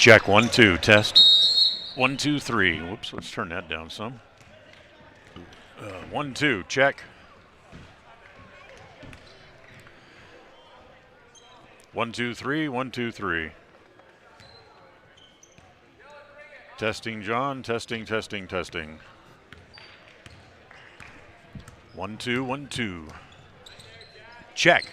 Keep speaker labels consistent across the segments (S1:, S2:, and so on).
S1: Check, 1, 2, test. 1, 2, 3. Whoops, let's turn that down some. 1, 2, check. 1, 2, 3, 1, 2, 3. Testing, John, testing, testing, testing. 1, 2, 1, 2. Check.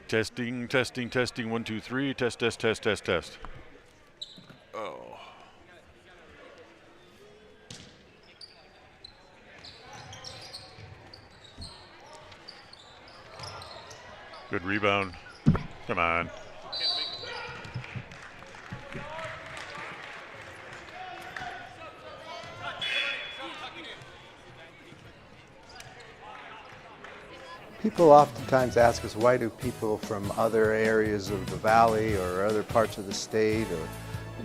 S1: Testing, testing, testing, 1, 2, 3. Test, test, test, test, test. Oh. Good rebound. Come on.
S2: People oftentimes ask us, why do people from other areas of the valley or other parts of the state or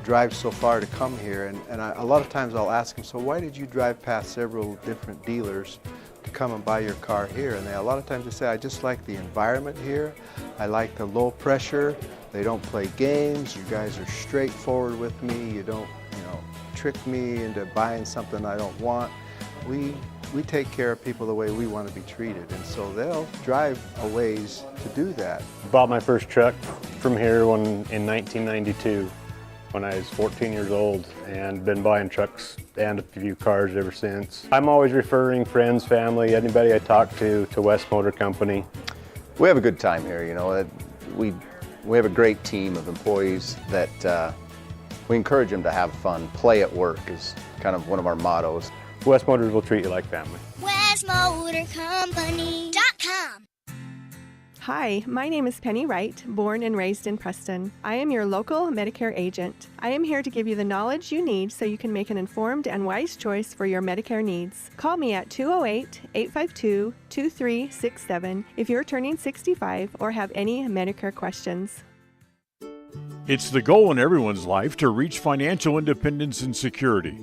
S2: drive so far to come here? And a lot of times I'll ask them, so why did you drive past several different dealers to come and buy your car here? And a lot of times they say, I just like the environment here. I like the low pressure. They don't play games. You guys are straightforward with me. You don't, trick me into buying something I don't want. We take care of people the way we want to be treated, and so they'll drive a ways to do that.
S3: Bought my first truck from here in 1992 when I was 14 years old, and been buying trucks and a few cars ever since. I'm always referring friends, family, anybody I talk to West Motor Company.
S4: We have a good time here, We have a great team of employees that we encourage them to have fun. Play at work is kind of one of our mottos.
S3: West Motors will treat you like family.
S5: WestMotorCompany.com.
S6: Hi, my name is Penny Wright, born and raised in Preston. I am your local Medicare agent. I am here to give you the knowledge you need so you can make an informed and wise choice for your Medicare needs. Call me at 208-852-2367 if you're turning 65 or have any Medicare questions.
S1: It's the goal in everyone's life to reach financial independence and security.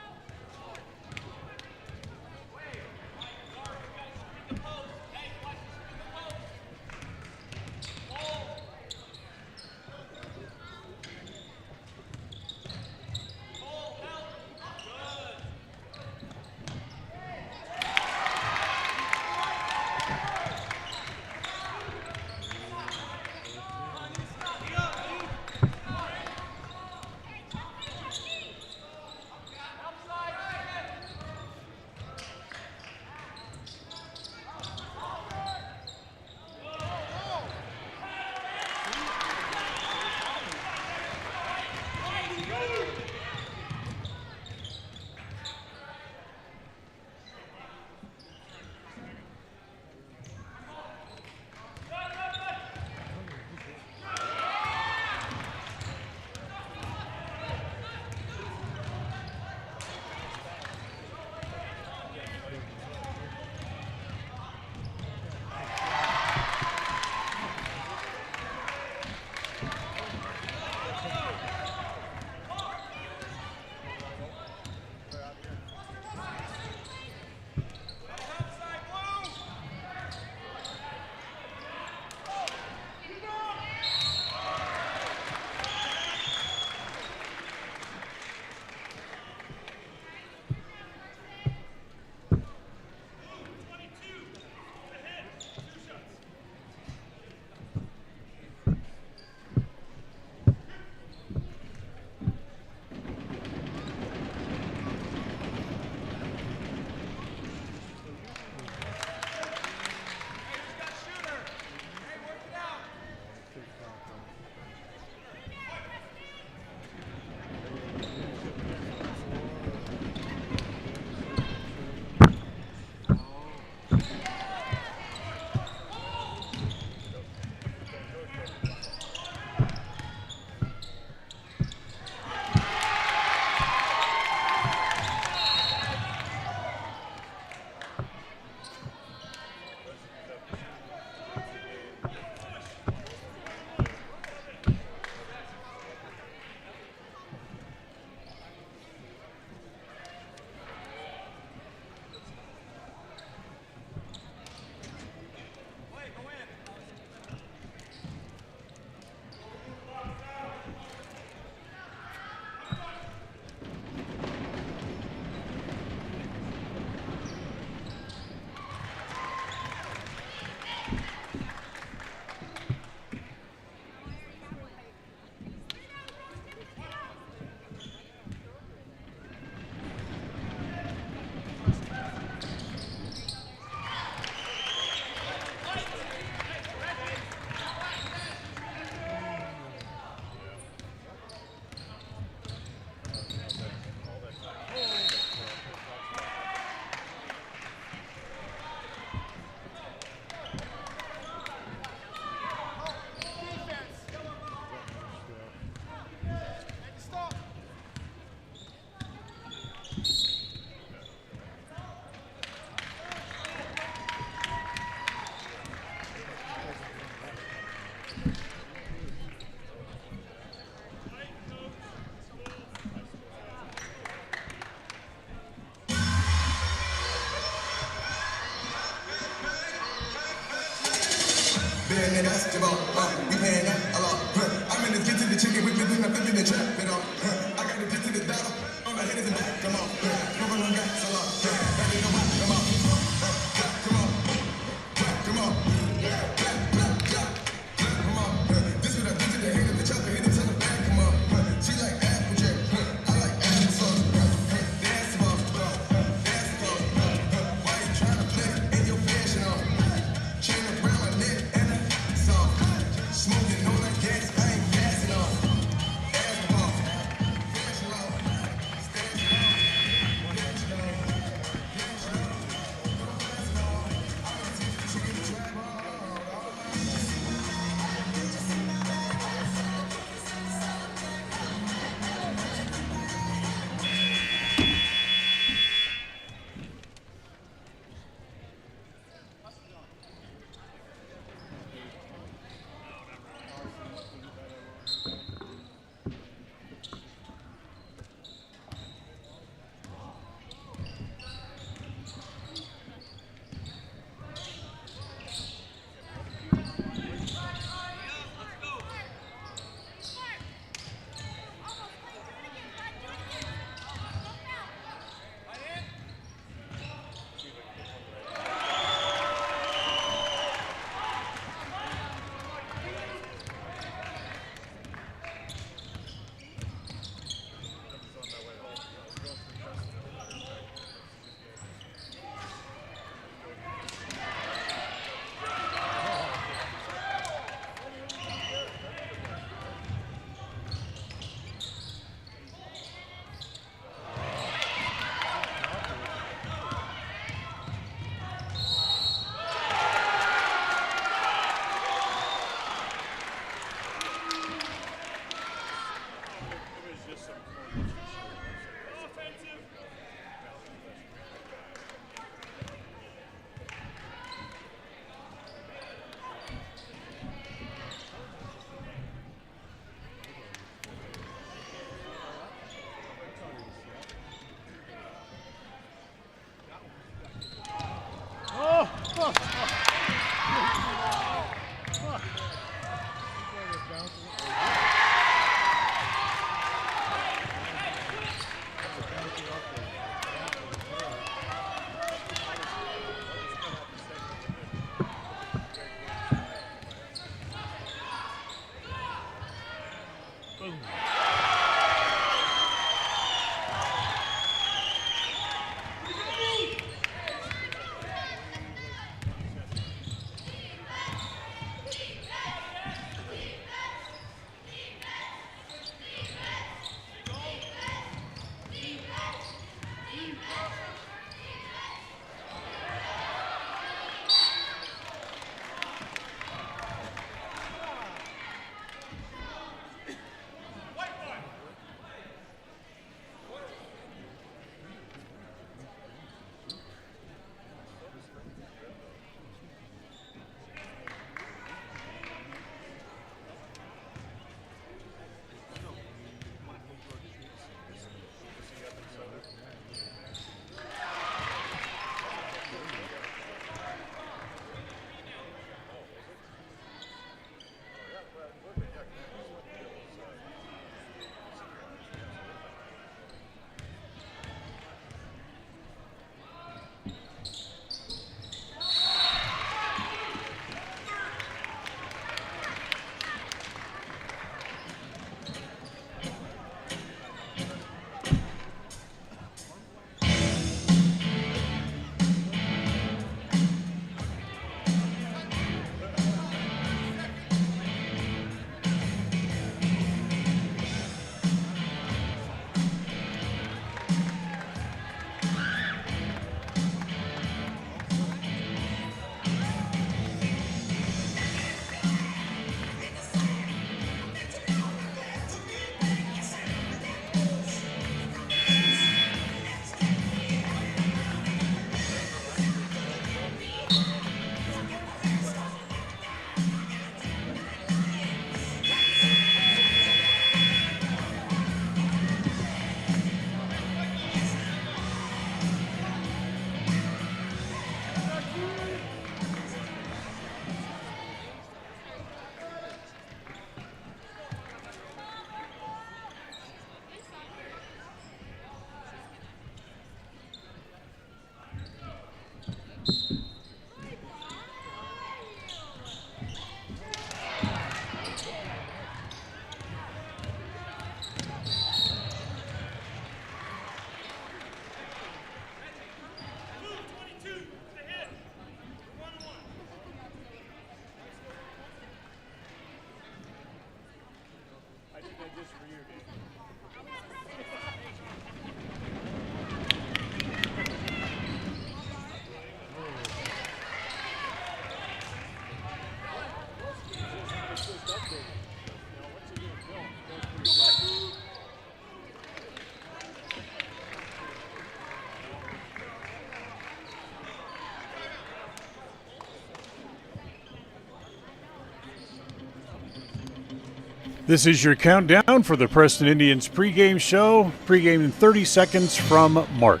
S1: This is your countdown for the Preston Indians pregame show. Pregame in 30 seconds from Mark.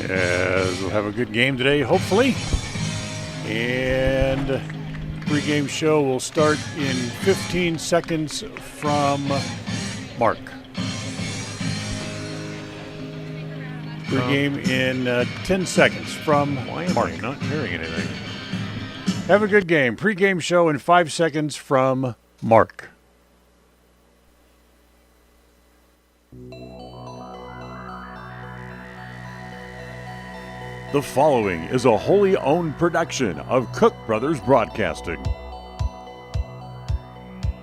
S1: As we'll have a good game today, hopefully. And pregame show will start in 15 seconds from Mark. Pregame in 10 seconds from Mark.
S5: Why am I not hearing anything?
S1: Have a good game. Pre-game show in 5 seconds from Mark. The following is a wholly owned production of Cook Brothers Broadcasting.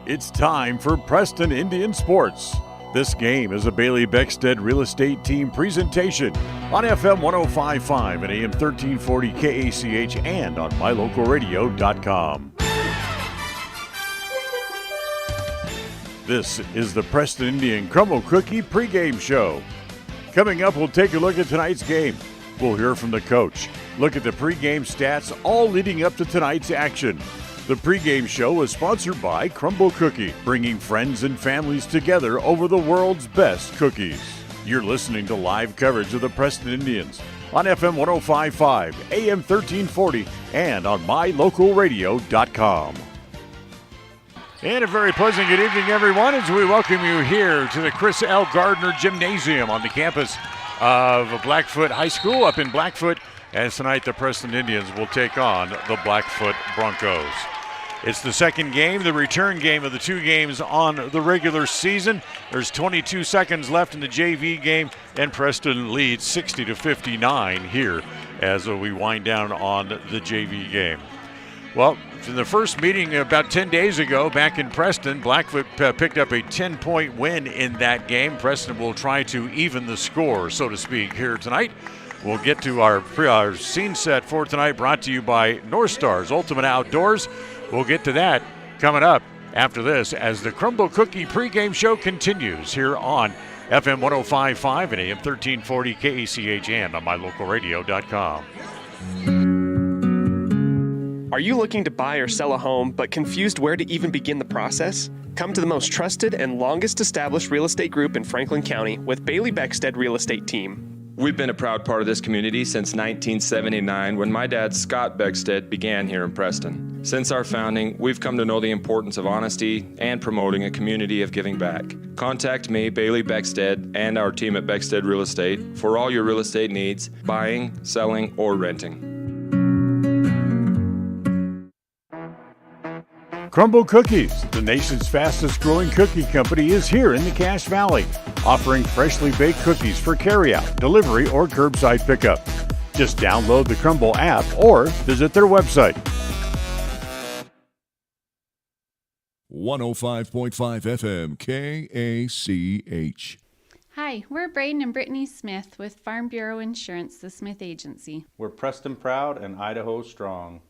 S1: It's time for Preston Indian Sports. This game is a Bailey Beckstead Real Estate Team presentation on FM 105.5 and AM 1340 KACH and on mylocalradio.com. This is the Preston Indian Crumble Cookie pregame show. Coming up, we'll take a look at tonight's game. We'll hear from the coach, look at the pregame stats, all leading up to tonight's action. The pregame show is sponsored by Crumble Cookie, bringing friends and families together over the world's best cookies. You're listening to live coverage of the Preston Indians on FM 105.5, AM 1340, and on mylocalradio.com. And a very pleasant good evening, everyone, as we welcome you here to the Chris L. Gardner Gymnasium on the campus of Blackfoot High School up in Blackfoot, as tonight the Preston Indians will take on the Blackfoot Broncos. It's the second game, the return game of the two games on the regular season. There's 22 seconds left in the JV game, and Preston leads 60-59 here as we wind down on the JV game. Well, in the first meeting about 10 days ago back in Preston, Blackfoot picked up a 10-point win in that game. Preston will try to even the score, so to speak, here tonight. We'll get to our scene set for tonight, brought to you by North Stars Ultimate Outdoors. We'll get to that coming up after this as the Crumble Cookie pregame show continues here on FM 105.5 and AM 1340 KACH and on mylocalradio.com.
S5: Are you looking to buy or sell a home but confused where to even begin the process? Come to the most trusted and longest established real estate group in Franklin County with Bailey Beckstead Real Estate Team.
S7: We've been a proud part of this community since 1979 when my dad, Scott Beckstead, began here in Preston. Since our founding, we've come to know the importance of honesty and promoting a community of giving back. Contact me, Bailey Beckstead, and our team at Beckstead Real Estate for all your real estate needs, buying, selling, or renting.
S1: Crumble Cookies, the nation's fastest growing cookie company, is here in the Cache Valley, offering freshly baked cookies for carryout, delivery, or curbside pickup. Just download the Crumble app or visit their website.
S8: 105.5 FM KACH.
S9: Hi, we're Braden and Brittany Smith with Farm Bureau Insurance, the Smith Agency.
S10: We're Preston Proud and Idaho Strong.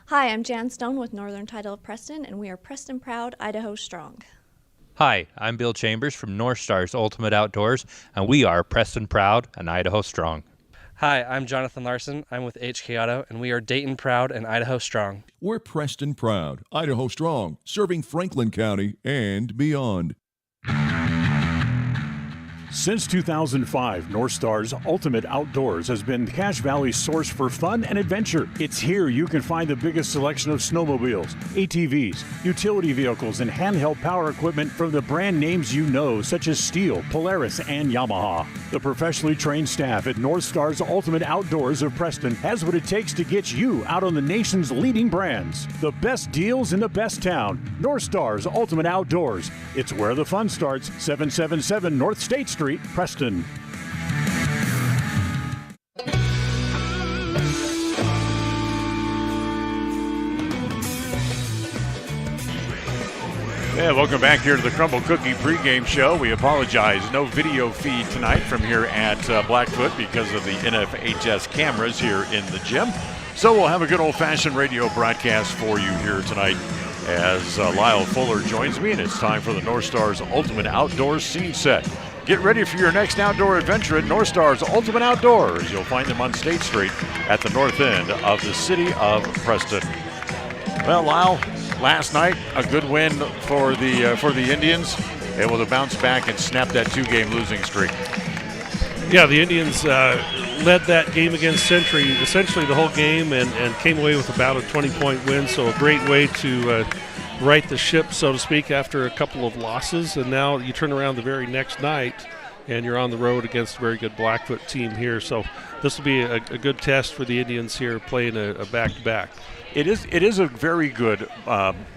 S11: Hi, I'm Jan Stone with Northern Title of Preston, and we are Preston Proud, Idaho Strong.
S12: Hi, I'm Bill Chambers from North Stars Ultimate Outdoors, and we are Preston Proud and Idaho Strong.
S13: Hi, I'm Jonathan Larson. I'm with HK Auto, and we are Dayton Proud and Idaho Strong.
S8: We're Preston Proud, Idaho Strong, serving Franklin County and beyond.
S1: Since 2005, North Stars Ultimate Outdoors has been Cache Valley's source for fun and adventure. It's here you can find the biggest selection of snowmobiles, ATVs, utility vehicles, and handheld power equipment from the brand names you know, such as Steel, Polaris, and Yamaha. The professionally trained staff at North Stars Ultimate Outdoors of Preston has what it takes to get you out on the nation's leading brands. The best deals in the best town. North Stars Ultimate Outdoors. It's where the fun starts. 777 North State Street, Preston. Yeah, welcome back here to the Crumble Cookie pregame show. We apologize, no video feed tonight from here at Blackfoot because of the NFHS cameras here in the gym. So we'll have a good old-fashioned radio broadcast for you here tonight as Lyle Fuller joins me, and it's time for the North Stars Ultimate Outdoors scene set. Get ready for your next outdoor adventure at North Stars Ultimate Outdoors. You'll find them on State Street at the north end of the city of Preston. Well, Lyle, last night a good win for the Indians, able to bounce back and snap that two-game losing streak.
S14: Yeah, the Indians led that game against Century essentially the whole game and came away with about a 20-point win. So a great way to right the ship, so to speak, after a couple of losses. And now you turn around the very next night and you're on the road against a very good Blackfoot team here. So this will be a good test for the Indians here playing a back-to-back.
S1: It is a very good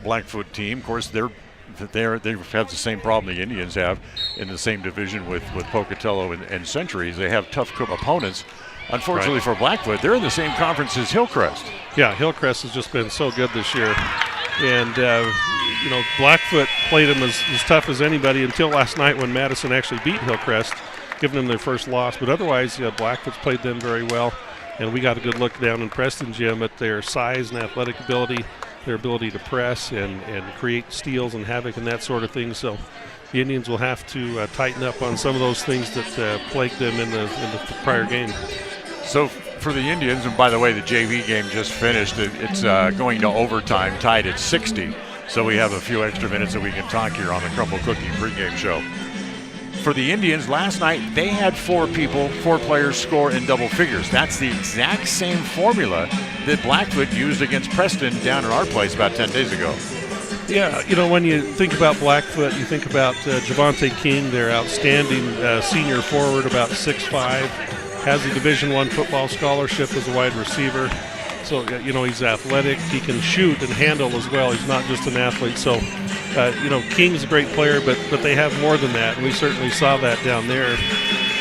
S1: Blackfoot team. Of course, they have the same problem the Indians have in the same division with Pocatello and Centuries. They have tough opponents. Unfortunately for Blackfoot, they're in the same conference as Hillcrest.
S14: Yeah, Hillcrest has just been so good this year. And, Blackfoot played them as tough as anybody until last night when Madison actually beat Hillcrest, giving them their first loss. But otherwise, Blackfoot's played them very well. And we got a good look down in Preston, Jim, at their size and athletic ability, their ability to press and create steals and havoc and that sort of thing. So the Indians will have to tighten up on some of those things that plagued them in the prior game.
S1: So for the Indians, and by the way, the JV game just finished. It's going to overtime, tied at 60. So we have a few extra minutes that we can talk here on the Crumble Cookie pregame show. For the Indians, last night they had four players score in double figures. That's the exact same formula that Blackfoot used against Preston down at our place about 10 days ago.
S14: Yeah, when you think about Blackfoot, you think about Javante King, their outstanding senior forward, about 6'5", has a Division I football scholarship as a wide receiver. So, you know, he's athletic. He can shoot and handle as well. He's not just an athlete. So, you know, King's a great player, but they have more than that, and we certainly saw that down there.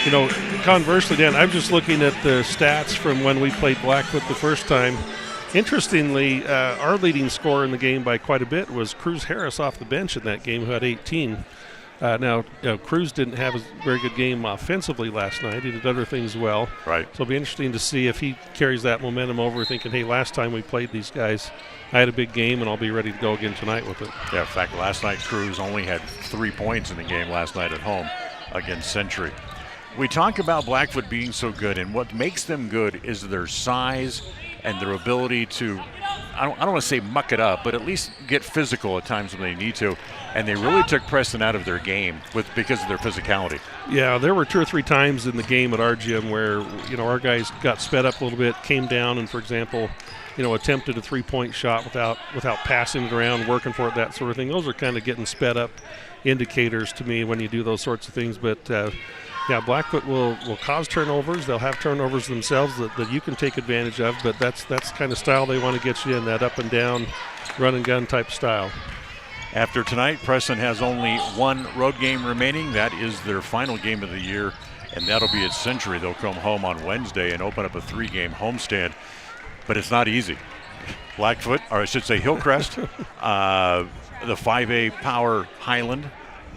S14: You know, conversely, Dan, I'm just looking at the stats from when we played Blackfoot the first time. Interestingly, our leading scorer in the game by quite a bit was Cruz Harris off the bench in that game, who had 18. Now, Cruz didn't have a very good game offensively last night. He did other things well.
S1: Right.
S14: So it'll be interesting to see if he carries that momentum over, thinking, hey, last time we played these guys, I had a big game, and I'll be ready to go again tonight with it.
S1: Yeah, in fact, last night Cruz only had 3 points in the game last night at home against Century. We talk about Blackfoot being so good, and what makes them good is their size and their ability to, I don't want to say muck it up, but at least get physical at times when they need to. And they really took Preston out of their game because of their physicality.
S14: Yeah, there were 2 or 3 times in the game at our gym where, you know, our guys got sped up a little bit, came down, and, for example, you know, attempted a 3-point shot without passing it around, working for it, that sort of thing. Those are kind of getting sped up indicators to me when you do those sorts of things. But, yeah, Blackfoot will cause turnovers. They'll have turnovers themselves that you can take advantage of, but that's kind of style they want to get you in, that up and down, run and gun type style.
S1: After tonight, Preston has only 1 road game remaining. That is their final game of the year, and that'll be at Century. They'll come home on Wednesday and open up a 3-game homestand, but it's not easy. Blackfoot, or I should say Hillcrest, the 5A Power Highland,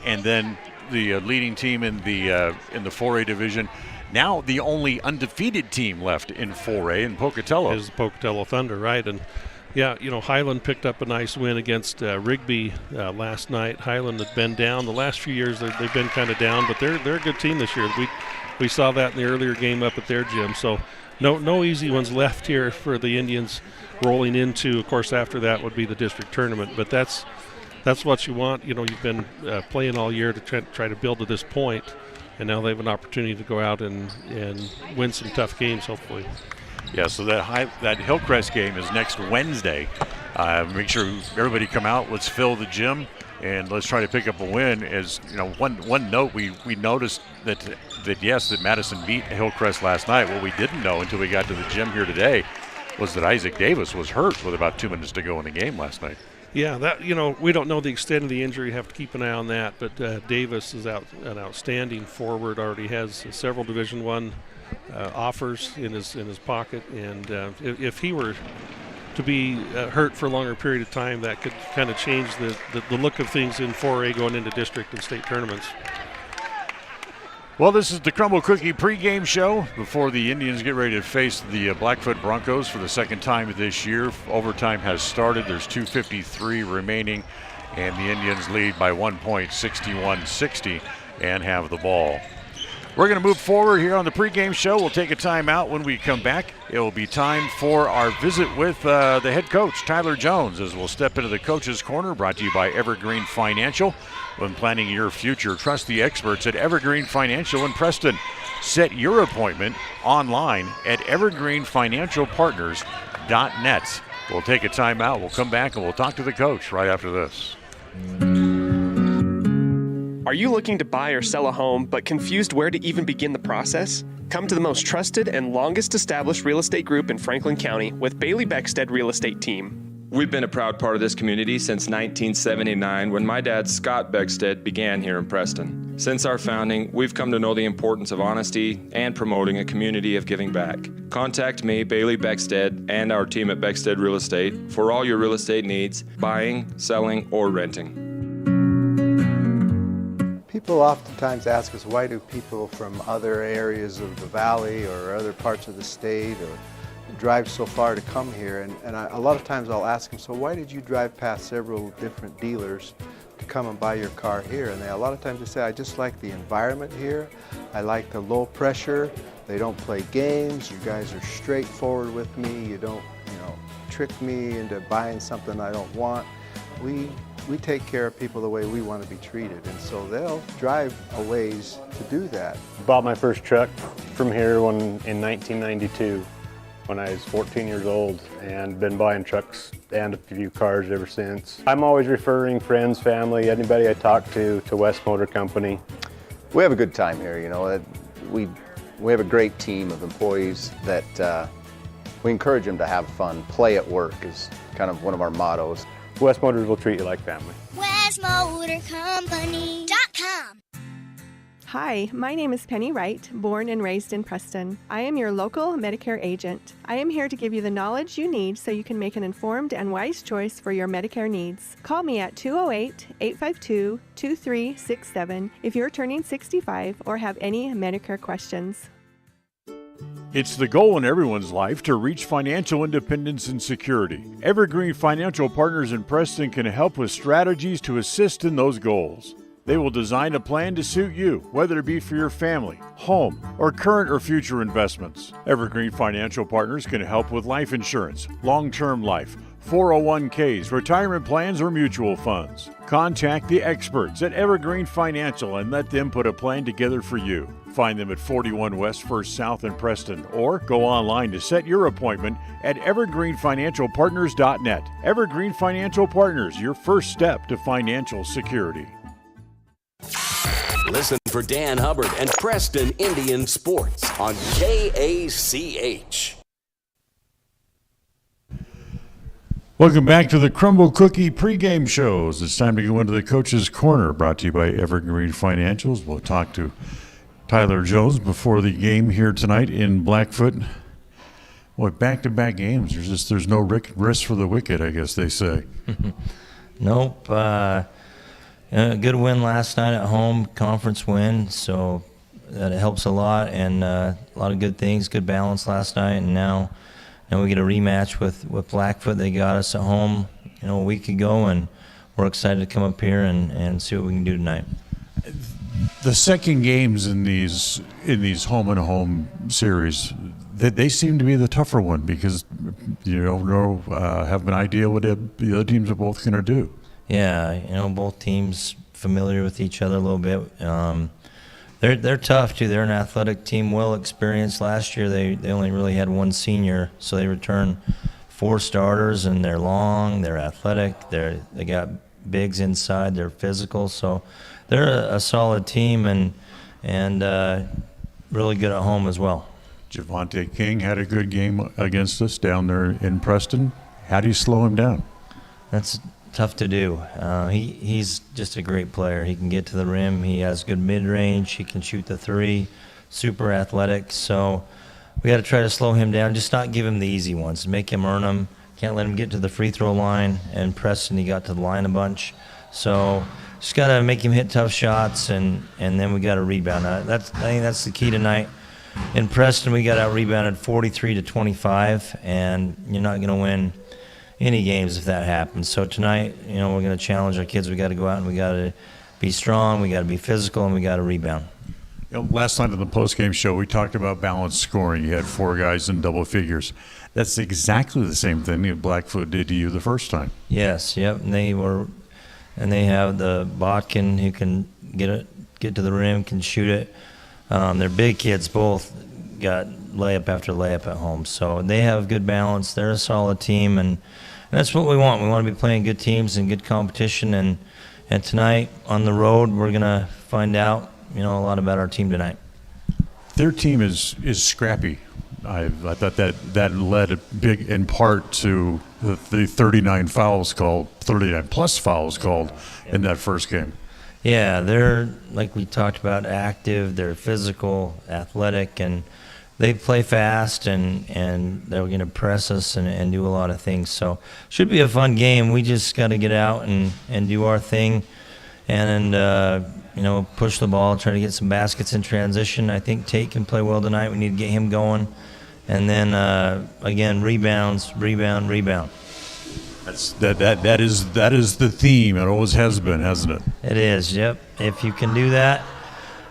S1: and then the leading team in the 4A division. Now the only undefeated team left in 4A in Pocatello.
S14: Is the Pocatello Thunder, right? And yeah, you know, Highland picked up a nice win against Rigby last night. Highland had been down the last few years. They've been kind of down, but they're a good team this year. We saw that in the earlier game up at their gym. So no easy ones left here for the Indians rolling into. Of course, after that would be the district tournament, but that's what you want. You know, you've been playing all year to try to build to this point, and now they have an opportunity to go out and win some tough games, hopefully.
S1: Yeah, so that Hillcrest game is next Wednesday. Make sure everybody come out. Let's fill the gym, and let's try to pick up a win. As you know, one note, we noticed that Madison beat Hillcrest last night. What we didn't know until we got to the gym here today was that Isaac Davis was hurt with about 2 minutes to go in the game last night.
S14: Yeah, that, you know, we don't know the extent of the injury. You have to keep an eye on that. But Davis is an outstanding forward. Already has several Division I offers in his pocket, and if he were to be hurt for a longer period of time, that could kind of change the look of things in 4A going into district and state tournaments.
S1: Well, this is the Crumble Cookie pregame show before the Indians get ready to face the Blackfoot Broncos for the second time this year. Overtime has started. There's 2:53 remaining, and the Indians lead by 1 point, 61-60, and have the ball. We're going to move forward here on the pregame show. We'll take a timeout. When we come back, it will be time for our visit with the head coach, Tyler Jones, as we'll step into the Coach's Corner, brought to you by Evergreen Financial. When planning your future, trust the experts at Evergreen Financial in Preston. Set your appointment online at evergreenfinancialpartners.net. We'll take a timeout. We'll come back and we'll talk to the coach right after this.
S5: Are you looking to buy or sell a home but confused where to even begin the process? Come to the most trusted and longest established real estate group in Franklin County with Bailey Beckstead Real Estate Team.
S7: We've been a proud part of this community since 1979 when my dad, Scott Beckstead, began here in Preston. Since our founding, we've come to know the importance of honesty and promoting a community of giving back. Contact me, Bailey Beckstead, and our team at Beckstead Real Estate for all your real estate needs, buying, selling, or renting.
S2: People oftentimes ask us, why do people from other areas of the valley or other parts of the state or drive so far to come here? And a lot of times I'll ask them, so why did you drive past several different dealers to come and buy your car here? And a lot of times they say, I just like the environment here. I like the low pressure. They don't play games. You guys are straightforward with me. You don't, trick me into buying something I don't want. We take care of people the way we want to be treated, and so they'll drive a ways to do that.
S3: Bought my first truck from here in 1992 when I was 14 years old, and been buying trucks and a few cars ever since. I'm always referring friends, family, anybody I talk to West Motor Company.
S4: We have a good time here, we have a great team of employees that we encourage them to have fun. Play at work is kind of one of our mottos.
S3: West Motors will treat you like family.
S15: WestMotorCompany.com.
S6: Hi, my name is Penny Wright, born and raised in Preston. I am your local Medicare agent. I am here to give you the knowledge you need so you can make an informed and wise choice for your Medicare needs. Call me at 208-852-2367 if you're turning 65 or have any Medicare questions.
S1: It's the goal in everyone's life to reach financial independence and security. Evergreen Financial Partners in Preston can help with strategies to assist in those goals. They will design a plan to suit you, whether it be for your family, home, or current or future investments. Evergreen Financial Partners can help with life insurance, long-term life, 401ks, retirement plans, or mutual funds. Contact the experts at Evergreen Financial and let them put a plan together for you. Find them at 41 West 1st South in Preston, or go online to set your appointment at evergreenfinancialpartners.net. Evergreen Financial Partners, your first step to financial security.
S16: Listen for Dan Hubbard and Preston Indian Sports on KACH.
S1: Welcome back to the Crumble Cookie pregame shows. It's time to go into the Coach's Corner, brought to you by Evergreen Financials. We'll talk to Tyler Jones before the game here tonight in Blackfoot. Boy, back-to-back games. There's no risk for the wicked, I guess they say.
S17: Nope. A good win last night at home, conference win, so that helps a lot, and a lot of good things, good balance last night, and now we get a rematch with Blackfoot. They got us at home, a week ago, and we're excited to come up here and see what we can do tonight.
S1: The second games in these home and home series, they seem to be the tougher one because you don't know, have an idea what the other teams are both going to do.
S17: Yeah, both teams familiar with each other a little bit. They're tough too. They're an athletic team, well experienced. Last year they only really had one senior, so they returned 4 starters, and they're long, they're athletic, they got bigs inside, they're physical, so they're a solid team and really good at home as well.
S1: Javante King had a good game against us down there in Preston. How do you slow him down?
S17: That's tough to do. He's just a great player. He can get to the rim. He has good mid-range. He can shoot the 3. Super athletic. So we got to try to slow him down. Just not give him the easy ones. Make him earn them. Can't let him get to the free throw line. And Preston, he got to the line a bunch. So just got to make him hit tough shots, and then we got to rebound. I think that's the key tonight. In Preston, we got out-rebounded 43-25, and you're not going to win any games if that happens. So tonight, we're going to challenge our kids. We got to go out and we got to be strong, we got to be physical, and we got to rebound.
S1: Last night on the postgame show, we talked about balanced scoring. You had 4 guys in double figures. That's exactly the same thing that Blackfoot did to you the first time.
S17: Yes, yep. And they have the Botkin who can get to the rim, can shoot it. They're big kids, both got layup after layup at home. So they have good balance. They're a solid team, and that's what we want. We want to be playing good teams and good competition. And tonight on the road, we're going to find out, a lot about our team tonight.
S1: Their team is scrappy. I thought that led big in part to the 39 plus fouls called in that first game.
S17: Yeah, they're, like we talked about, active. They're physical, athletic, and they play fast, and they're going to press us and do a lot of things. So should be a fun game. We just got to get out and do our thing and push the ball, try to get some baskets in transition. I think Tate can play well tonight. We need to get him going. And then, again, rebound.
S1: That is the theme. It always has been, hasn't it?
S17: It is, yep. If you can do that,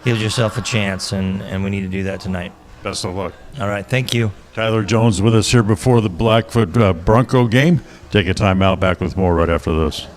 S17: give yourself a chance, and we need to do that tonight.
S1: Best of luck.
S17: All right, thank you.
S1: Tyler Jones with us here before the Blackfoot Bronco game. Take a time out, back with more right after this.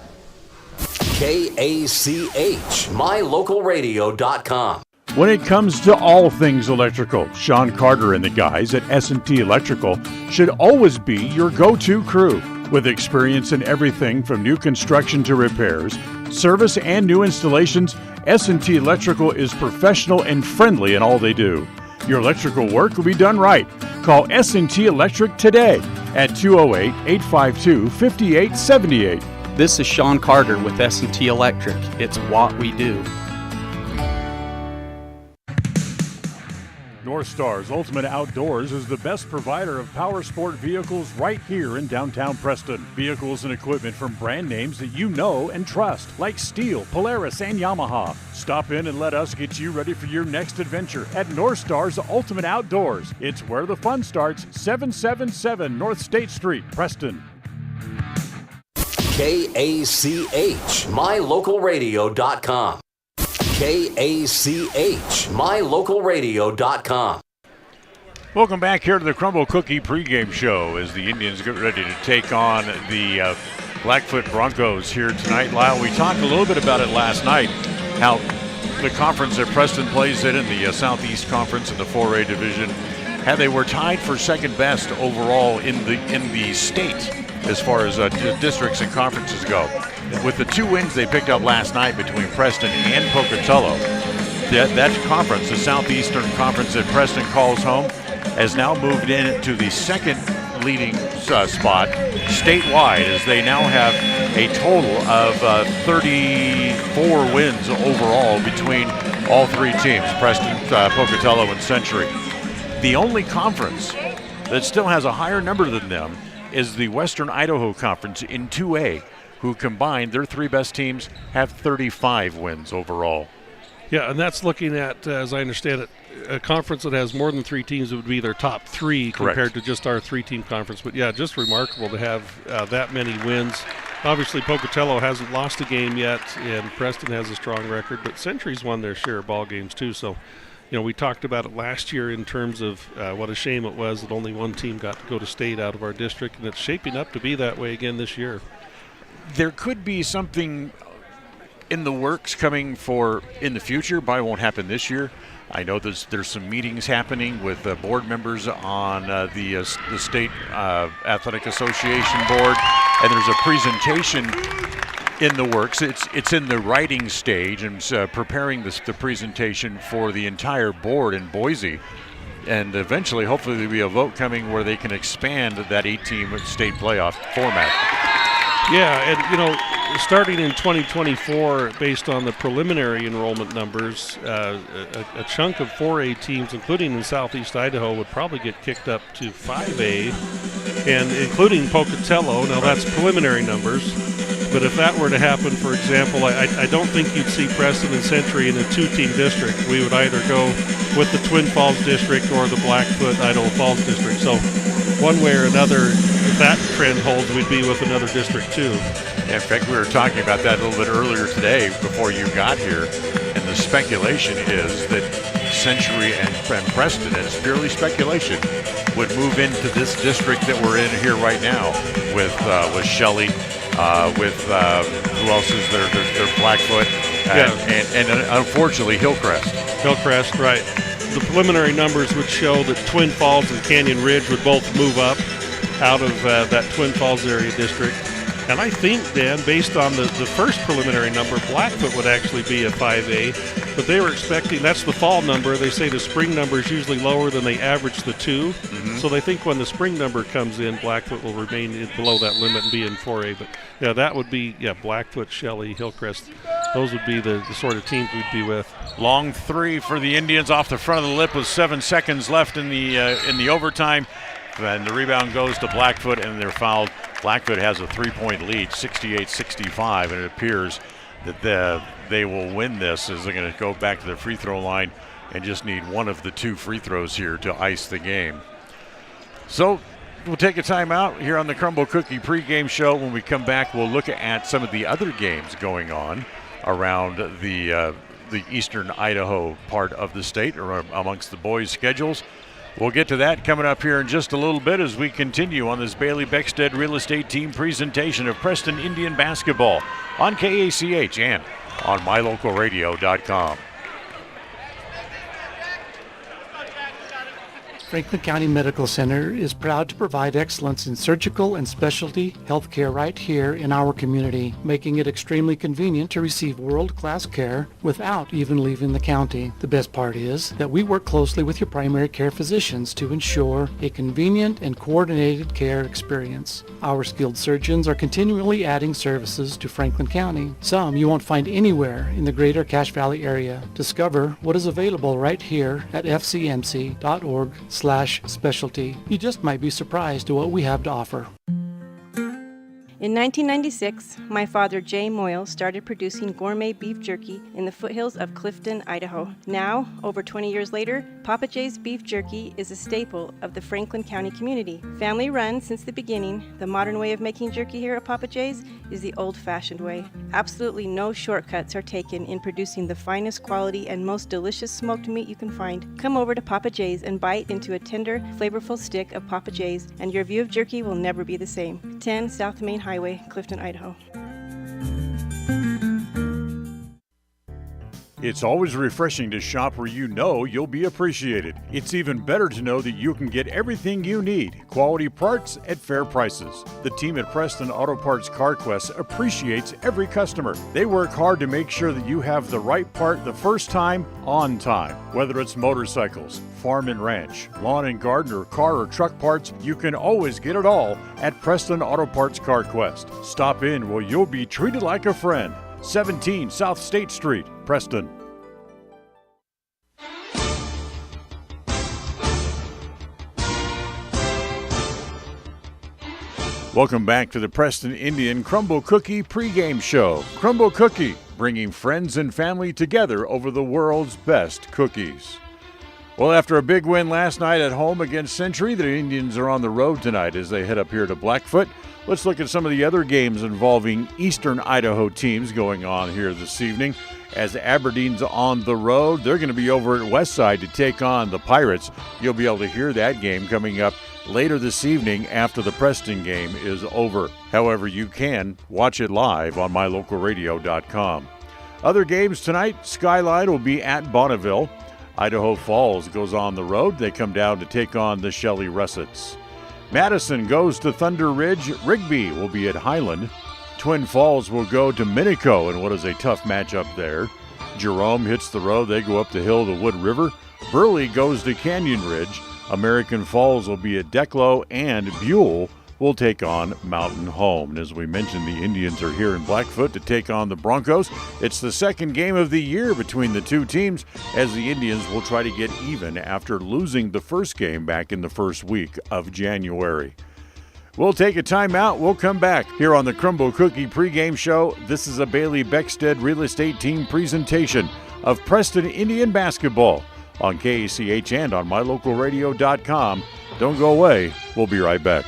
S16: KACH, mylocalradio.com.
S1: When it comes to all things electrical, Sean Carter and the guys at S&T Electrical should always be your go-to crew. With experience in everything from new construction to repairs, service, and new installations, S&T Electrical is professional and friendly in all they do. Your electrical work will be done right. Call S&T Electric today at 208-852-5878.
S15: This is Sean Carter with S&T Electric. It's what we do.
S1: North Star's Ultimate Outdoors is the best provider of power sport vehicles right here in downtown Preston. Vehicles and equipment from brand names that you know and trust, like Steel, Polaris, and Yamaha. Stop in and let us get you ready for your next adventure at North Star's Ultimate Outdoors. It's where the fun starts, 777 North State Street, Preston.
S16: KACH, mylocalradio.com. KACH, mylocalradio.com.
S1: Welcome back here to the Crumble Cookie pregame show as the Indians get ready to take on the Blackfoot Broncos here tonight. Lyle, we talked a little bit about it last night, how the conference that Preston plays in the Southeast Conference in the 4A division, how they were tied for second best overall in the state as far as districts and conferences go. With the 2 wins they picked up last night between Preston and Pocatello, that conference, the Southeastern Conference that Preston calls home, has now moved into the second leading spot statewide, as they now have a total of 34 wins overall between all 3 teams, Preston, Pocatello, and Century. The only conference that still has a higher number than them is the Western Idaho Conference in 2A, who combined, their 3 best teams have 35 wins overall.
S14: Yeah, and that's looking at, as I understand it, a conference that has more than 3 teams that would be their top 3 compared to just our 3-team conference. But yeah, just remarkable to have that many wins. Obviously, Pocatello hasn't lost a game yet, and Preston has a strong record, but Century's won their share of ball games too. So, you know, we talked about it last year in terms of what a shame it was that only 1 team got to go to state out of our district, and it's shaping up to be that way again this year.
S1: There could be something in the works coming for in the future, but it won't happen this year. I know there's some meetings happening with board members on the State Athletic Association board, and there's a presentation in the works. It's in the writing stage and preparing the presentation for the entire board in Boise. And eventually, hopefully, there'll be a vote coming where they can expand that 8-team state playoff format.
S14: Yeah, and you know, starting in 2024, based on the preliminary enrollment numbers, a chunk of 4A teams, including in Southeast Idaho, would probably get kicked up to 5A, and including Pocatello. Now that's preliminary numbers, but if that were to happen, for example, I don't think you'd see Preston and Century in a 2-team district. We would either go with the Twin Falls district or the Blackfoot Idaho Falls district. So one way or another, if that trend holds, we'd be with another district too.
S1: Yeah, in fact, we were talking about that a little bit earlier today before you got here, and the speculation is that Century and Preston, and it's purely speculation, would move into this district that we're in here right now with Shelley, with who else is there? There's Blackfoot, and unfortunately Hillcrest.
S14: Hillcrest, right. The preliminary numbers would show that Twin Falls and Canyon Ridge would both move up out of that Twin Falls area district. And I think, Dan, based on the first preliminary number, Blackfoot would actually be a 5A, but they were expecting, that's the fall number. They say the spring number is usually lower than they average the 2. So they think when the spring number comes in, Blackfoot will remain below that limit and be in 4A. But yeah, that would be, Blackfoot, Shelley, Hillcrest. Those would be the sort of teams we'd be with.
S1: Long 3 for the Indians off the front of the lip with 7 seconds left in the overtime. And the rebound goes to Blackfoot, and they're fouled. Blackfoot has a 3-point lead, 68-65, and it appears that they will win this as they're going to go back to the free throw line and just need one of the 2 free throws here to ice the game. So we'll take a timeout here on the Crumble Cookie pregame show. When we come back, we'll look at some of the other games going on around the eastern Idaho part of the state, or amongst the boys' schedules. We'll get to that coming up here in just a little bit as we continue on this Bailey Beckstead Real Estate Team presentation of Preston Indian basketball on KACH and on mylocalradio.com.
S18: Franklin County Medical Center is proud to provide excellence in surgical and specialty healthcare right here in our community, making it extremely convenient to receive world-class care without even leaving the county. The best part is that we work closely with your primary care physicians to ensure a convenient and coordinated care experience. Our skilled surgeons are continually adding services to Franklin County. Some you won't find anywhere in the greater Cache Valley area. Discover what is available right here at fcmc.org/specialty. You just might be surprised at what we have to offer.
S19: In 1996, my father, Jay Moyle, started producing gourmet beef jerky in the foothills of Clifton, Idaho. Now, over 20 years later, Papa Jay's beef jerky is a staple of the Franklin County community. Family run since the beginning, the modern way of making jerky here at Papa Jay's is the old-fashioned way. Absolutely no shortcuts are taken in producing the finest quality and most delicious smoked meat you can find. Come over to Papa Jay's and bite into a tender, flavorful stick of Papa Jay's, and your view of jerky will never be the same. 10 South Main Highway, Clifton, Idaho.
S1: It's always refreshing to shop where you know you'll be appreciated. It's even better to know that you can get everything you need, quality parts at fair prices. The team at Preston Auto Parts CarQuest appreciates every customer. They work hard to make sure that you have the right part the first time, on time. Whether it's motorcycles, farm and ranch, lawn and garden, or car or truck parts, you can always get it all at Preston Auto Parts CarQuest. Stop in where you'll be treated like a friend. 17 South State Street, Preston. Welcome back to the Preston Indian Crumble Cookie pregame show. Crumble Cookie, bringing friends and family together over the world's best cookies. Well, after a big win last night at home against Century, the Indians are on the road tonight as they head up here to Blackfoot. Let's look at some of the other games involving Eastern Idaho teams going on here this evening. As Aberdeen's on the road, they're going to be over at Westside to take on the Pirates. You'll be able to hear that game coming up later this evening after the Preston game is over. However, you can watch it live on mylocalradio.com. Other games tonight, Skyline will be at Bonneville. Idaho Falls goes on the road. They come down to take on the Shelley Russets. Madison goes to Thunder Ridge. Rigby will be at Highland. Twin Falls will go to Minico in what is a tough matchup there. Jerome hits the road. They go up the hill to Wood River. Burley goes to Canyon Ridge. American Falls will be at Declo, and Buell will take on Mountain Home. And as we mentioned, the Indians are here in Blackfoot to take on the Broncos. It's the second game of the year between the two teams, as the Indians will try to get even after losing the first game back in the first week of January. We'll take a timeout. We'll come back here on the Crumble Cookie pregame show. This is a Bailey Beckstead Real Estate Team presentation of Preston Indian basketball on KACH and on mylocalradio.com. Don't go away. We'll be right back.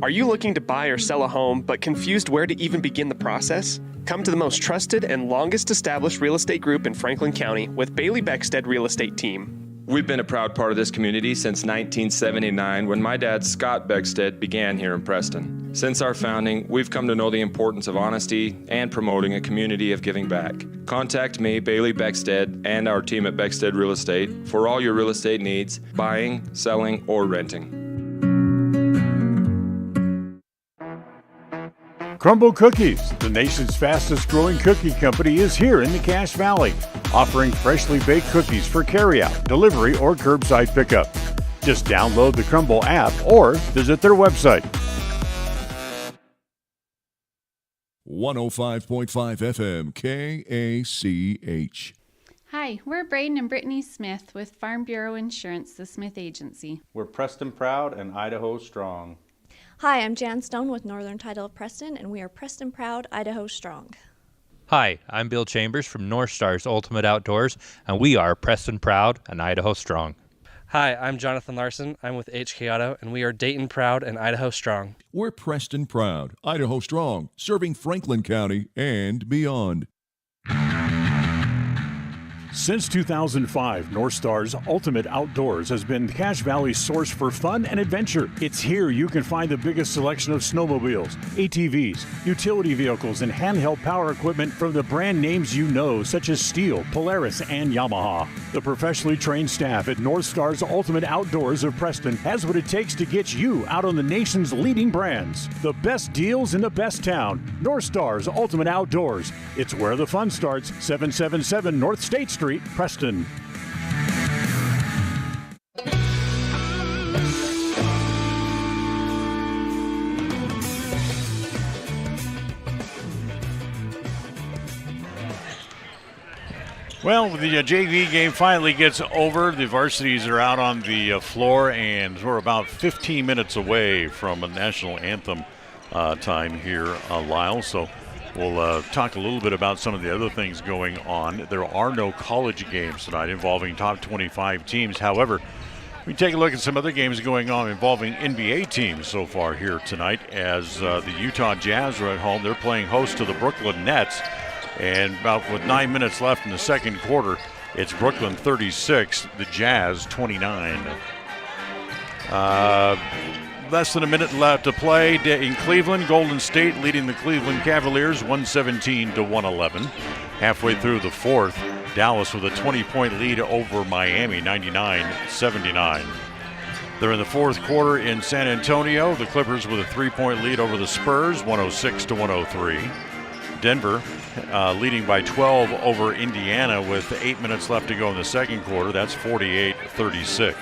S5: Are you looking to buy or sell a home but confused where to even begin the process? Come to the most trusted and longest established real estate group in Franklin County with Bailey Beckstead Real Estate Team.
S7: We've been a proud part of this community since 1979 when my dad, Scott Beckstead, began here in Preston. Since our founding, we've come to know the importance of honesty and promoting a community of giving back. Contact me, Bailey Beckstead, and our team at Beckstead Real Estate for all your real estate needs, buying, selling, or renting.
S1: Crumble Cookies, the nation's fastest growing cookie company, is here in the Cache Valley, offering freshly baked cookies for carryout, delivery, or curbside pickup. Just download the Crumble app or visit their website.
S8: 105.5 FM KACH.
S9: Hi, we're Braden and Brittany Smith with Farm Bureau Insurance, the Smith Agency.
S10: We're Preston proud and Idaho strong.
S11: Hi, I'm Jan Stone with Northern Title of Preston, and we are Preston proud, Idaho strong.
S12: Hi, I'm Bill Chambers from North Stars Ultimate Outdoors, and we are Preston proud and Idaho strong.
S13: Hi, I'm Jonathan Larson. I'm with HK Auto, and we are Dayton proud and Idaho strong.
S8: We're Preston proud, Idaho strong, serving Franklin County and beyond.
S1: Since 2005, North Star's Ultimate Outdoors has been Cache Valley's source for fun and adventure. It's here you can find the biggest selection of snowmobiles, ATVs, utility vehicles, and handheld power equipment from the brand names you know, such as Steel, Polaris, and Yamaha. The professionally trained staff at North Star's Ultimate Outdoors of Preston has what it takes to get you out on the nation's leading brands. The best deals in the best town. North Star's Ultimate Outdoors. It's where the fun starts. 777 North State Street, Preston. Well, the JV game finally gets over. The varsities are out on the floor, and we're about 15 minutes away from a national anthem time here, Lyle. So we'll talk a little bit about some of the other things going on. There are no college games tonight involving top 25 teams. However, we take a look at some other games going on involving NBA teams so far here tonight, as the Utah Jazz are at home. They're playing host to the Brooklyn Nets. And about with 9 minutes left in the second quarter, it's Brooklyn 36, the Jazz 29. Less than a minute left to play in Cleveland. Golden State leading the Cleveland Cavaliers 117-111. Halfway through the fourth, Dallas with a 20-point lead over Miami, 99-79. They're in the fourth quarter in San Antonio. The Clippers with a 3-point lead over the Spurs, 106-103. Denver leading by 12 over Indiana with 8 minutes left to go in the second quarter. That's 48-36.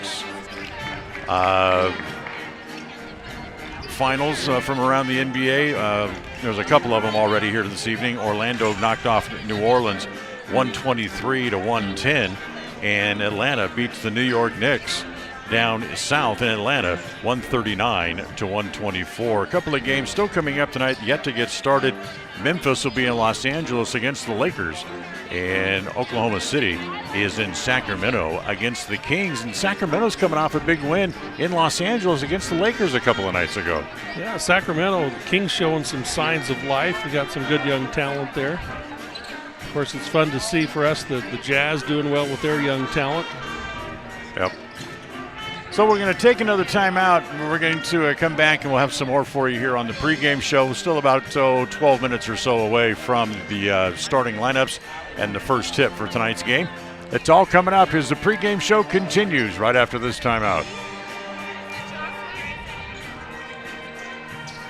S1: Finals from around the NBA. There's a couple of them already here this evening. Orlando knocked off New Orleans 123-110, and Atlanta beats the New York Knicks down south in Atlanta 139-124. A couple of games still coming up tonight, yet to get started. Memphis will be in Los Angeles against the Lakers, and Oklahoma City is in Sacramento against the Kings. And Sacramento's coming off a big win in Los Angeles against the Lakers a couple of nights ago.
S14: Yeah, Sacramento, Kings showing some signs of life. We got some good young talent there. Of course, it's fun to see for us the Jazz doing well with their young talent.
S1: Yep. So we're going to take another timeout. We're going to come back, and we'll have some more for you here on the pregame show. We're still about 12 minutes or so away from the starting lineups and the first tip for tonight's game. It's all coming up as the pregame show continues right after this timeout.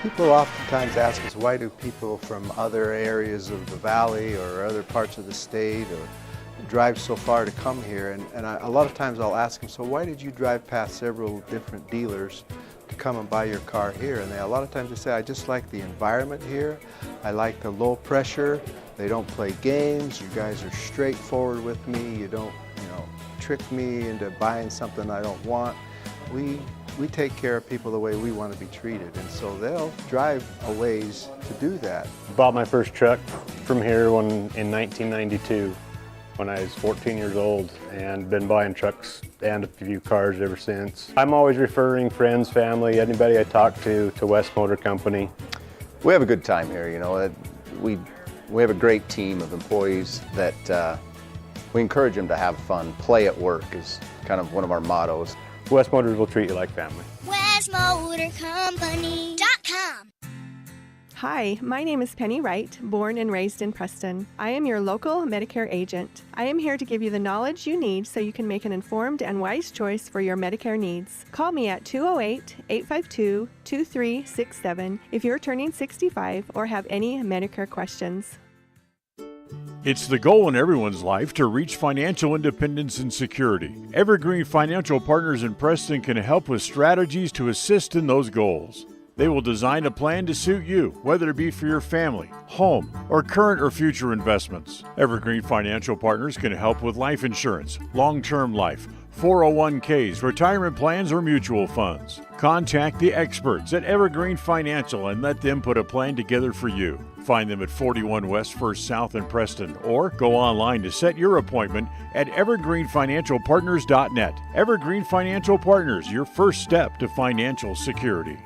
S2: People oftentimes ask us, why do people from other areas of the valley or other parts of the state or drive so far to come here? And a lot of times I'll ask them, so why did you drive past several different dealers to come and buy your car here? And a lot of times they say, I just like the environment here. I like the low pressure. They don't play games. You guys are straightforward with me. You don't, trick me into buying something I don't want. We take care of people the way we want to be treated, and so they'll drive a ways to do that.
S3: Bought my first truck from here in 1992 when I was 14 years old, and been buying trucks and a few cars ever since. I'm always referring friends, family, anybody I talk to West Motor Company.
S4: We have a good time here, We have a great team of employees that we encourage them to have fun. Play at work is kind of one of our mottos.
S3: West Motors will treat you like family.
S20: WestMotorCompany.com.
S6: Hi, my name is Penny Wright, born and raised in Preston. I am your local Medicare agent. I am here to give you the knowledge you need so you can make an informed and wise choice for your Medicare needs. Call me at 208-852-2367 if you're turning 65 or have any Medicare questions.
S1: It's the goal in everyone's life to reach financial independence and security. Evergreen Financial Partners in Preston can help with strategies to assist in those goals. They will design a plan to suit you, whether it be for your family, home, or current or future investments. Evergreen Financial Partners can help with life insurance, long-term life, 401ks, retirement plans, or mutual funds. Contact the experts at Evergreen Financial and let them put a plan together for you. Find them at 41 West 1st South in Preston, or go online to set your appointment at evergreenfinancialpartners.net. Evergreen Financial Partners, your first step to financial security.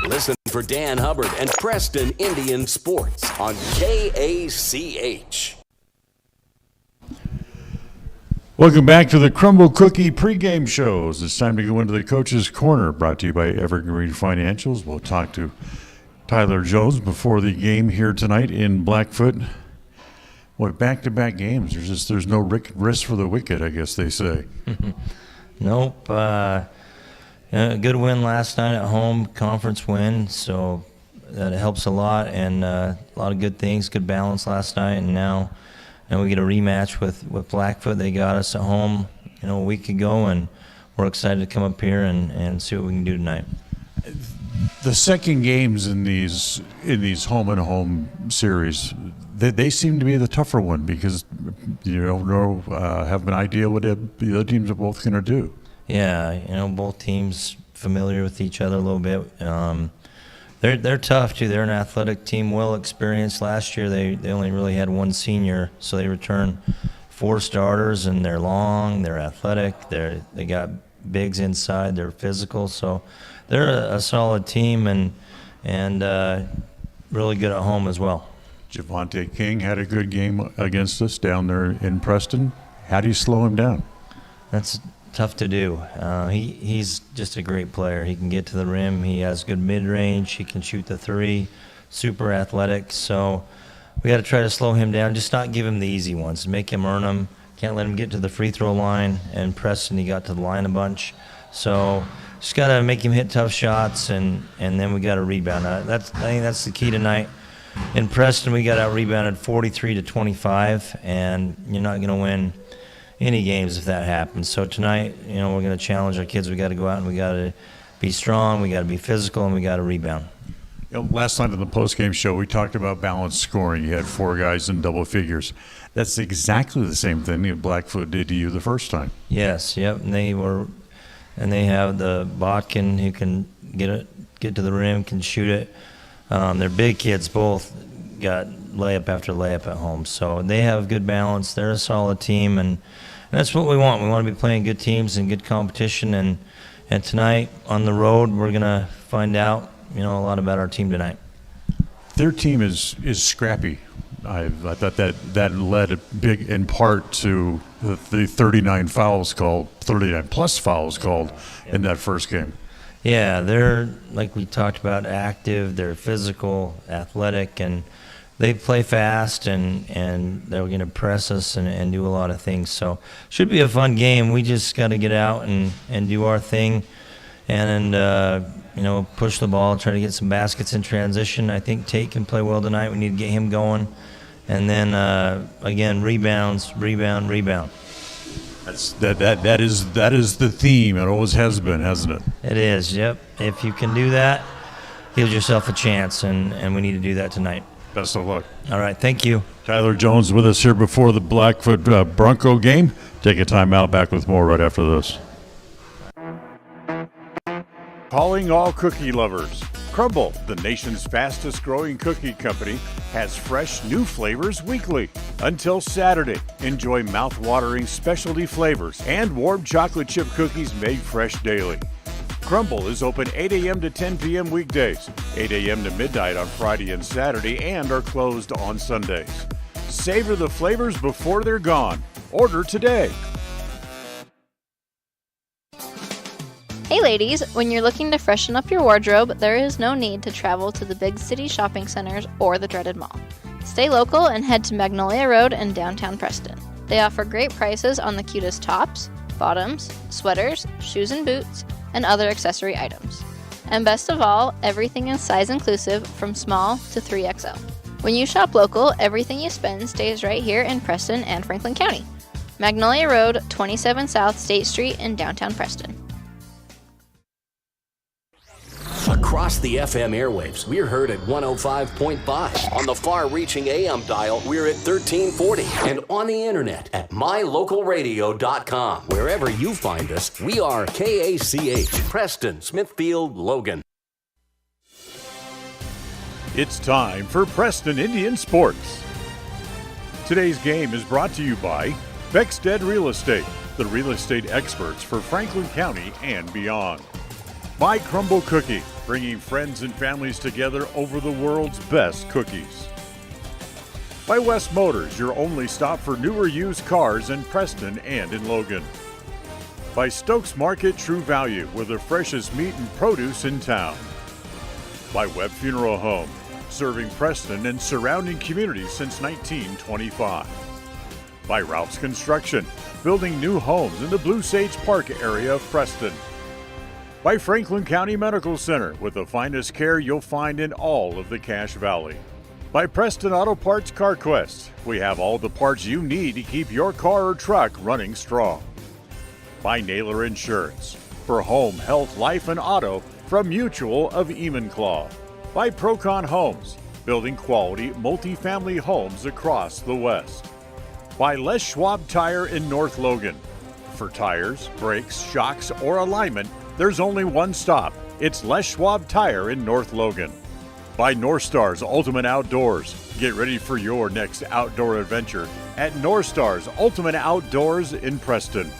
S16: Listen for Dan Hubbard and Preston Indian Sports on KACH.
S1: Welcome back to the Crumble Cookie pregame shows. It's time to go into the Coach's Corner, brought to you by Evergreen Financials. We'll talk to Tyler Jones before the game here tonight in Blackfoot. Boy, back-to-back games. There's no risk for the wicked, I guess they say.
S17: Nope. A good win last night at home, conference win, so that helps a lot, and a lot of good things, good balance last night, and now we get a rematch with Blackfoot. They got us at home, a week ago, and we're excited to come up here and see what we can do tonight.
S1: The second games in these home series, they seem to be the tougher one because you don't know, have an idea what the other teams are both going to do.
S17: Yeah, both teams familiar with each other a little bit. They're tough too. They're an athletic team, well experienced. Last year they only really had one senior, so they returned 4 starters, and they're long, they're athletic, they got bigs inside, they're physical, so they're a solid team and really good at home as well.
S1: Javante King had a good game against us down there in Preston. How do you slow him down?
S17: That's tough to do. He's just a great player. He can get to the rim. He has good mid-range. He can shoot the 3. Super athletic. So we got to try to slow him down. Just not give him the easy ones. Make him earn them. Can't let him get to the free throw line. And Preston, he got to the line a bunch. So just got to make him hit tough shots, and then we got to rebound. I think that's the key tonight. In Preston, we got out-rebounded 43-25, and you're not going to win any games if that happens. So tonight, we're going to challenge our kids. We got to go out and we got to be strong, we got to be physical, and we got to rebound.
S1: Last night in the postgame show, we talked about balanced scoring. You had 4 guys in double figures. That's exactly the same thing that Blackfoot did to you the first time.
S17: Yes, yep. And they have the Botkin who can get to the rim, can shoot it. They're big kids, both got layup after layup at home. So they have good balance. They're a solid team, and that's what we want. We want to be playing good teams and good competition. And tonight on the road, we're going to find out, a lot about our team tonight.
S1: Their team is scrappy. I thought that led big in part to the 39 plus fouls called in that first game.
S17: Yeah, they're, like we talked about, active, they're physical, athletic, and they play fast, and they're going to press us and do a lot of things. So should be a fun game. We just got to get out and do our thing and push the ball, try to get some baskets in transition. I think Tate can play well tonight. We need to get him going. And then, again, rebound.
S1: That is the theme. It always has been, hasn't it?
S17: It is, yep. If you can do that, give yourself a chance, and we need to do that tonight.
S1: Best of luck.
S17: All right, thank you.
S1: Tyler Jones with us here before the Blackfoot Bronco game. Take a time out, back with more right after this. Calling all cookie lovers. Crumble, the nation's fastest growing cookie company, has fresh new flavors weekly. Until Saturday, enjoy mouth-watering specialty flavors and warm chocolate chip cookies made fresh daily. Crumble is open 8 a.m. to 10 p.m. weekdays, 8 a.m. to midnight on Friday and Saturday, and are closed on Sundays. Savor the flavors before they're gone. Order today.
S20: Hey ladies, when you're looking to freshen up your wardrobe, there is no need to travel to the big city shopping centers or the dreaded mall. Stay local and head to Magnolia Road in downtown Preston. They offer great prices on the cutest tops, bottoms, sweaters, shoes and boots, and other accessory items. And best of all, everything is size inclusive from small to 3XL. When you shop local, everything you spend stays right here in Preston and Franklin County. Magnolia Road, 27 South State Street in downtown Preston.
S16: Across the FM airwaves, we're heard at 105.5. On the far-reaching AM dial, we're at 1340. And on the internet at mylocalradio.com. Wherever you find us, we are KACH, Preston, Smithfield, Logan.
S1: It's time for Preston Indian Sports. Today's game is brought to you by Beckstead Real Estate, the real estate experts for Franklin County and beyond. By Crumble Cookie, bringing friends and families together over the world's best cookies. By West Motors, your only stop for newer used cars in Preston and in Logan. By Stokes Market True Value, with the freshest meat and produce in town. By Webb Funeral Home, serving Preston and surrounding communities since 1925. By Ralph's Construction, building new homes in the Blue Sage Park area of Preston. By Franklin County Medical Center, with the finest care you'll find in all of the Cache Valley. By Preston Auto Parts Car Quest, we have all the parts you need to keep your car or truck running strong. By Naylor Insurance, for home, health, life, and auto from Mutual of Enumclaw. By Procon Homes, building quality multifamily homes across the West. By Les Schwab Tire in North Logan. For tires, brakes, shocks, or alignment, there's only one stop. It's Les Schwab Tire in North Logan. By North Stars Ultimate Outdoors. Get ready for your next outdoor adventure at North Stars Ultimate Outdoors in Preston.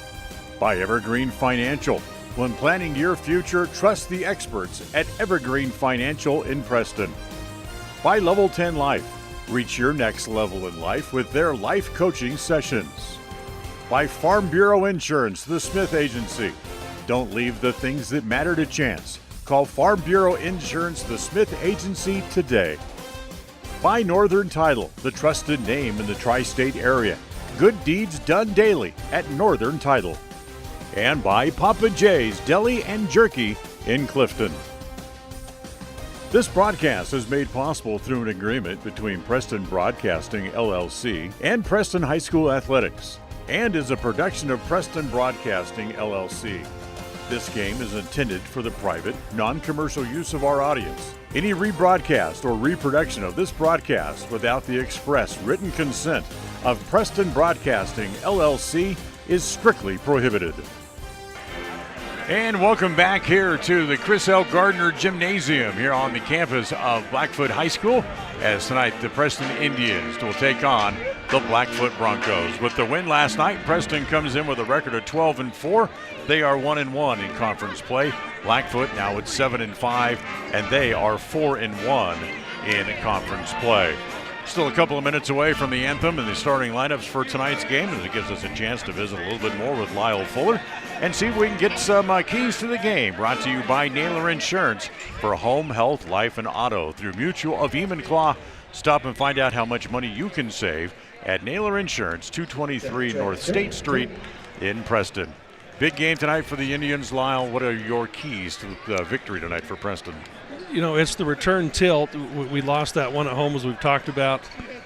S1: By Evergreen Financial. When planning your future, trust the experts at Evergreen Financial in Preston. By Level 10 Life. Reach your next level in life with their life coaching sessions. By Farm Bureau Insurance, the Smith Agency. Don't leave the things that matter to chance. Call Farm Bureau Insurance, the Smith Agency today. By Northern Title, the trusted name in the tri-state area. Good deeds done daily at Northern Title. And by Papa J's Deli and Jerky in Clifton. This broadcast is made possible through an agreement between Preston Broadcasting, LLC, and Preston High School Athletics, and is a production of Preston Broadcasting, LLC. This game is intended for the private, non-commercial use of our audience. Any rebroadcast or reproduction of this broadcast without the express written consent of Preston Broadcasting, LLC is strictly prohibited. And welcome back here to the Chris L. Gardner Gymnasium here on the campus of Blackfoot High School, as tonight the Preston Indians will take on the Blackfoot Broncos. With the win last night, Preston comes in with a record of 12-4. They are 1-1 in conference play. Blackfoot now at 7-5, and they are 4-1 in conference play. Still a couple of minutes away from the anthem and the starting lineups for tonight's game, as it gives us a chance to visit a little bit more with Lyle Fuller and see if we can get some keys to the game. Brought to you by Naylor Insurance for home, health, life, and auto through Mutual of Enumclaw. Stop and find out how much money you can save at Naylor Insurance, 223 North State Street in Preston. Big game tonight for the Indians. Lyle, what are your keys to the victory tonight for Preston?
S14: You know, it's the return tilt. We lost that one at home, as we've talked about.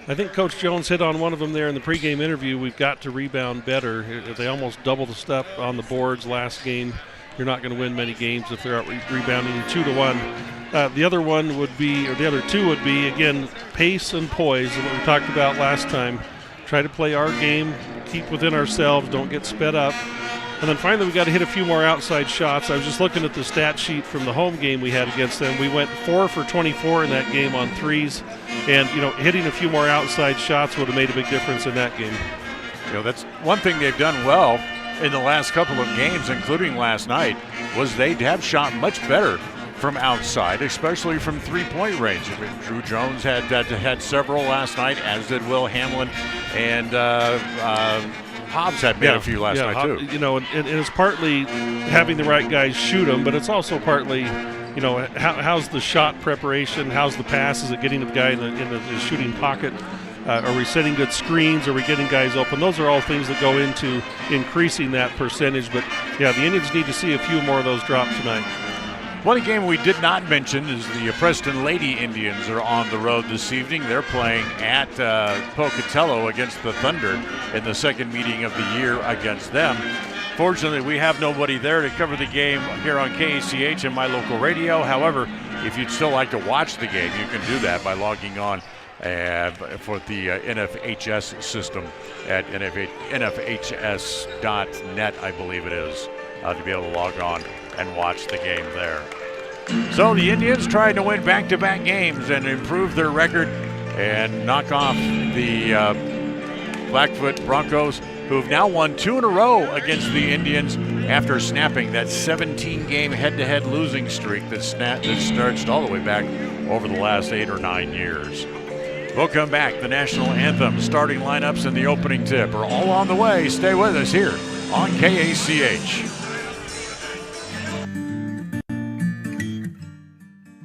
S14: I think Coach Jones hit on one of them there in the pregame interview. We've got to rebound better. If they almost doubled the step on the boards last game, you're not going to win many games if they're out rebounding 2-1. The other one would be, or the other two would be, again, pace and poise, and what we talked about last time. Try to play our game, keep within ourselves, don't get sped up. And then finally, we got to hit a few more outside shots. I was just looking at the stat sheet from the home game we had against them. We went 4 for 24 in that game on threes. And, you know, hitting a few more outside shots would have made a big difference in that game.
S1: You know, that's one thing they've done well in the last couple of games, including last night, was they have shot much better from outside, especially from three-point range. I mean, Drew Jones had several last night, as did Will Hamlin, and Hobbs had made a few last night too.
S14: You know, and it's partly having the right guys shoot them, but it's also partly, you know, how's the shot preparation, how's the pass, is it getting the guy in the shooting pocket? Are we setting good screens? Are we getting guys open? Those are all things that go into increasing that percentage. But, yeah, the Indians need to see a few more of those drop tonight.
S1: One game we did not mention is the Preston Lady Indians are on the road this evening. They're playing at Pocatello against the Thunder in the second meeting of the year against them. Fortunately, we have nobody there to cover the game here on KACH and my local radio. However, if you'd still like to watch the game, you can do that by logging on for the NFHS system at nfhs.net, I believe it is, to be able to log on and watch the game there. So the Indians trying to win back-to-back games and improve their record and knock off the Blackfoot Broncos, who've now won 2 in a row against the Indians after snapping that 17-game head-to-head losing streak that starts all the way back over the last 8 or 9 years. We'll come back. The national anthem, starting lineups, and the opening tip are all on the way. Stay with us here on KACH.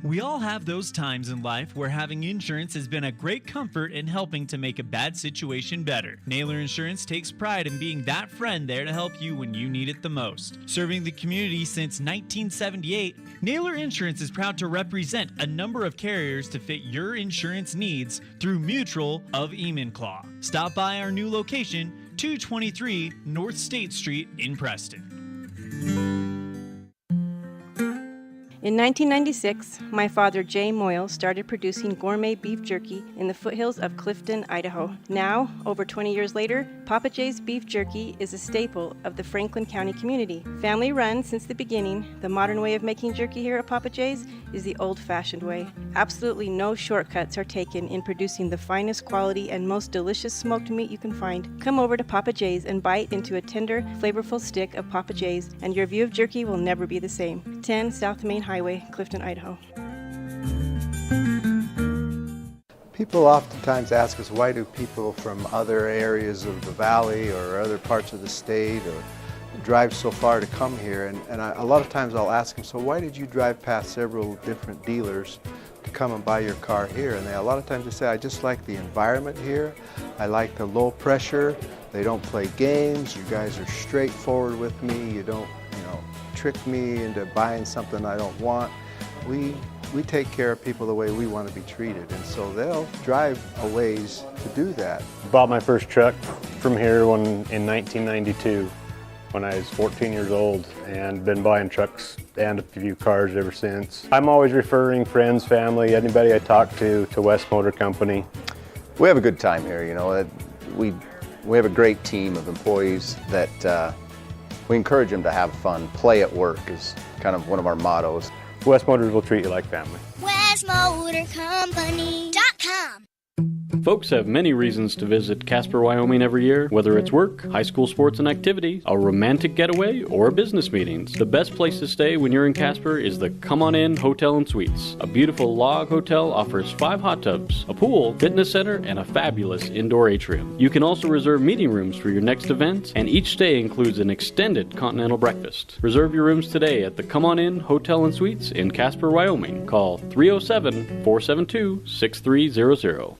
S21: We all have those times in life where having insurance has been a great comfort in helping to make a bad situation better. Naylor Insurance takes pride in being that friend there to help you when you need it the most. Serving the community since 1978, Naylor Insurance is proud to represent a number of carriers to fit your insurance needs through Mutual of Enumclaw. Stop by our new location, 223 North State Street in Preston.
S19: In 1996, my father, Jay Moyle, started producing gourmet beef jerky in the foothills of Clifton, Idaho. Now, over 20 years later, Papa Jay's beef jerky is a staple of the Franklin County community. Family run since the beginning, the modern way of making jerky here at Papa Jay's is the old-fashioned way. Absolutely no shortcuts are taken in producing the finest quality and most delicious smoked meat you can find. Come over to Papa Jay's and bite into a tender, flavorful stick of Papa Jay's, and your view of jerky will never be the same. 10 South Main Highway, Clifton, Idaho.
S2: People oftentimes ask us, why do people from other areas of the valley or other parts of the state or drive so far to come here? And a lot of times I'll ask them, so why did you drive past several different dealers to come and buy your car here? And a lot of times they say, I just like the environment here. I like the low pressure. They don't play games. You guys are straightforward with me. You don't, trick me into buying something I don't want. We take care of people the way we want to be treated, and so they'll drive a ways to do that.
S3: Bought my first truck from here in 1992 when I was 14 years old, and been buying trucks and a few cars ever since. I'm always referring friends, family, anybody I talk to West Motor Company.
S4: We have a good time here, We have a great team of employees that we encourage them to have fun. Play at work is kind of one of our mottos.
S3: West Motors will treat you like family.
S22: WestMotorCompany.com.
S15: Folks have many reasons to visit Casper, Wyoming every year, whether it's work, high school sports and activities, a romantic getaway, or business meetings. The best place to stay when you're in Casper is the Come On In Hotel and Suites. A beautiful log hotel offers 5 hot tubs, a pool, fitness center, and a fabulous indoor atrium. You can also reserve meeting rooms for your next event, and each stay includes an extended continental breakfast. Reserve your rooms today at the Come On In Hotel and Suites in Casper, Wyoming. Call 307-472-6300.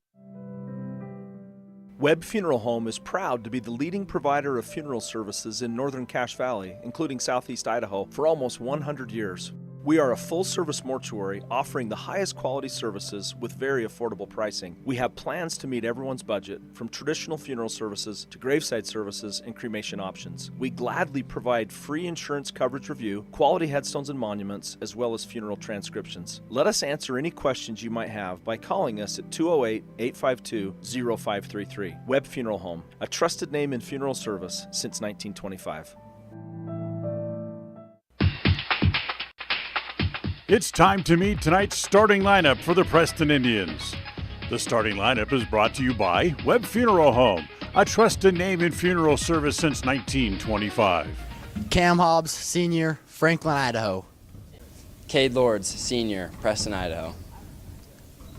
S23: Webb Funeral Home is proud to be the leading provider of funeral services in northern Cache Valley, including southeast Idaho, for almost 100 years. We are a full-service mortuary offering the highest quality services with very affordable pricing. We have plans to meet everyone's budget, from traditional funeral services to graveside services and cremation options. We gladly provide free insurance coverage review, quality headstones and monuments, as well as funeral transcriptions. Let us answer any questions you might have by calling us at 208-852-0533. Webb Funeral Home, a trusted name in funeral service since 1925.
S1: It's time to meet tonight's starting lineup for the Preston Indians. The starting lineup is brought to you by Webb Funeral Home, a trusted name in funeral service since 1925.
S24: Cam Hobbs, Senior, Franklin, Idaho.
S25: Cade Lords, Senior, Preston, Idaho.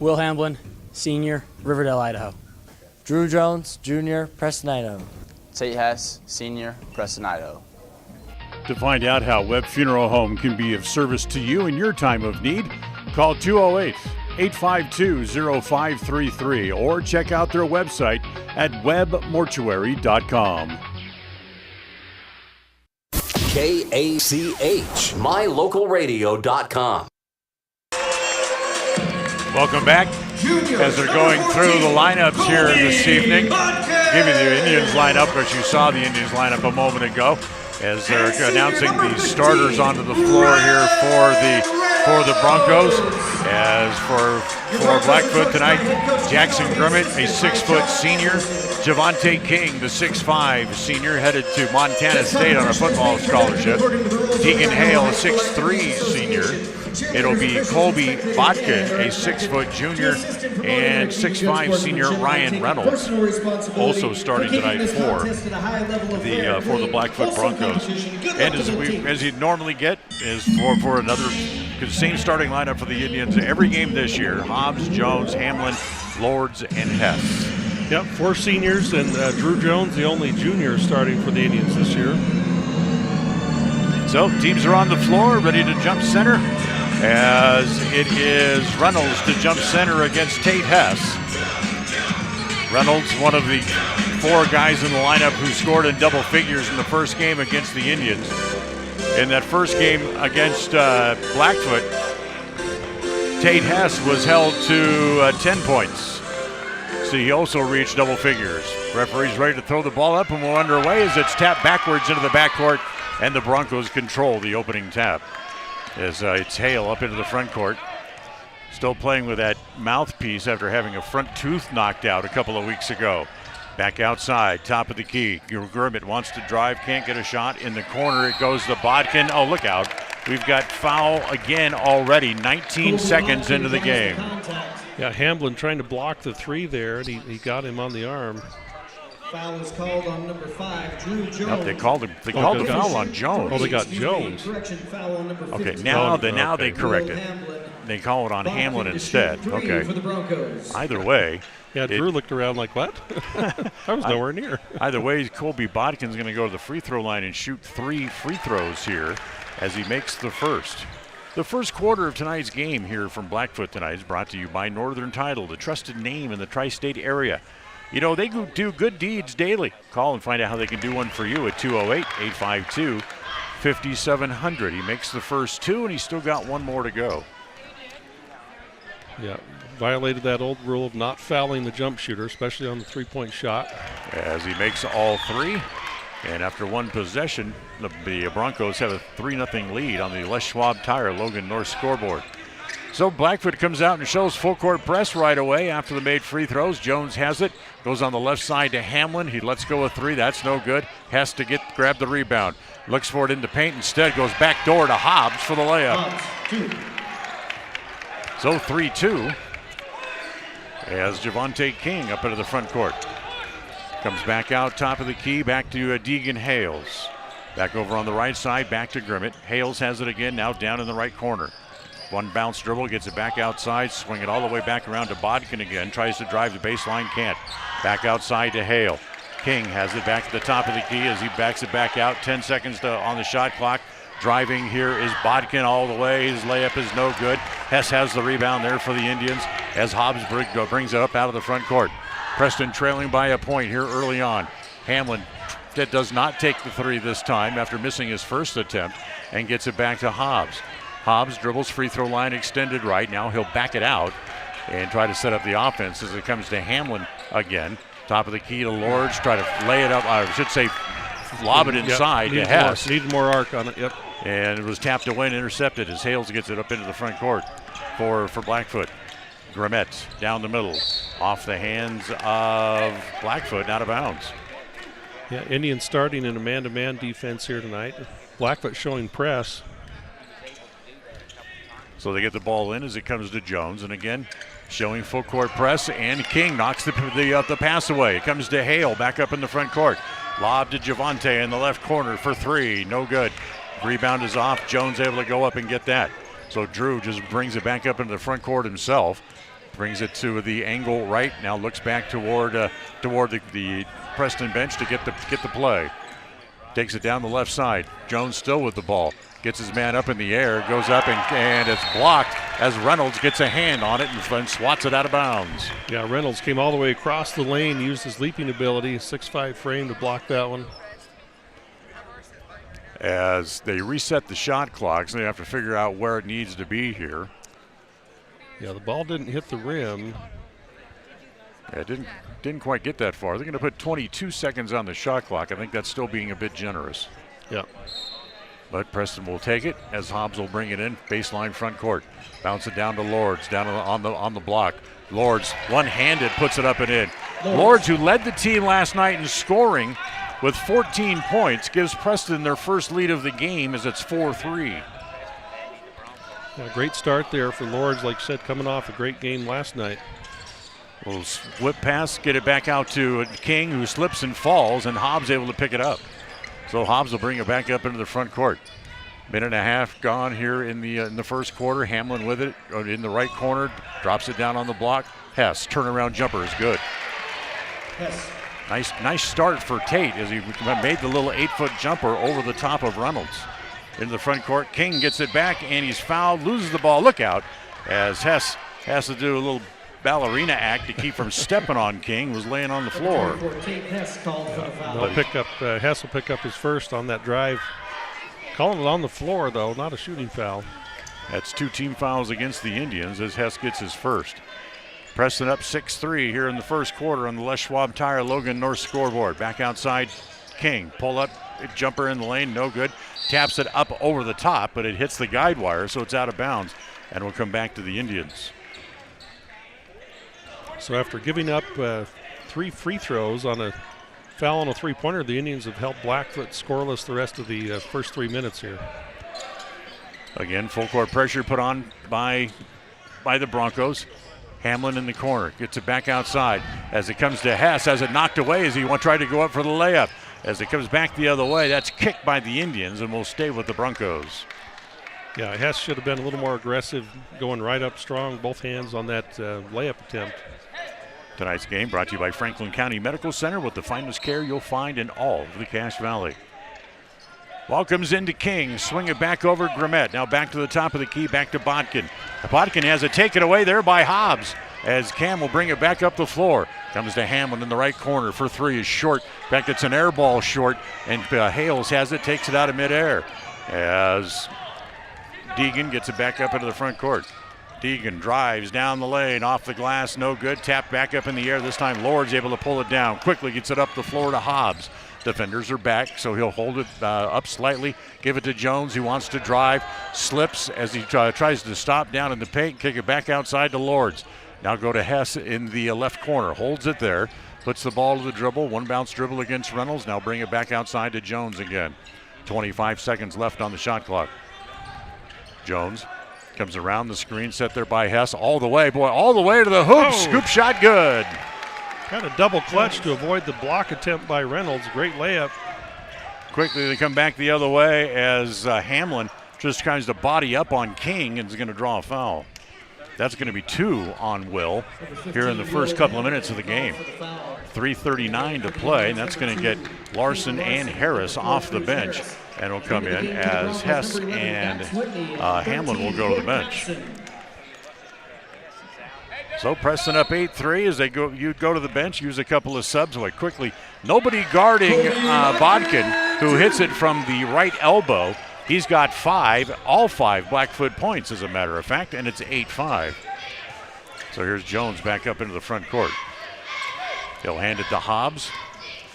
S26: Will Hamblin, Senior, Riverdale, Idaho.
S27: Drew Jones, Junior, Preston, Idaho.
S25: Tate Hess, Senior, Preston, Idaho.
S1: To find out how Webb Funeral Home can be of service to you in your time of need, call 208-852-0533 or check out their website at webbmortuary.com.
S16: KACH, mylocalradio.com.
S1: Welcome back. As they're going through the lineups here this evening, give you the Indians lineup, as you saw the Indians lineup a moment ago, as they're announcing the starters onto the floor here for the Broncos. As for Blackfoot tonight, Jackson Grimmett, a 6-foot senior. Javante King, the 6'5 senior, headed to Montana State on a football scholarship. Deacon Hale, a 6'3 senior. It'll be Colby Botkin, a 6-foot junior, and 6'5 senior Ryan Reynolds, also starting tonight for the Blackfoot Broncos. And as you'd normally get, is for another Same starting lineup for the Indians every game this year. Hobbs, Jones, Hamlin, Lords, and Hess.
S14: Yep, 4 seniors, and Drew Jones, the only junior starting for the Indians this year.
S1: So teams are on the floor, ready to jump center, as it is Reynolds to jump center against Tate Hess. Reynolds, one of the 4 guys in the lineup who scored in double figures in the first game against the Indians. In that first game against Blackfoot, Tate Hess was held to 10 points. So he also reached double figures. Referee's ready to throw the ball up, and we're underway as it's tapped backwards into the backcourt, and the Broncos control the opening tap. As it's Hale up into the front court. Still playing with that mouthpiece after having a front tooth knocked out a couple of weeks ago. Back outside, top of the key. Grimmett wants to drive, can't get a shot. In the corner, it goes to Bodkin. Oh, look out. We've got foul again already, 19 seconds into the game.
S14: Yeah, Hamlin trying to block the 3 there, and he got him on the arm.
S5: Foul is called on number 5, Drew Jones.
S1: Nope, they called the foul on Jones.
S14: Oh, they got Jones.
S1: Okay, now they correct it. They call it on Hamlin instead. Okay. Either way.
S14: Yeah, Drew looked around like, what? I was nowhere near.
S1: Either way, Colby Bodkin's going to go to the free throw line and shoot 3 free throws here as he makes the first. The first quarter of tonight's game here from Blackfoot tonight is brought to you by Northern Title, the trusted name in the tri-state area. You know, they do good deeds daily. Call and find out how they can do one for you at 208-852-5700. He makes the first 2, and he's still got 1 more to go.
S14: Yeah, violated that old rule of not fouling the jump shooter, especially on the 3-point shot.
S1: As he makes all 3. And after 1 possession, the Broncos have a 3-0 lead on the Les Schwab Tire Logan North scoreboard. So Blackfoot comes out and shows full court press right away after the made free throws. Jones has it, goes on the left side to Hamlin. He lets go of 3, that's no good. Has to grab the rebound. Looks for it into paint, instead goes back door to Hobbs for the layup. So 3-2 as Javante King up into the front court. Comes back out top of the key, back to Deegan Hales. Back over on the right side, back to Grimmett. Hales has it again, now down in the right corner. 1 bounce dribble, gets it back outside, swing it all the way back around to Bodkin again. Tries to drive the baseline, can't. Back outside to Hale. King has it back to the top of the key as he backs it back out. 10 seconds on the shot clock. Driving here is Bodkin all the way. His layup is no good. Hess has the rebound there for the Indians as Hobbs brings it up out of the front court. Preston trailing by a point here early on. Hamlin that does not take the 3 this time after missing his first attempt and gets it back to Hobbs. Hobbs dribbles, free throw line extended right. Now he'll back it out and try to set up the offense as it comes to Hamlin again. Top of the key to Lords, try to lay it up, I should say lob it inside to Hess.
S14: Needed more arc on it, yep.
S1: And it was tapped away and intercepted as Hales gets it up into the front court for Blackfoot. Grimmett down the middle, off the hands of Blackfoot, out of bounds.
S14: Yeah, Indians starting in a man-to-man defense here tonight. Blackfoot showing press.
S1: So they get the ball in as it comes to Jones, and again, showing full court press, and King knocks the pass away. It comes to Hale, back up in the front court. Lob to Javante in the left corner for 3, no good. Rebound is off, Jones able to go up and get that. So Drew just brings it back up into the front court himself. Brings it to the angle right, now looks back toward the Preston bench to get the play. Takes it down the left side, Jones still with the ball. Gets his man up in the air, goes up and it's blocked as Reynolds gets a hand on it and swats it out of bounds.
S14: Yeah, Reynolds came all the way across the lane, used his leaping ability, 6'5" frame to block that one.
S1: As they reset the shot clocks, they have to figure out where it needs to be here.
S14: Yeah, the ball didn't hit the rim.
S1: Yeah, it didn't quite get that far. They're going to put 22 seconds on the shot clock. I think that's still being a bit generous.
S14: Yeah.
S1: But Preston will take it as Hobbs will bring it in. Baseline front court. Bounce it down to Lords, down on the block. Lords, one-handed, puts it up and in. Lords, who led the team last night in scoring with 14 points, gives Preston their first lead of the game as it's 4-3.
S14: Yeah, great start there for Lords, like I said, coming off a great game last night.
S1: Little whip pass, get it back out to King, who slips and falls, and Hobbs able to pick it up. So Hobbs will bring it back up into the front court. Minute and a half gone here in the first quarter. Hamlin with it in the right corner, drops it down on the block. Hess, turnaround jumper is good. Nice start for Tate as he made the little 8-foot jumper over the top of Reynolds. Into the front court, King gets it back and he's fouled, loses the ball. Look out as Hess has to do a little ballerina act to keep from stepping on King, was laying on the floor.
S14: Hess will pick up his first on that drive. Calling it on the floor, though, not a shooting foul.
S1: That's 2 team fouls against the Indians as Hess gets his first. Preston up 6-3 here in the first quarter on the Les Schwab Tire Logan North scoreboard. Back outside, King. Pull up, jumper in the lane, no good. Taps it up over the top, but it hits the guide wire, so it's out of bounds, and will come back to the Indians.
S14: So after giving up 3 free throws on a foul on a three-pointer, the Indians have held Blackfoot scoreless the rest of the first 3 minutes here.
S1: Again, full court pressure put on by the Broncos. Hamlin in the corner, gets it back outside. As it comes to Hess, has it knocked away as he tried to go up for the layup. As it comes back the other way, that's kicked by the Indians and will stay with the Broncos.
S14: Yeah, Hess should have been a little more aggressive, going right up strong, both hands on that layup attempt.
S1: Tonight's game brought to you by Franklin County Medical Center with the finest care you'll find in all of the Cache Valley. Ball comes into King, swing it back over Grimmett. Now back to the top of the key, back to Botkin. Botkin has it taken away there by Hobbs as Cam will bring it back up the floor. Comes to Hamlin in the right corner for 3 is short. In fact, it's an air ball short, and Hales has it, takes it out of midair as Deegan gets it back up into the front court. Deegan drives down the lane, off the glass, no good. Tapped back up in the air. This time Lord's able to pull it down. Quickly gets it up the floor to Hobbs. Defenders are back, so he'll hold it up slightly. Give it to Jones, who wants to drive. Slips as he tries to stop down in the paint. Kick it back outside to Lords. Now go to Hess in the left corner. Holds it there. Puts the ball to the dribble. One bounce dribble against Reynolds. Now bring it back outside to Jones again. 25 seconds left on the shot clock. Jones comes around the screen set there by Hess. All the way to the hoop. Scoop shot good.
S14: Kind of double clutch to avoid the block attempt by Reynolds. Great layup.
S1: Quickly they come back the other way as Hamlin just tries to body up on King and is going to draw a foul. That's going to be 2 on Will here in the first couple of minutes of the game. 3:39 to play, and that's going to get Larson and Harris off the bench. And will come in as Hess and Hamlin will go to the bench. So Preston up 8-3 as you go to the bench, use a couple of subs. Quickly, nobody guarding Bodkin, who hits it from the right elbow. He's got all five Blackfoot points, as a matter of fact, and it's 8-5. So here's Jones back up into the front court. He'll hand it to Hobbs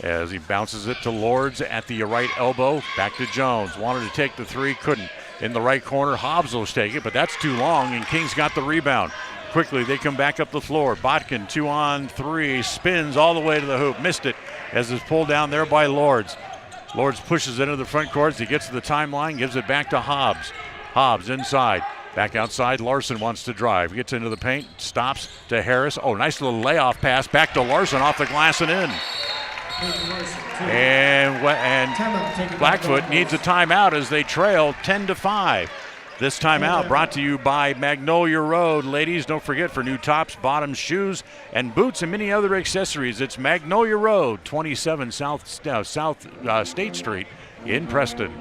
S1: as he bounces it to Lords at the right elbow. Back to Jones. Wanted to take the 3, couldn't. In the right corner, Hobbs will take it, but that's too long, and King's got the rebound. Quickly, they come back up the floor. Botkin, 2-on-3, spins all the way to the hoop. Missed it as it's pulled down there by Lords. Lords pushes it into the front court as he gets to the timeline, gives it back to Hobbs. Hobbs inside. Back outside, Larson wants to drive. Gets into the paint, stops to Harris. Oh, nice little layoff pass back to Larson off the glass and in. And Blackfoot needs a timeout as they trail 10-5. This timeout brought to you by Magnolia Road. Ladies, don't forget, for new tops, bottoms, shoes, and boots and many other accessories, it's Magnolia Road, 27 South State Street in Preston.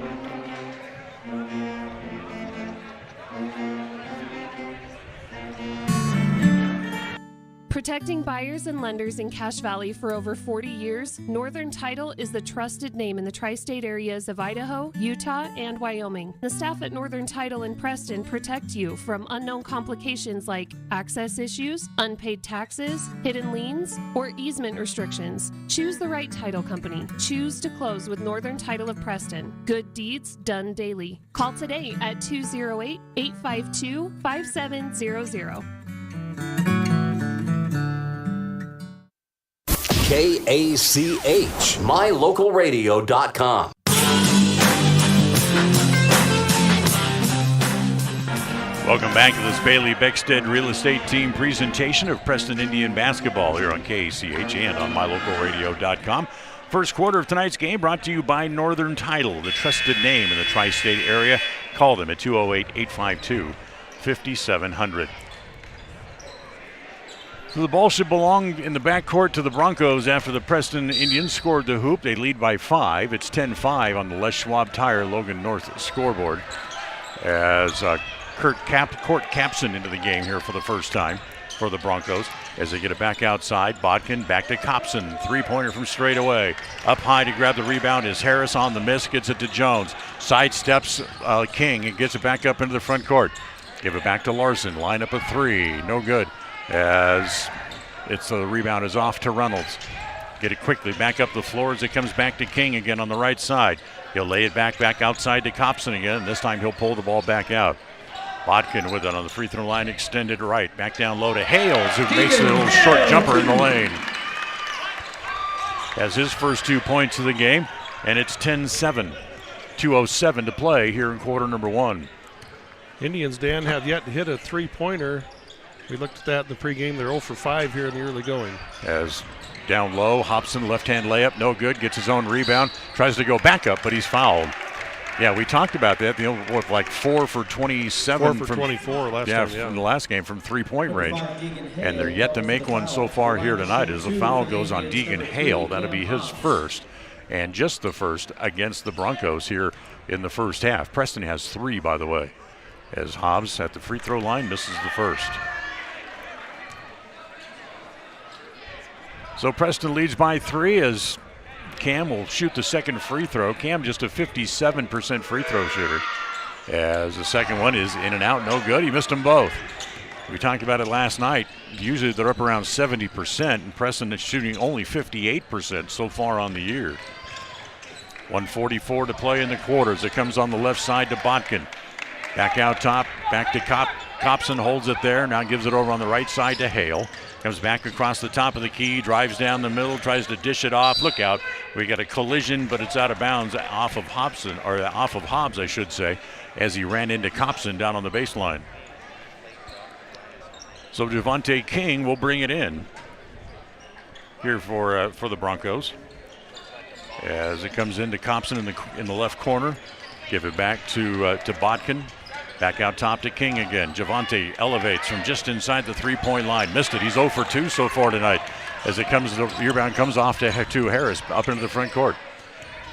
S7: Protecting buyers and lenders in Cache Valley for over 40 years, Northern Title is the trusted name in the tri-state areas of Idaho, Utah, and Wyoming. The staff at Northern Title in Preston protect you from unknown complications like access issues, unpaid taxes, hidden liens, or easement restrictions. Choose the right title company. Choose to close with Northern Title of Preston. Good deeds done daily. Call today at 208-852-5700.
S16: KACH, mylocalradio.com.
S1: Welcome back to this Bailey Beckstead Real Estate Team presentation of Preston Indian basketball here on KACH and on mylocalradio.com. First quarter of tonight's game brought to you by Northern Title, the trusted name in the tri-state area. Call them at 208-852-5700. So the ball should belong in the backcourt to the Broncos after the Preston Indians scored the hoop. They lead by 5. It's 10-5 on the Les Schwab Tire Logan North scoreboard as Court Capson into the game here for the first time for the Broncos as they get it back outside. Bodkin back to Copson. Three-pointer from straight away. Up high to grab the rebound is Harris on the miss. Gets it to Jones. Sidesteps King and gets it back up into the front court. Give it back to Larson. Line up a 3. No good as the rebound is off to Reynolds. Get it quickly back up the floor as it comes back to King again on the right side. He'll lay it back outside to Copson again. This time he'll pull the ball back out. Bodkin with it on the free throw line, extended right. Back down low to Hales, who makes a little short jumper in the lane. Has his first 2 points of the game, and it's 10-7. 2:07 to play here in quarter number 1.
S14: Indians, Dan, have yet to hit a three-pointer. We looked at that in the pregame. They're 0 for 5 here in the early going.
S1: As down low, Hobson, left-hand layup, no good. Gets his own rebound, tries to go back up, but he's fouled. Yeah, we talked about that. With like 4 for 27.
S14: 4 for 24 last
S1: time.
S14: Yeah,
S1: from the last game from three-point range. And they're yet to make one so far here tonight as the foul goes on Deegan Hale. That'll be his first, and just the first against the Broncos here in the first half. Preston has 3, by the way, as Hobbs at the free throw line misses the first. So Preston leads by 3 as Cam will shoot the second free throw. Cam just a 57% free throw shooter. As the second one is in and out, no good. He missed them both. We talked about it last night. Usually they're up around 70%, and Preston is shooting only 58% so far on the year. 1:44 to play in the quarters. It comes on the left side to Bodkin. Back out top, back to Copson, holds it there. Now gives it over on the right side to Hale. Comes back across the top of the key, drives down the middle, tries to dish it off. Look out, we got a collision, but it's out of bounds off of Hobson, or off of Hobbs, I should say, as he ran into Copson down on the baseline. So Devontae King will bring it in here for the Broncos. As it comes into Copson in the left corner. Give it back to Bodkin. Back out top to King again. Javante elevates from just inside the three-point line. Missed it. He's 0 for 2 so far tonight. As it comes, the rebound comes off to Harris up into the front court.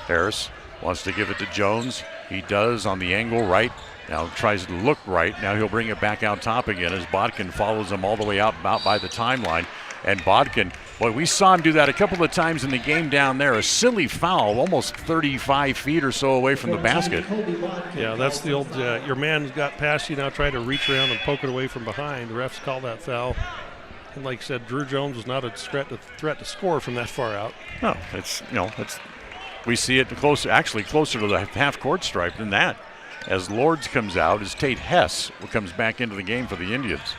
S1: Harris wants to give it to Jones. He does on the angle right. Now tries to look right. Now he'll bring it back out top again as Bodkin follows him all the way out by the timeline. And Bodkin, boy, we saw him do that a couple of times in the game down there. A silly foul, almost 35 feet or so away from the basket.
S14: Yeah, that's the old, your man got past you, now try to reach around and poke it away from behind. The refs call that foul. And like I said, Drew Jones was not a threat to score from that far out.
S1: No, we see it closer to the half-court stripe than that. As Lords comes out, as Tate Hess comes back into the game for the Indians.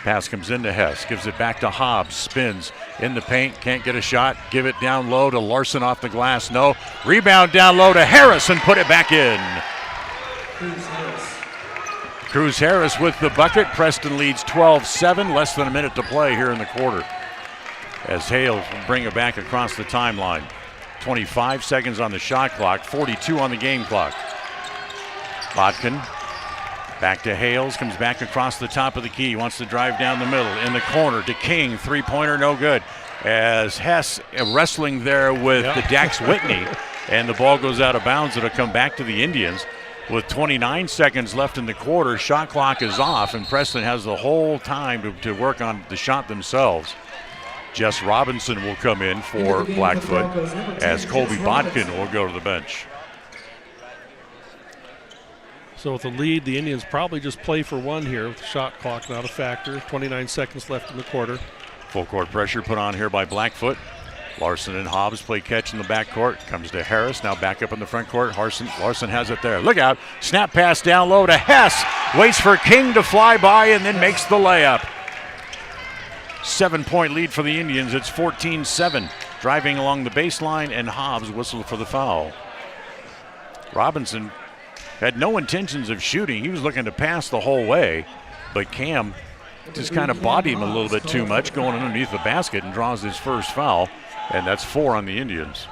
S1: Pass comes into Hess, gives it back to Hobbs, spins in the paint, can't get a shot, give it down low to Larson off the glass, no. Rebound down low to Harris and put it back in. Cruz Harris with the bucket. Preston leads 12-7, less than a minute to play here in the quarter. As Hale will bring it back across the timeline. 25 seconds on the shot clock, 42 on the game clock. Bodkin. Back to Hales, comes back across the top of the key, wants to drive down the middle, in the corner to King, three-pointer, no good. As Hess wrestling there with the Dax Whitney, and the ball goes out of bounds. It'll come back to the Indians. With 29 seconds left in the quarter, shot clock is off, and Preston has the whole time to work on the shot themselves. Jess Robinson will come in for Blackfoot, as Colby Bodkin will go to the bench.
S14: So with the lead, the Indians probably just play for one here with the shot clock not a factor. 29 seconds left in the quarter.
S1: Full court pressure put on here by Blackfoot. Larson and Hobbs play catch in the backcourt. Comes to Harris, now back up in the front court. Larson has it there. Look out. Snap pass down low to Hess. Waits for King to fly by and then makes the layup. 7-point lead for the Indians. It's 14-7. Driving along the baseline, and Hobbs whistled for the foul. Robinson had no intentions of shooting. He was looking to pass the whole way, but Cam just kind of bodied him a little bit too much, going underneath the basket, and draws his first foul, and that's 4 on the Indians.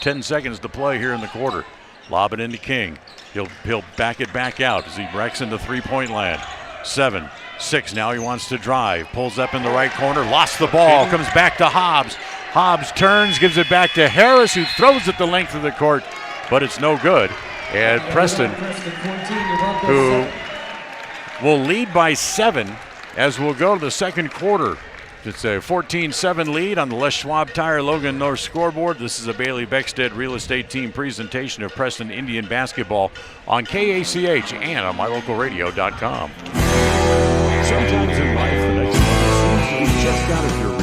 S1: 10 seconds to play here in the quarter. Lob it into King. He'll back it back out as he wrecks into three-point land. 7-6. Now he wants to drive. Pulls up in the right corner. Lost the ball. Comes back to Hobbs. Hobbs turns, gives it back to Harris, who throws it the length of the court, but it's no good. And Preston, who will lead by 7 as we'll go to the second quarter. It's a 14-7 lead on the Les Schwab Tire Logan North scoreboard. This is a Bailey Beckstead Real Estate Team presentation of Preston Indian basketball on KACH and on mylocalradio.com.
S9: Sometimes in life, the next level seems to be just out of your reach.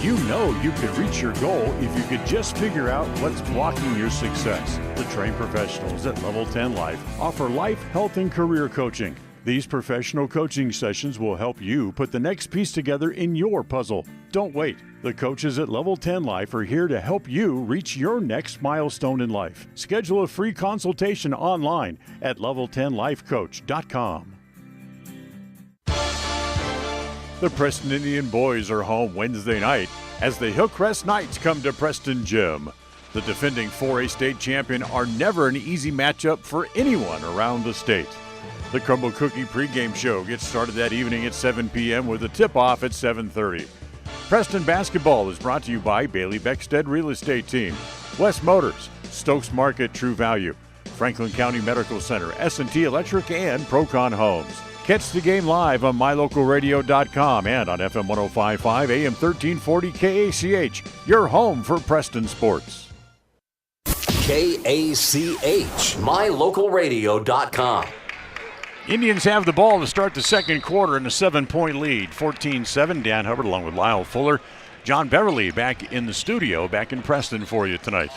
S9: You know you could reach your goal if you could just figure out what's blocking your success. The trained professionals at Level 10 Life offer life, health, and career coaching. These professional coaching sessions will help you put the next piece together in your puzzle. Don't wait. The coaches at Level 10 Life are here to help you reach your next milestone in life. Schedule a free consultation online at level10lifecoach.com. The Preston Indian boys are home Wednesday night as the Hillcrest Knights come to Preston Gym. The defending 4A state champion are never an easy matchup for anyone around the state. The Crumble Cookie pregame show gets started that evening at 7 p.m. with a tip-off at 7:30. Preston basketball is brought to you by Bailey Beckstead Real Estate Team, West Motors, Stokes Market True Value, Franklin County Medical Center, S&T Electric, and Procon Homes. Catch the game live on mylocalradio.com and on FM 105.5, AM 1340 KACH, your home for Preston sports.
S16: KACH, mylocalradio.com.
S1: Indians have the ball to start the second quarter in a 7-point lead. 14-7, Dan Hubbard along with Lyle Fuller. John Beverly back in the studio, back in Preston for you tonight.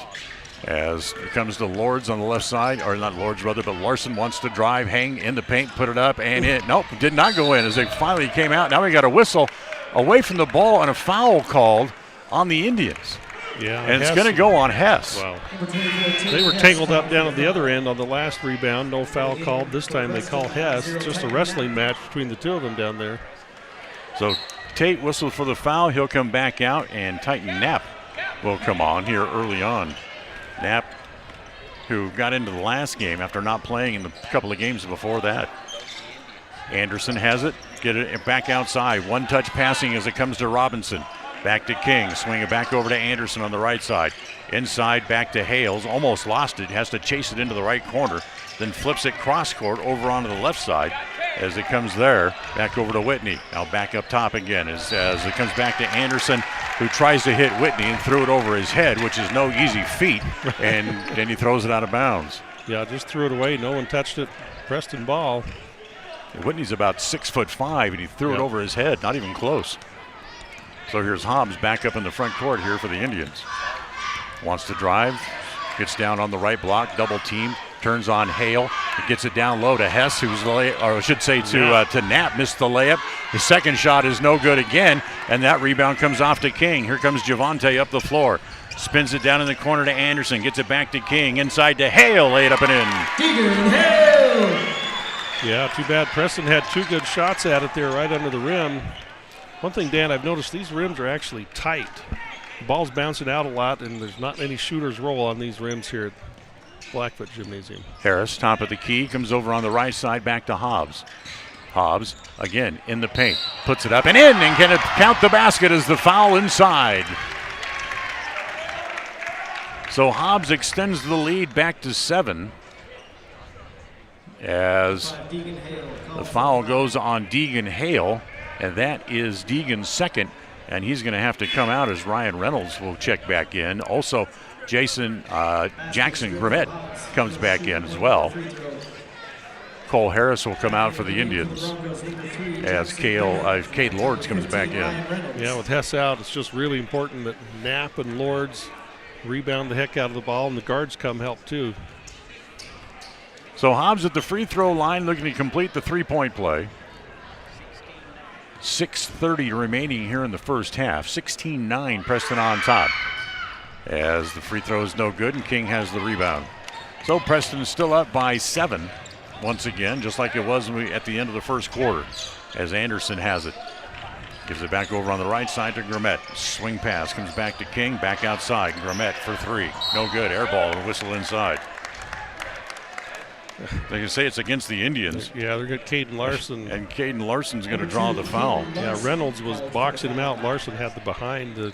S1: As it comes to Lords on the left side, or not Lords rather, but Larson wants to drive, hang in the paint, put it up, and it, nope, did not go in as they finally came out. Now we got a whistle away from the ball and a foul called on the Indians.
S14: Yeah,
S1: and it's going to go on Hess.
S14: Well, they were tangled up down at the other end on the last rebound. No foul called. This time they call Hess. It's just a wrestling match between the two of them down there.
S1: So Tate whistled for the foul. He'll come back out, and Titan Knapp will come on here early on. Knapp, who got into the last game after not playing in the couple of games before that. Anderson has it. Get it back outside. One-touch passing as it comes to Robinson. Back to King, swing it back over to Anderson on the right side. Inside, back to Hales, almost lost it, has to chase it into the right corner, then flips it cross court over onto the left side as it comes there, back over to Whitney. Now back up top again as it comes back to Anderson, who tries to hit Whitney and threw it over his head, which is no easy feat, and then he throws it out of bounds.
S14: Yeah, just threw it away, no one touched it. Preston ball.
S1: And Whitney's about 6'5", and he threw it over his head, not even close. So here's Hobbs back up in the front court here for the Indians. Wants to drive, gets down on the right block, double team, turns on Hale. He gets it down low to Hess, who's to Knapp, missed the layup. His second shot is no good again, and that rebound comes off to King. Here comes Javante up the floor. Spins it down in the corner to Anderson, gets it back to King, inside to Hale, lay it up and in.
S14: Yeah, too bad Preston had two good shots at it there right under the rim. One thing, Dan, I've noticed these rims are actually tight. The ball's bouncing out a lot, and there's not many shooters roll on these rims here at Blackfoot Gymnasium.
S1: Harris, top of the key, comes over on the right side, back to Hobbs. Hobbs, again, in the paint, puts it up and in, and can it count the basket as the foul inside. So Hobbs extends the lead back to 7 as the foul goes on Deegan Hale. And that is Deegan's second, and he's going to have to come out as Ryan Reynolds will check back in. Also, Jackson Grimmett comes back in as well. Cole Harris will come out for the Indians as Cade Lords comes back in.
S14: Yeah, with Hess out, it's just really important that Knapp and Lords rebound the heck out of the ball, and the guards come help too.
S1: So Hobbs at the free throw line looking to complete the three-point play. 6:30 remaining here in the first half. 16-9, Preston on top. As the free throw is no good and King has the rebound. So Preston is still up by 7 once again, just like it was at the end of the first quarter, as Anderson has it. Gives it back over on the right side to Grimmett. Swing pass comes back to King, back outside. Grimmett for 3. No good. Air ball and whistle inside. They can say it's against the Indians.
S14: Yeah, they're got Caden Larson.
S1: And Caden Larson's going to draw the foul.
S14: Yeah, Reynolds was boxing him out. Larson had the behind the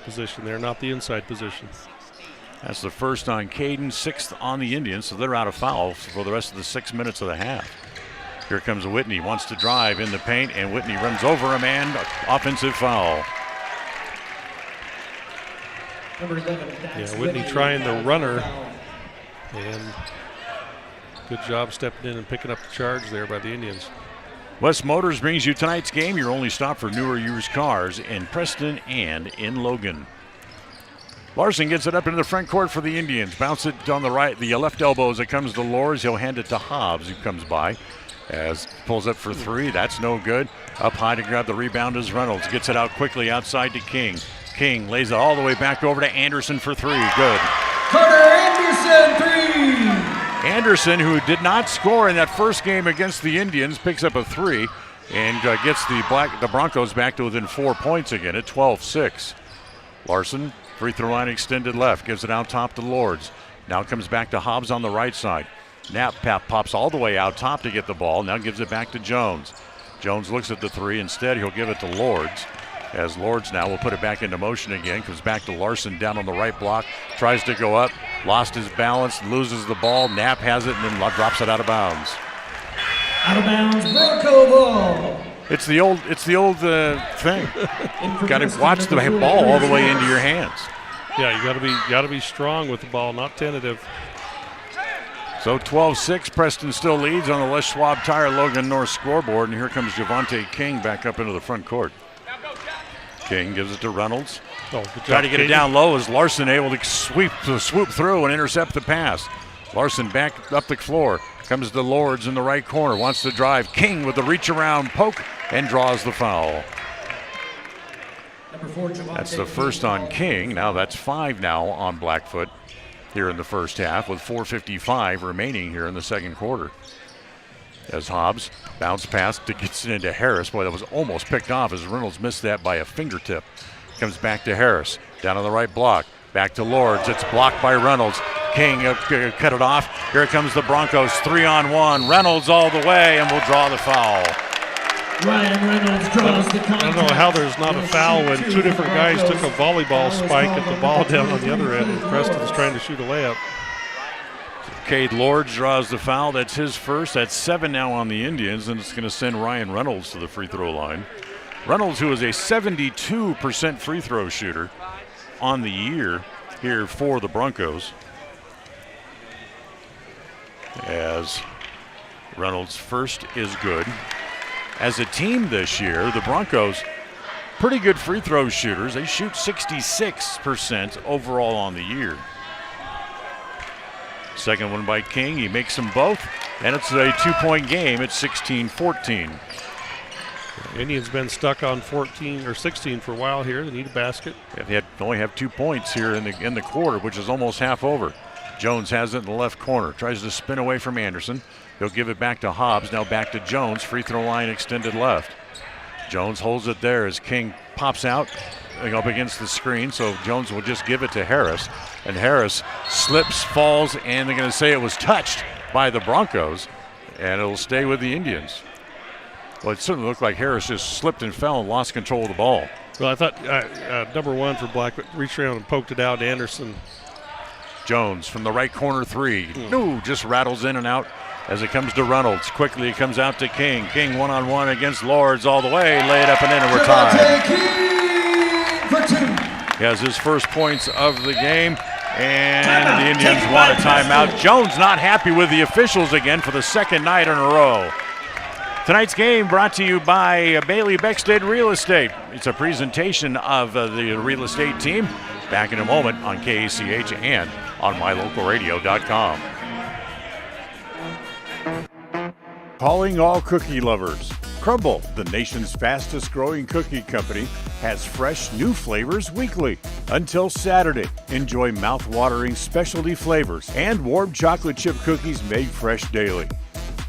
S14: position there, not the inside position.
S1: That's the first on Caden, 6th on the Indians, so they're out of foul for the rest of the 6 minutes of the half. Here comes Whitney, wants to drive in the paint, and Whitney runs over him, and offensive foul.
S14: Yeah, Whitney trying the runner, and good job stepping in and picking up the charge there by the Indians.
S1: West Motors brings you tonight's game, your only stop for newer used cars in Preston and in Logan. Larson gets it up into the front court for the Indians. Bounce it on the right, the left elbow as it comes to Lors. He'll hand it to Hobbs, who comes by. As pulls up for three, that's no good. Up high to grab the rebound is Reynolds. Gets it out quickly outside to King. King lays it all the way back over to Anderson for three. Good.
S5: Carter Anderson, three.
S1: Anderson, who did not score in that first game against the Indians, picks up a three and gets the Broncos back to within 4 points again at 12-6. Larson, free throw line extended left, gives it out top to Lords. Now comes back to Hobbs on the right side. Knapp pops all the way out top to get the ball. Now gives it back to Jones. Jones looks at the three. Instead, he'll give it to Lords. As Lords now will put it back into motion again. Comes back to Larson down on the right block. Tries to go up. Lost his balance. Loses the ball. Knapp has it and then drops it out of bounds.
S5: Out of bounds, Bronco ball.
S1: It's the old thing. Got to watch the ball all the way into your hands.
S14: Yeah, you got to be strong with the ball, not tentative.
S1: So 12-6, Preston still leads on the Les Schwab Tire Logan North scoreboard, and here comes Javante King back up into the front court. King gives it to Reynolds. Try to get it down low. Is Larson able to swoop through and intercept the pass? Larson back up the floor. Comes to Lords in the right corner. Wants to drive. King with the reach around poke and draws the foul. That's the first on King. Now that's 5 now on Blackfoot here in the first half with 4:55 remaining here in the second quarter. As Hobbs bounce pass gets it into Harris. Boy, that was almost picked off as Reynolds missed that by a fingertip. Comes back to Harris. Down on the right block. Back to Lords. It's blocked by Reynolds. King cut it off. Here comes the Broncos 3-on-1. Reynolds all the way and will draw the foul.
S5: Ryan Reynolds draws the contact.
S14: I don't know how there's not a foul when two different guys took a volleyball spike at the ball down on the other end and Preston's trying to shoot a layup.
S1: Cade Lords draws the foul. That's his first. That's 7 now on the Indians, and it's going to send Ryan Reynolds to the free throw line. Reynolds, who is a 72% free throw shooter on the year here for the Broncos. As Reynolds' first is good. As a team this year, the Broncos, pretty good free throw shooters. They shoot 66% overall on the year. Second one by King. He makes them both, and it's a 2-point game. It's 16-14.
S14: Indians been stuck on 14 or 16 for a while here. They need a basket.
S1: Yeah, they only have 2 points here in the quarter, which is almost half over. Jones has it in the left corner. Tries to spin away from Anderson. He'll give it back to Hobbs. Now back to Jones. Free throw line extended left. Jones holds it there as King pops out up against the screen. So Jones will just give it to Harris. And Harris slips, falls, and they're going to say it was touched by the Broncos. And it'll stay with the Indians. Well, it certainly looked like Harris just slipped and fell and lost control of the ball.
S14: Well, I thought number one for Blackfoot reached around and poked it out to Anderson.
S1: Jones from the right corner three. No, just rattles in and out as it comes to Reynolds. Quickly it comes out to King. King one-on-one against Lords all the way. Lay it up and in, and we're tied. He has his first points of the game, and the Indians want a timeout. Jones not happy with the officials again for the second night in a row. Tonight's game brought to you by Bailey Beckstead Real Estate. It's a presentation of the real estate team. Back in a moment on KACH and on mylocalradio.com.
S9: Calling all cookie lovers. Crumble, the nation's fastest growing cookie company, has fresh new flavors weekly. Until Saturday, enjoy mouth-watering specialty flavors and warm chocolate chip cookies made fresh daily.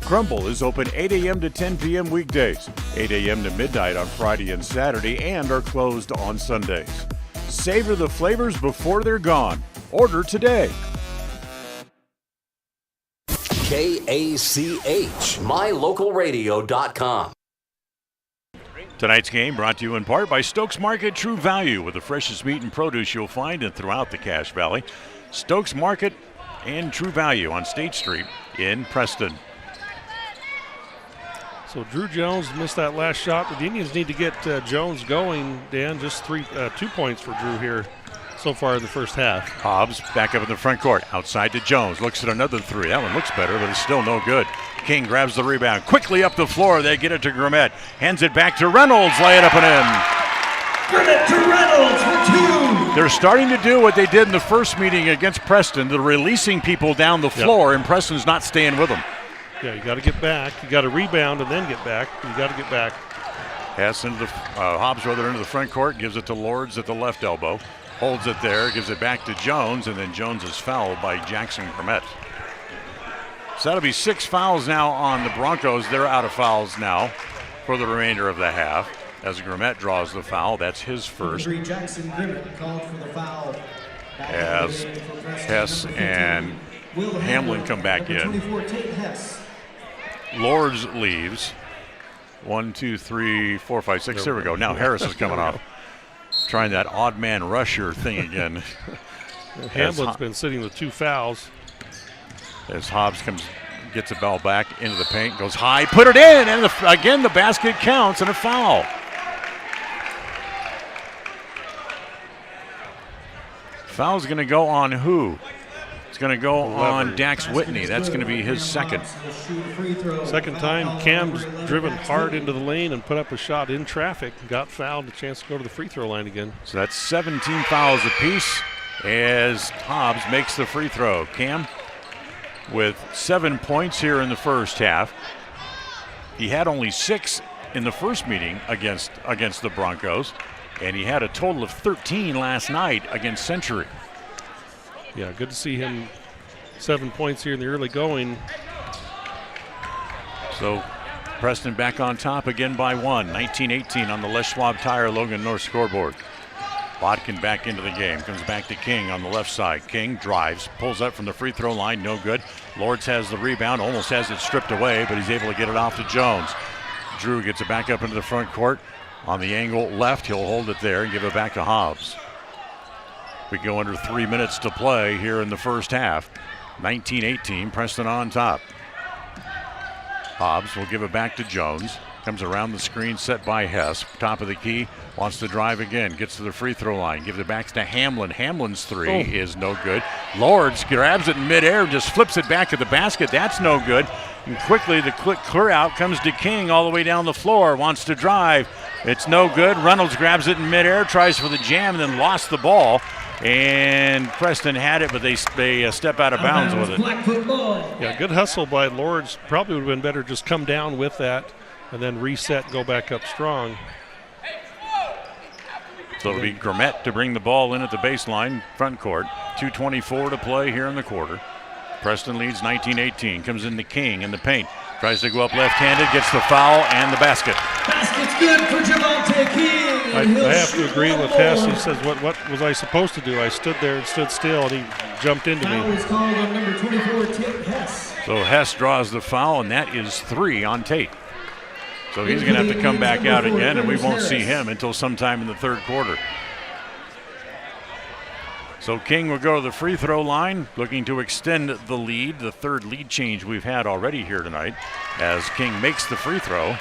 S9: Crumble is open 8 a.m. to 10 p.m. weekdays, 8 a.m. to midnight on Friday and Saturday, and are closed on Sundays. Savor the flavors before they're gone. Order today.
S16: KACH, mylocalradio.com.
S1: Tonight's game brought to you in part by Stokes Market True Value, with the freshest meat and produce you'll find throughout the Cache Valley. Stokes Market and True Value on State Street in Preston.
S14: So Drew Jones missed that last shot, but the Indians need to get Jones going, Dan. Just 2 points for Drew here so far in the first half.
S1: Hobbs back up in the front court, outside to Jones, looks at another three. That one looks better, but it's still no good. King grabs the rebound, quickly up the floor. They get it to Grimmett, hands it back to Reynolds, lay it up and in.
S5: Grimmett to Reynolds for 2.
S1: They're starting to do what they did in the first meeting against Preston. They're releasing people down the floor, and Preston's not staying with them.
S14: Yeah, you got to get back. You got to rebound and then get back. You got to get back.
S1: Pass into the Hobbs into the front court, gives it to Lords at the left elbow. Holds it there, gives it back to Jones, and then Jones is fouled by Jackson Grimmett. So that'll be 6 fouls now on the Broncos. They're out of fouls now for the remainder of the half. As Grimmett draws the foul, that's his first.
S5: Jackson Grimmett called for the foul.
S1: As Hess and Hamlin come back in. Lords leaves. 1, 2, 3, 4, 5, 6. There we go. Now Harris is coming off. Trying that odd man rusher thing again.
S14: Hamlin's been sitting with 2 fouls.
S1: As Hobbs gets the ball back into the paint, goes high, put it in, and again the basket counts and a foul. Foul's going to go on who? It's going to go on Dax Whitney. That's going to be his second.
S14: Second time. Cam's driven hard into the lane and put up a shot in traffic. Got fouled, a chance to go to the free throw line again.
S1: So that's 17 fouls apiece as Hobbs makes the free throw. Cam with 7 points here in the first half. He had only 6 in the first meeting against the Broncos, and he had a total of 13 last night against Century.
S14: Yeah, good to see him. 7 points here in the early going.
S1: So Preston back on top again by 1. 19-18 on the Les Schwab Tire Logan North scoreboard. Bodkin back into the game. Comes back to King on the left side. King drives, pulls up from the free throw line. No good. Lords has the rebound, almost has it stripped away, but he's able to get it off to Jones. Drew gets it back up into the front court. On the angle left, he'll hold it there and give it back to Hobbs. We go under 3 minutes to play here in the first half. 19-18, Preston on top. Hobbs will give it back to Jones. Comes around the screen set by Hess. Top of the key, wants to drive again. Gets to the free throw line. Gives it back to Hamlin. Hamlin's three is no good. Lords grabs it in midair, just flips it back at the basket. That's no good. And quickly the quick clear out comes to King all the way down the floor. Wants to drive. It's no good. Reynolds grabs it in midair, tries for the jam, and then lost the ball. And Preston had it, but they step out of bounds with it.
S14: Yeah, good hustle by Lords. Probably would have been better just come down with that and then reset and go back up strong.
S1: So it'll be Grimmett to bring the ball in at the baseline, front court. 2:24 to play here in the quarter. Preston leads 19-18. Comes into King in the paint. Tries to go up left-handed, gets the foul and the basket.
S5: Basket's good for Javonte King.
S14: I have to agree with Hess. He says, what was I supposed to do? I stood there and stood still, and he jumped into me.
S5: Foul is called on number 24, Tate Hess.
S1: So Hess draws the foul, and that is 3 on Tate. So he's going to have to come back out again, and we won't see him until sometime in the third quarter. So King will go to the free throw line, looking to extend the lead, the third lead change we've had already here tonight. As King makes the free throw,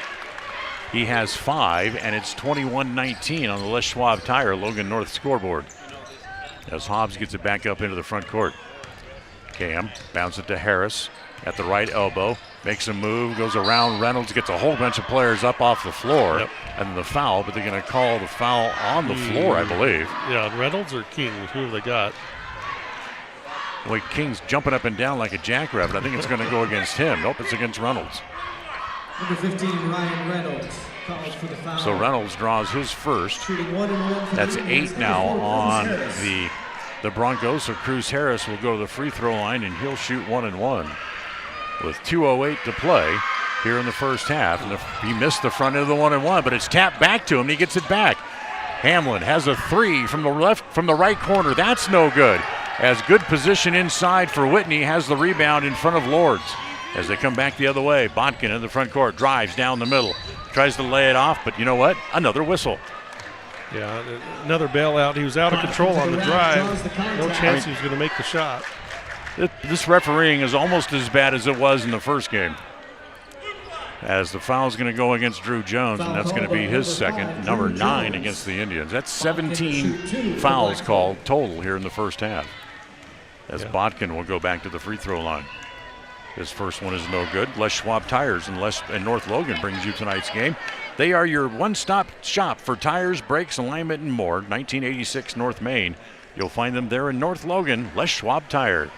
S1: he has 5, and it's 21-19 on the Les Schwab Tire Logan North scoreboard. As Hobbs gets it back up into the front court. Cam bounces it to Harris at the right elbow, makes a move, goes around Reynolds, gets a whole bunch of players up off the floor, and the foul, but they're going to call the foul on the floor, I believe.
S14: Yeah, Reynolds or King, who have they got?
S1: Boy, King's jumping up and down like a jackrabbit. I think it's going to go against him. Nope, it's against Reynolds.
S5: Number 15, Ryan Reynolds, calls for the foul.
S1: So Reynolds draws his first. That's 8 now on the Broncos. So Cruz Harris will go to the free throw line, and he'll shoot 1 and 1. With 2:08 to play here in the first half. And he missed the front end of the 1 and 1, but it's tapped back to him, and he gets it back. Hamlin has a 3 from the right corner. That's no good. As good position inside for Whitney, has the rebound in front of Lords. As they come back the other way, Botkin in the front court, drives down the middle, tries to lay it off, but you know what? Another whistle.
S14: Yeah, another bailout. He was out of control on the drive. No chance he was going to make the shot.
S1: This refereeing is almost as bad as it was in the first game. As the foul is going to go against Drew Jones, and that's going to be his second, number 9 against the Indians. That's 17 fouls called total here in the first half. As Botkin will go back to the free throw line. His first one is no good. Les Schwab Tires in North Logan brings you tonight's game. They are your one-stop shop for tires, brakes, alignment, and more. 1986 North Main. You'll find them there in North Logan, Les Schwab Tire.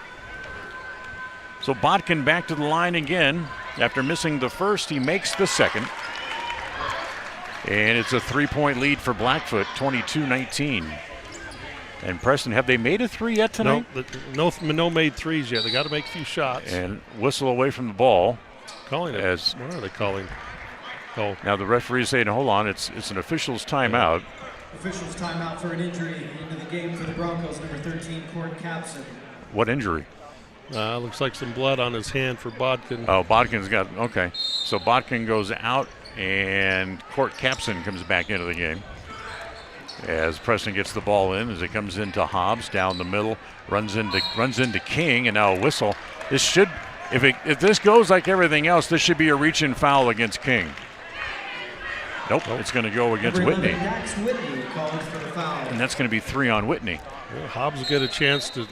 S1: So Botkin back to the line again. After missing the first, he makes the second. And it's a 3-point lead for Blackfoot, 22-19. And Preston, have they made a three yet tonight?
S14: No made threes yet. They got to make a few shots.
S1: And whistle away from the ball.
S14: Calling it. What are they calling? Oh.
S1: Now the referee is saying, hold on, it's an official's timeout.
S5: Official's timeout for an injury into the game for the Broncos, number 13, Court Capson.
S1: What injury?
S14: Looks like some blood on his hand for Botkin.
S1: Oh, Botkin's got, okay. So Botkin goes out, and Court Capson comes back into the game. As Preston gets the ball in, as it comes into Hobbs down the middle, runs into King, and now a whistle. This should, if this goes like everything else, this should be a reach-in foul against King. Nope. It's going to go against Whitney. And that's going to be 3 on Whitney.
S14: Well, Hobbs will get a chance to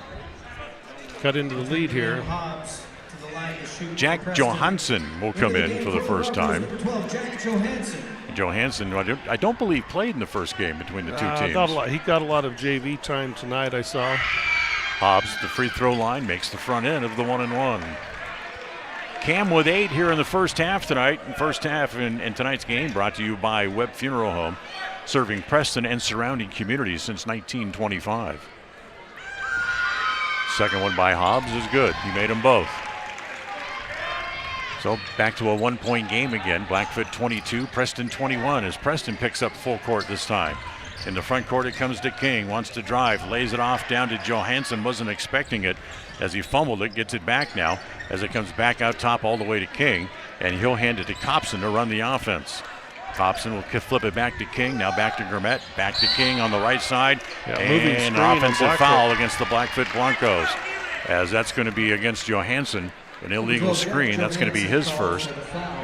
S14: cut into the lead here.
S1: Jack Johansson will come in for the first time. Johansson, I don't believe played in the first game between the two teams.
S14: He got a lot of JV time tonight, I saw.
S1: Hobbs, the free throw line, makes the front end of the 1-and-1. Cam with 8 here in the first half tonight. First half in tonight's game brought to you by Webb Funeral Home, serving Preston and surrounding communities since 1925. Second one by Hobbs is good. He made them both. So back to a 1-point game again. Blackfoot 22, Preston 21 as Preston picks up full court this time. In the front court it comes to King, wants to drive, lays it off down to Johansson, wasn't expecting it as he fumbled it, gets it back now as it comes back out top all the way to King, and he'll hand it to Copson to run the offense. Copson will flip it back to King, now back to Gourmet, back to King on the right side, and an offensive foul against the Blackfoot Broncos, as that's going to be against Johansson. An illegal screen, that's going to be his first.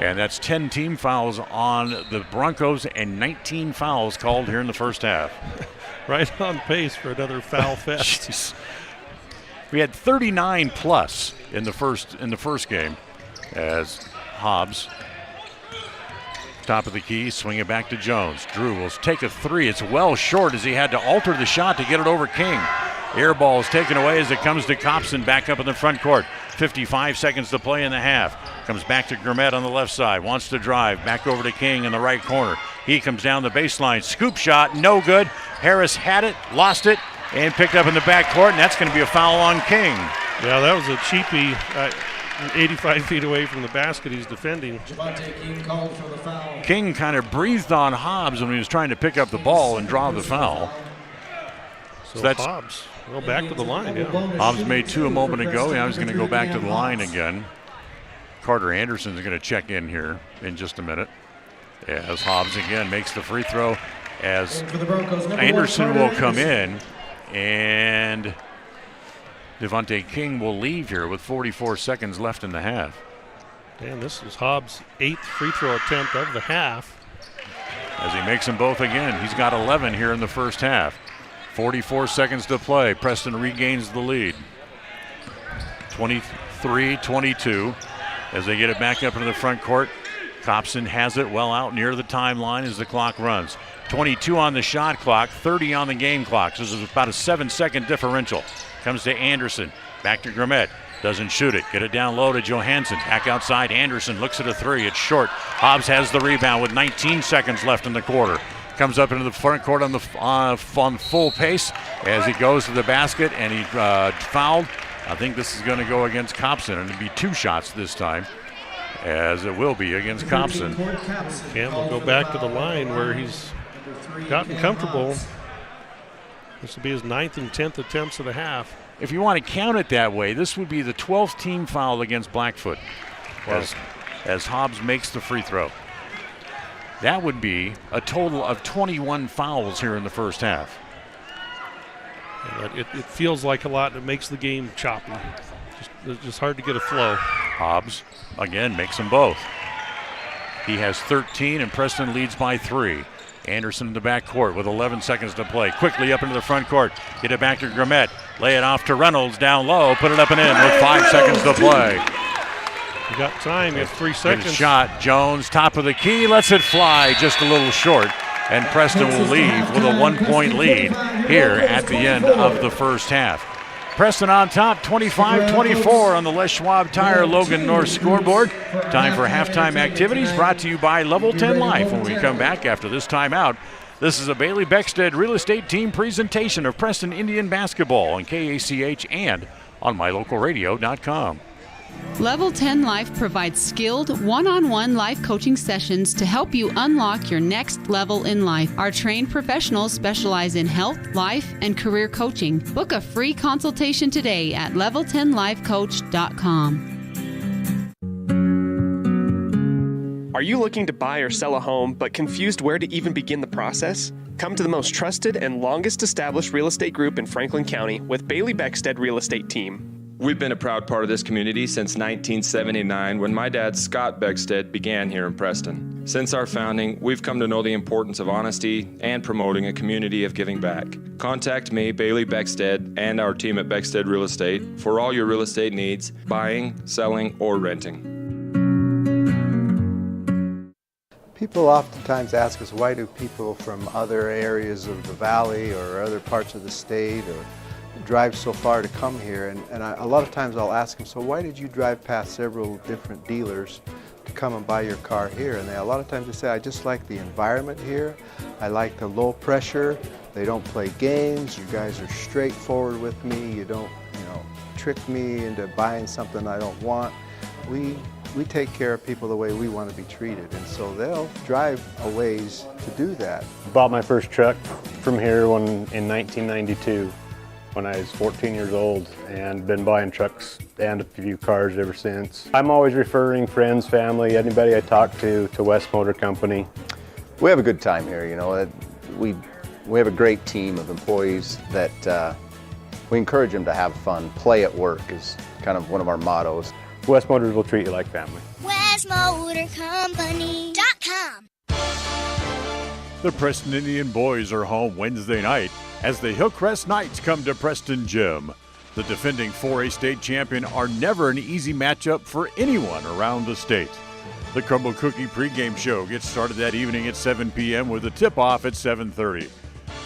S1: And that's 10 team fouls on the Broncos and 19 fouls called here in the first half.
S14: Right on pace for another foul fest.
S1: We had 39 plus in the first game as Hobbs, top of the key, swing it back to Jones. Drew will take a 3. It's well short as he had to alter the shot to get it over King. Air ball is taken away as it comes to Copson back up in the front court. 55 seconds to play in the half. Comes back to Gourmet on the left side. Wants to drive. Back over to King in the right corner. He comes down the baseline. Scoop shot. No good. Harris had it, lost it, and picked up in the back court, and that's going to be a foul on King.
S14: Yeah, that was a cheapie. 85 feet away from the basket he's defending.
S1: King kind of breathed on Hobbs when he was trying to pick up the ball and draw the foul.
S14: So that's Hobbs. Go back to the line, yeah.
S1: Hobbs made 2 a moment ago. Now he's going to go back to the line again. Carter Anderson's going to check in here in just a minute. As Hobbs again makes the free throw. As Anderson will come in, and Devontae King will leave here with 44 seconds left in the half.
S14: And this is Hobbs' 8th free throw attempt of the half.
S1: As he makes them both again. He's got 11 here in the first half. 44 seconds to play. Preston regains the lead. 23-22 as they get it back up into the front court. Copson has it well out near the timeline as the clock runs. 22 on the shot clock, 30 on the game clock. So this is about a 7-second differential. Comes to Anderson, back to Gourmet. Doesn't shoot it. Get it down low to Johansson. Back outside. Anderson looks at a 3. It's short. Hobbs has the rebound with 19 seconds left in the quarter. Comes up into the front court on full pace as he goes to the basket, and he fouled. I think this is going to go against Copson, and it'll be 2 shots this time, as it will be against Copson.
S14: Cam will go back to the line where he's gotten comfortable. This will be his 9th and 10th attempts of the half.
S1: If you want to count it that way, this would be the 12th team foul against Blackfoot. as Hobbs makes the free throw. That would be a total of 21 fouls here in the first half.
S14: It feels like a lot, and it makes the game choppy. It's just hard to get a flow.
S1: Hobbs, again, makes them both. He has 13, and Preston leads by 3. Anderson in the back court with 11 seconds to play. Quickly up into the front court. Get it back to Grimmett. Lay it off to Reynolds down low. Put it up and in with 5 seconds to play.
S14: You got time. You have 3 seconds.
S1: Good shot. Jones, top of the key, lets it fly just a little short. And Preston will leave with a 1-point lead here at the end of the first half. Preston on top, 25-24 on the Les Schwab Tire Logan North scoreboard. Time for halftime activities brought to you by Level 10 Life. When we come back after this timeout, this is a Bailey Beckstead Real Estate Team presentation of Preston Indian basketball on KACH and on mylocalradio.com.
S8: Level 10 Life provides skilled, one-on-one life coaching sessions to help you unlock your next level in life. Our trained professionals specialize in health, life, and career coaching. Book a free consultation today at level10lifecoach.com.
S10: Are you looking to buy or sell a home but confused where to even begin the process? Come to the most trusted and longest established real estate group in Franklin County with Bailey Beckstead Real Estate Team.
S11: We've been a proud part of this community since 1979 when my dad, Scott Beckstead, began here in Preston. Since our founding, we've come to know the importance of honesty and promoting a community of giving back. Contact me, Bailey Beckstead, and our team at Beckstead Real Estate for all your real estate needs, buying, selling, or renting.
S2: People oftentimes ask us, why do people from other areas of the valley or other parts of the state or drive so far to come here? And a lot of times I'll ask them, so why did you drive past several different dealers to come and buy your car here? And a lot of times they say, I just like the environment here. I like the low pressure. They don't play games. You guys are straightforward with me. You don't, trick me into buying something I don't want. We take care of people the way we want to be treated, and so they'll drive a ways to do that.
S3: Bought my first truck from here in 1992 when I was 14 years old, and been buying trucks and a few cars ever since. I'm always referring friends, family, anybody I talk to West Motor Company.
S4: We have a good time here, We have a great team of employees that we encourage them to have fun. Play at work is kind of one of our mottos.
S3: West Motors will treat you like family.
S12: WestMotorCompany.com.
S1: The Preston Indian boys are home Wednesday night as the Hillcrest Knights come to Preston Gym. The defending 4A state champion are never an easy matchup for anyone around the state. The Crumble Cookie pregame show gets started that evening at 7 p.m. with a tip-off at 7:30.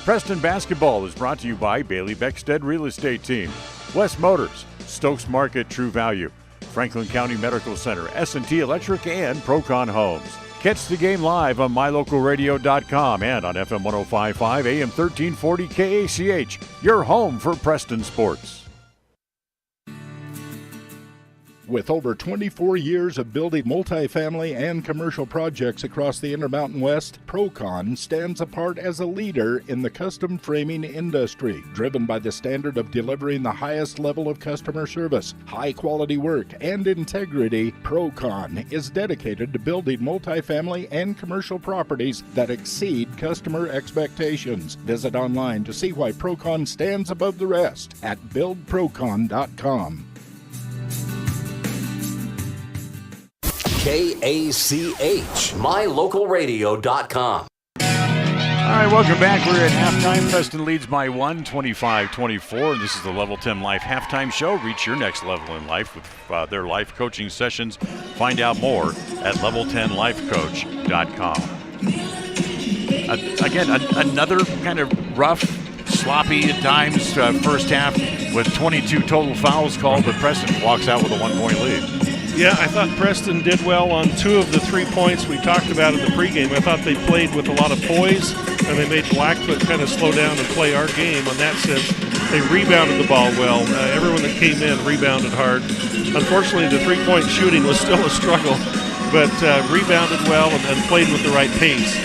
S1: Preston basketball is brought to you by Bailey Beckstead Real Estate Team, West Motors, Stokes Market True Value, Franklin County Medical Center, S&T Electric, and Procon Homes. Catch the game live on mylocalradio.com and on FM 105.5, AM 1340 KACH, your home for Preston sports.
S13: With over 24 years of building multifamily and commercial projects across the Intermountain West, Procon stands apart as a leader in the custom framing industry, driven by the standard of delivering the highest level of customer service, high-quality work, and integrity. Procon is dedicated to building multifamily and commercial properties that exceed customer expectations. Visit online to see why Procon stands above the rest at buildprocon.com.
S16: KACH, mylocalradio.com.
S1: All right, welcome back. We're at halftime. Preston leads by 1, 25-24. This is the Level 10 Life halftime show. Reach your next level in life with their life coaching sessions. Find out more at level10lifecoach.com. Again, another kind of rough, sloppy at times first half with 22 total fouls called, but Preston walks out with a 1-point lead.
S14: Yeah, I thought Preston did well on 2 of the 3 points we talked about in the pregame. I thought they played with a lot of poise, and they made Blackfoot kind of slow down and play our game. On that sense, they rebounded the ball well. Everyone that came in rebounded hard. Unfortunately, the 3-point shooting was still a struggle, but rebounded well and played with the right pace.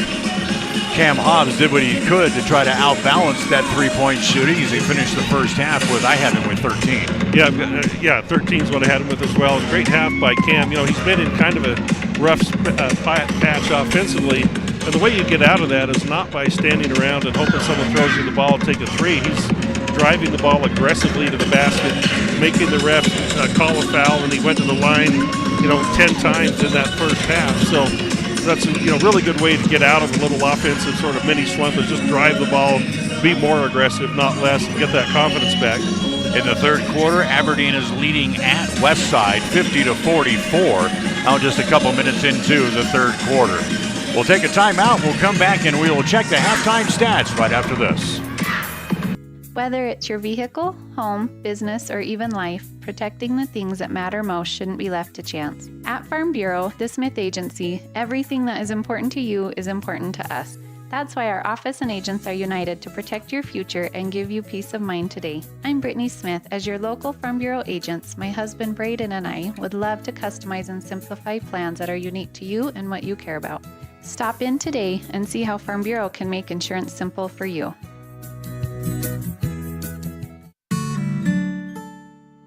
S1: Cam Hobbs did what he could to try to outbalance that three-point shooting as he finished the first half with, I had him with 13.
S14: Yeah, 13 is what I had him with as well. Great half by Cam. You know, he's been in kind of a rough patch offensively, and the way you get out of that is not by standing around and hoping someone throws you the ball and take a three. He's driving the ball aggressively to the basket, making the ref call a foul, and he went to the line, 10 times in that first half. So that's a really good way to get out of a little offensive sort of mini slump, is just drive the ball, be more aggressive, not less, and get that confidence back.
S1: In the third quarter, Aberdeen is leading at Westside 50-44. Now just a couple minutes into the third quarter. We'll take a timeout. We'll come back and we will check the halftime stats right after this.
S6: Whether it's your vehicle, home, business, or even life, protecting the things that matter most shouldn't be left to chance. At Farm Bureau, the Smith Agency, everything that is important to you is important to us. That's why our office and agents are united to protect your future and give you peace of mind today. I'm Brittany Smith. As your local Farm Bureau agents, my husband Braden and I would love to customize and simplify plans that are unique to you and what you care about. Stop in today and see how Farm Bureau can make insurance simple for you.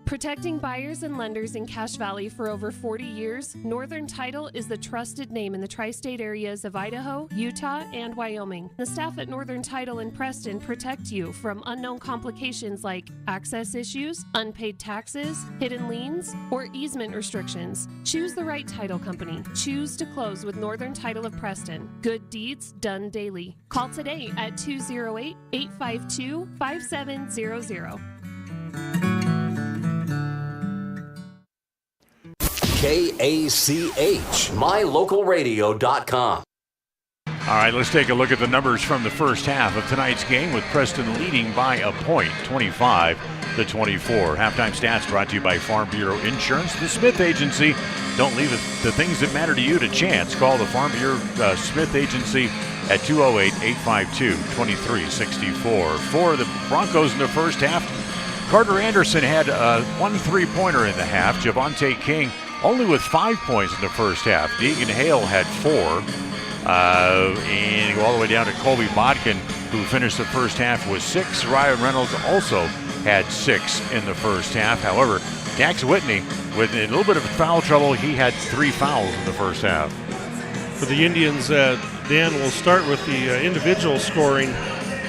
S7: Protecting buyers and lenders in Cache Valley for over 40 years, Northern Title is the trusted name in the tri-state areas of Idaho, Utah, and Wyoming. The staff at Northern Title in Preston protect you from unknown complications like access issues, unpaid taxes, hidden liens, or easement restrictions. Choose the right title company. Choose to close with Northern Title of Preston. Good deeds done daily. Call today at 208-852-5700.
S16: KACH, mylocalradio.com.
S1: All right, let's take a look at the numbers from the first half of tonight's game with Preston leading by a point, 25-24. Halftime stats brought to you by Farm Bureau Insurance, the Smith Agency. Don't leave the things that matter to you to chance. Call the Farm Bureau Smith Agency at 208-852-2364. For the Broncos in the first half, Carter Anderson had one three-pointer in the half. Javonte King only with 5 points in the first half. Deegan Hale had 4. And go all the way down to Colby Bodkin, who finished the first half with 6. Ryan Reynolds also had 6 in the first half. However, Dax Whitney, with a little bit of foul trouble, he had 3 fouls in the first half.
S14: For the Indians, Dan, will start with the individual scoring.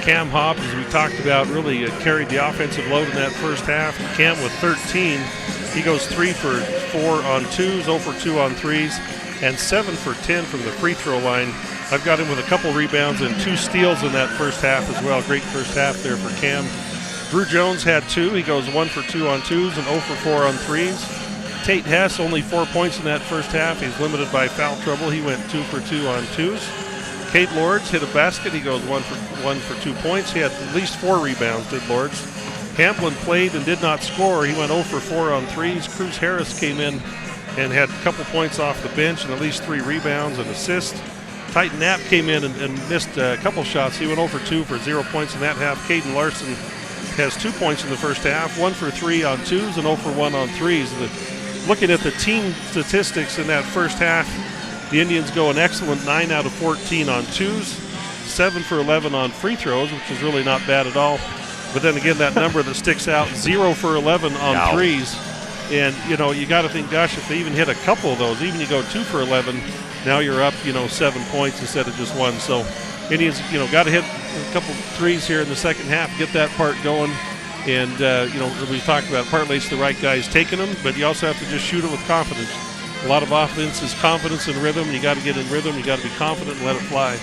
S14: Cam Hobbs, as we talked about, really carried the offensive load in that first half. Cam with 13. He goes 3 for 4 on 2s, 0 for 2 on 3s, and 7 for 10 from the free throw line. I've got him with a couple rebounds and 2 steals in that first half as well. Great first half there for Cam. Drew Jones had 2. He goes 1 for 2 on 2s and 0 for 4 on 3s. Tate Hess, only 4 points in that first half. He's limited by foul trouble. He went 2 for 2 on 2s. Cade Lords hit a basket. He goes 1 for 2 points. He had at least 4 rebounds, did Lords. Hamblin played and did not score. He went 0 for 4 on 3s. Cruz Harris came in and had a couple points off the bench and at least 3 rebounds and assists. Titan Knapp came in and missed a couple shots. He went 0 for 2 for 0 points in that half. Caden Larson has 2 points in the first half, 1 for 3 on 2s and 0 for 1 on 3s. Looking at the team statistics in that first half, the Indians go an excellent 9 out of 14 on 2s, 7 for 11 on free throws, which is really not bad at all. But then again, that number that sticks out, 0 for 11 on 3s. And, you got to think, gosh, if they even hit a couple of those, even you go 2 for 11, now you're up, 7 points instead of just 1. So Indians, got to hit a couple threes here in the second half, get that part going. And, we talked about partly it's the right guys taking them, but you also have to just shoot it with confidence. A lot of offense is confidence and rhythm. You got to get in rhythm. You got to be confident and let it fly.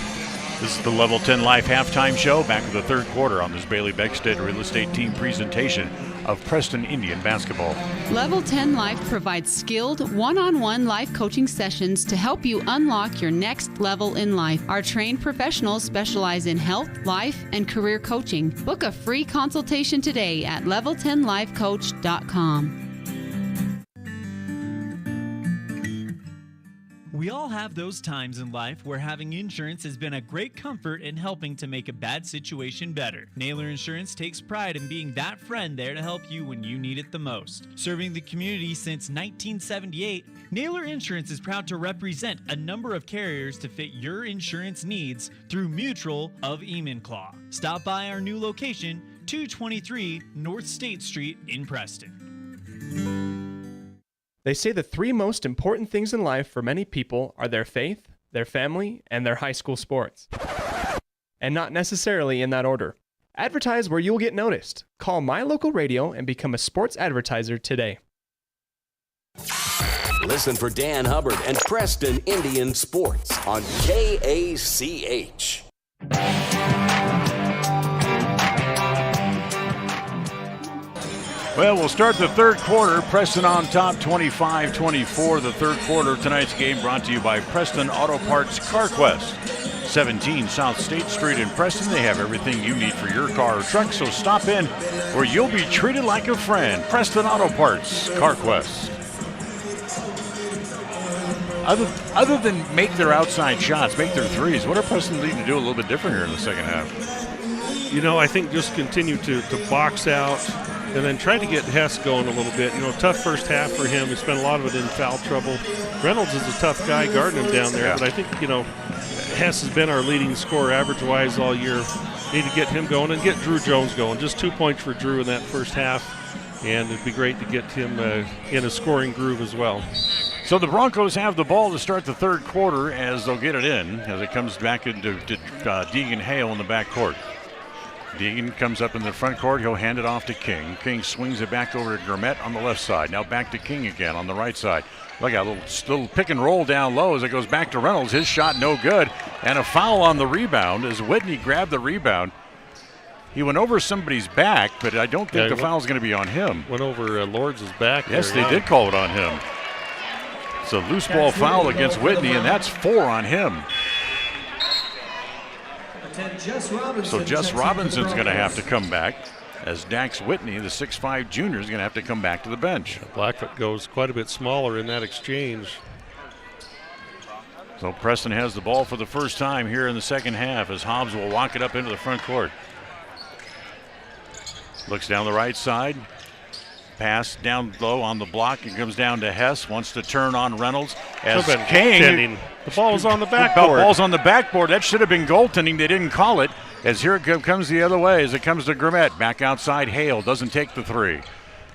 S1: This is the Level 10 Live halftime show. Back with the third quarter on this Bailey Beckstead Real Estate Team presentation of Preston Indian basketball.
S8: Level 10 Life provides skilled one-on-one life coaching sessions to help you unlock your next level in life. Our trained professionals specialize in health, life, and career coaching. Book a free consultation today at level10lifecoach.com.
S12: We all have have those times in life where having insurance has been a great comfort in helping to make a bad situation better. Naylor Insurance takes pride in being that friend there to help you when you need it the most. Serving the community since 1978, Naylor Insurance is proud to represent a number of carriers to fit your insurance needs through Mutual of Enumclaw. Stop by our new location, 223 North State Street in Preston.
S10: They say the three most important things in life for many people are their faith, their family, and their high school sports. And not necessarily in that order. Advertise where you'll get noticed. Call My Local Radio and become a sports advertiser today.
S16: Listen for Dan Hubbard and Preston Indian Sports on KACH.
S1: Well, we'll start the third quarter. Preston on top, 25-24. The third quarter of tonight's game brought to you by Preston Auto Parts CarQuest. 17 South State Street in Preston. They have everything you need for your car or truck, so stop in where you'll be treated like a friend. Preston Auto Parts CarQuest. Other than make their outside shots, make their threes, what are Preston needing to do a little bit different here in the second half?
S14: You know, I think just continue to box out and then try to get Hess going a little bit. You know, tough first half for him. He spent a lot of it in foul trouble. Reynolds is a tough guy guarding him down there, but I think, you know, Hess has been our leading scorer average-wise all year. Need to get him going and get Drew Jones going. Just 2 points for Drew in that first half, and it'd be great to get him in a scoring groove as well.
S1: So the Broncos have the ball to start the third quarter as they'll get it in as it comes back into Deegan Hale in the back court. Deegan comes up in the front court. He'll hand it off to King. King swings it back over to Gurmett on the left side. Now back to King again on the right side. Look at a little pick and roll down low as it goes back to Reynolds. His shot no good. And a foul on the rebound as Whitney grabbed the rebound. He went over somebody's back, but I don't think the foul's going to be on him.
S14: Went over Lords' back.
S1: Yes, they did call it on him. It's a loose ball foul against Whitney, and that's 4 on him. So Jess Robinson's going to have to come back as Dax Whitney, the 6'5 junior, is going to have to come back to the bench.
S14: Blackfoot goes quite a bit smaller in that exchange.
S1: So Preston has the ball for the first time here in the second half as Hobbs will walk it up into the front court. Looks down the right side. Pass down low on the block. It comes down to Hess. Wants to turn on Reynolds. As King.
S14: The ball was on the backboard.
S1: The ball's on the backboard. That should have been goaltending. They didn't call it. As here it comes the other way as it comes to Gurmett. Back outside. Hale doesn't take the three.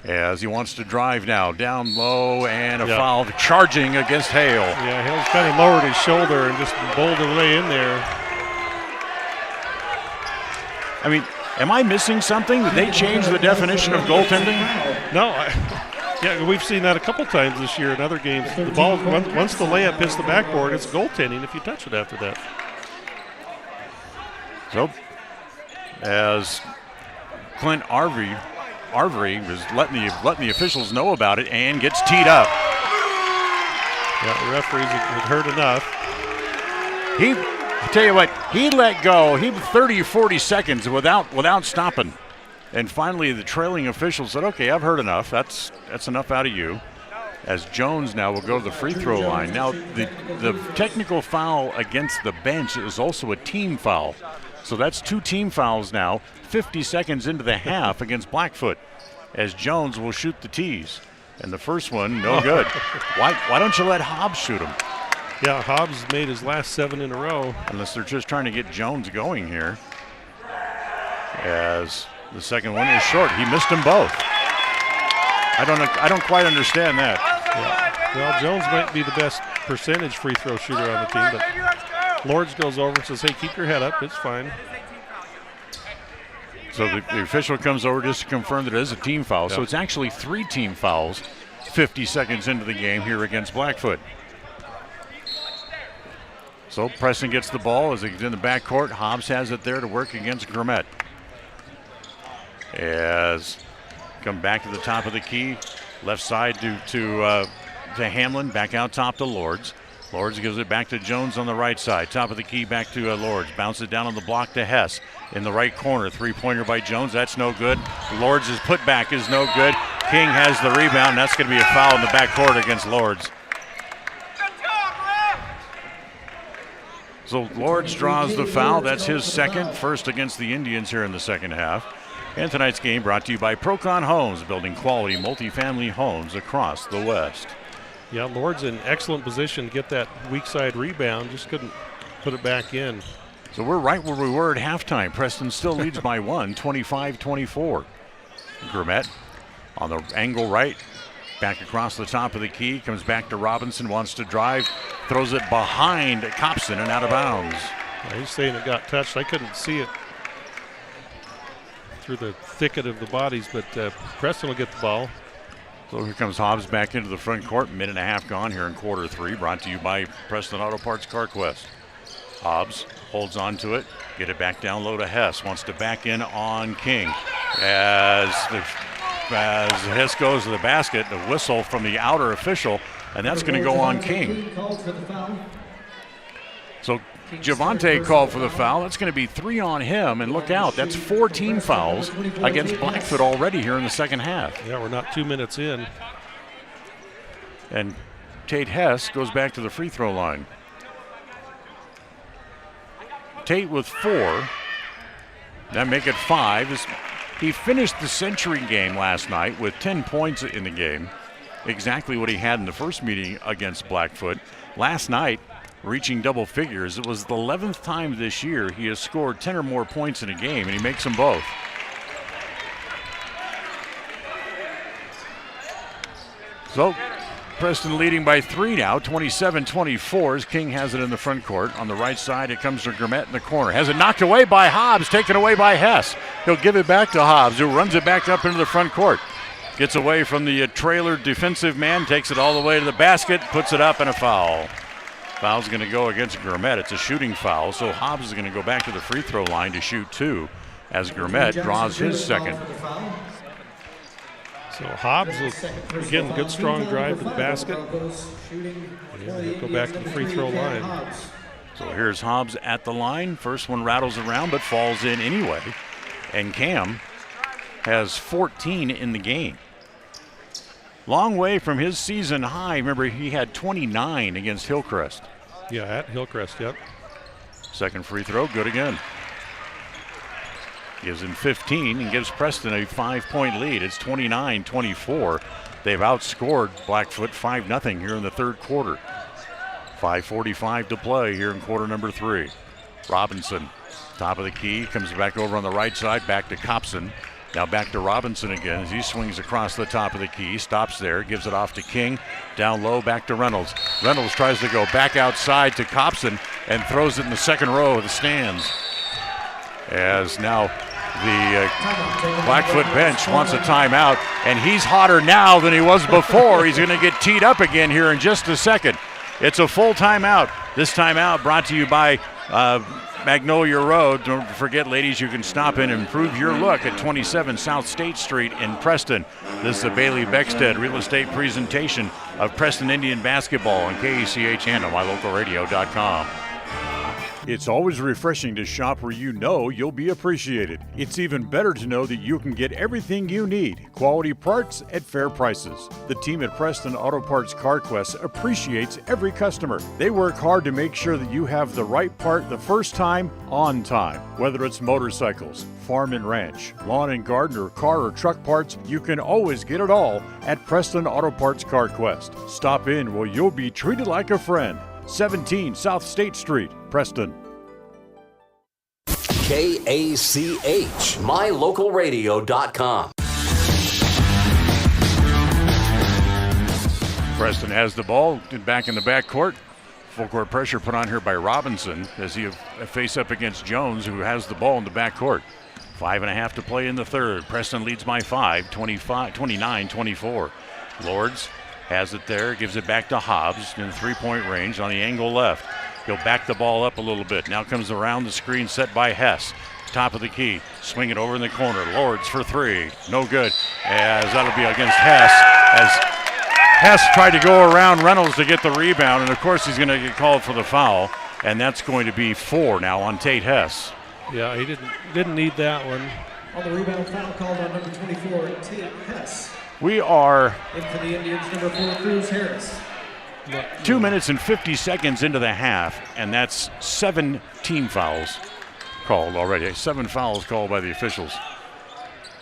S1: As he wants to drive now. Down low and a foul charging against Hale.
S14: Yeah, Hale's kind of lowered his shoulder and just bowled it way in there.
S1: I mean, am I missing something? Did they change the definition of goaltending?
S14: No. Yeah, we've seen that a couple times this year in other games. The ball, once the layup hits the backboard, it's goaltending if you touch it after that.
S1: So, as Clint Arvery was letting the officials know about it and gets teed up.
S14: Yeah, the referees had heard enough.
S1: I tell you what, he let go. He 30 or 40 seconds without stopping. And finally, the trailing official said, okay, I've heard enough. That's enough out of you. As Jones now will go to the free throw line. Now, the technical foul against the bench is also a team foul. So that's 2 team fouls now, 50 seconds into the half against Blackfoot, as Jones will shoot the tees. And the first one, no good. Why don't you let Hobbs shoot him?
S14: Yeah, Hobbs made his last 7 in a row.
S1: Unless they're just trying to get Jones going here. As the second one is short. He missed them both. I don't quite understand that.
S14: Yeah. Well, Jones might be the best percentage free throw shooter on the team, but Lords goes over and says, hey, keep your head up. It's fine.
S1: So the official comes over just to confirm that it is a team foul. So it's actually 3 team fouls 50 seconds into the game here against Blackfoot. So Preston gets the ball as he's in the backcourt. Hobbs has it there to work against Gurmett. As come back to the top of the key, left side to Hamlin, back out top to Lords. Lords gives it back to Jones on the right side. Top of the key back to Lords. Bounce it down on the block to Hess. In the right corner, 3-pointer by Jones. That's no good. Lords' putback is no good. King has the rebound. That's going to be a foul in the backcourt against Lords. So Lords draws the foul. That's his second, first against the Indians here in the second half. And tonight's game brought to you by Procon Homes, building quality multifamily homes across the West.
S14: Yeah, Lord's in excellent position to get that weak side rebound, just couldn't put it back in.
S1: So we're right where we were at halftime. Preston still leads by 1, 25-24. Grummet on the angle right, back across the top of the key, comes back to Robinson, wants to drive, throws it behind Copson and out of bounds.
S14: Yeah, he's saying it got touched. I couldn't see it through the thicket of the bodies, but Preston will get the ball.
S1: So here comes Hobbs back into the front court. Minute and a half gone here in quarter 3. Brought to you by Preston Auto Parts CarQuest. Hobbs holds on to it. Get it back down low to Hess. Wants to back in on King. As Hess goes to the basket, the whistle from the outer official, and that's going to go on King. So Javante called for the foul. That's going to be 3 on him, and look out, that's 4 team fouls against Blackfoot already here in the second half.
S14: Yeah, we're not 2 minutes in.
S1: And Tate Hess goes back to the free throw line. Tate with 4. That make it 5. He finished the Century game last night with 10 points in the game. Exactly what he had in the first meeting against Blackfoot. Last night, reaching double figures. It was the 11th time this year he has scored 10 or more points in a game, and he makes them both. So Preston leading by 3 now, 27-24 as King has it in the front court. On the right side, it comes to Grummet in the corner. Has it knocked away by Hobbs, taken away by Hess. He'll give it back to Hobbs, who runs it back up into the front court. Gets away from the trailer defensive man, takes it all the way to the basket, puts it up, and a foul. Foul's going to go against Grummet. It's a shooting foul, so Hobbs is going to go back to the free throw line to shoot 2 as Grummet draws his second.
S14: So Hobbs will, again, good strong drive to the basket. Yeah, he'll go back to the free throw line.
S1: So here's Hobbs at the line. First one rattles around but falls in anyway. And Cam has 14 in the game. Long way from his season high. Remember, he had 29 against Hillcrest.
S14: Yeah, at Hillcrest, yep.
S1: Second free throw, good again. Gives him 15 and gives Preston a 5-point lead. It's 29-24. They've outscored Blackfoot 5-0 here in the third quarter. 5:45 to play here in quarter number 3. Robinson, top of the key, comes back over on the right side, back to Copson. Now back to Robinson again as he swings across the top of the key, stops there, gives it off to King, down low, back to Reynolds. Reynolds tries to go back outside to Copson and throws it in the second row of the stands. As now the Blackfoot bench wants a timeout, and he's hotter now than he was before. He's going to get teed up again here in just a second. It's a full timeout. This timeout brought to you by Magnolia Road. Don't forget, ladies, you can stop in and improve your look at 27 South State Street in Preston. This is a Bailey Beckstead real estate presentation of Preston Indian basketball on KECH and on mylocalradio.com.
S9: It's always refreshing to shop where you know you'll be appreciated. It's even better to know that you can get everything you need. Quality parts at fair prices. The team at Preston Auto Parts CarQuest appreciates every customer. They work hard to make sure that you have the right part the first time, on time. Whether it's motorcycles, farm and ranch, lawn and garden, or car or truck parts, you can always get it all at Preston Auto Parts CarQuest. Stop in where you'll be treated like a friend. 17 South State Street, Preston.
S16: KACH, mylocalradio.com.
S1: Preston has the ball back in the backcourt. Full court pressure put on here by Robinson as he face up against Jones, who has the ball in the backcourt. 5.5 to play in the third. Preston leads by 5, 29-24. Lords has it there, gives it back to Hobbs in the three-point range on the angle left. He'll back the ball up a little bit. Now comes around the screen set by Hess. Top of the key, swing it over in the corner. Lords for 3, no good. As that'll be against Hess. As Hess tried to go around Reynolds to get the rebound, and of course he's going to get called for the foul, and that's going to be 4 now on Tate Hess.
S14: Yeah, he didn't need that one.
S5: On the rebound, foul called on number 24, Tate Hess.
S1: We are
S5: in for the Indians, number 4, Cruz Harris.
S1: 2 minutes and 50 seconds into the half, and that's 7 team fouls called already. 7 fouls called by the officials.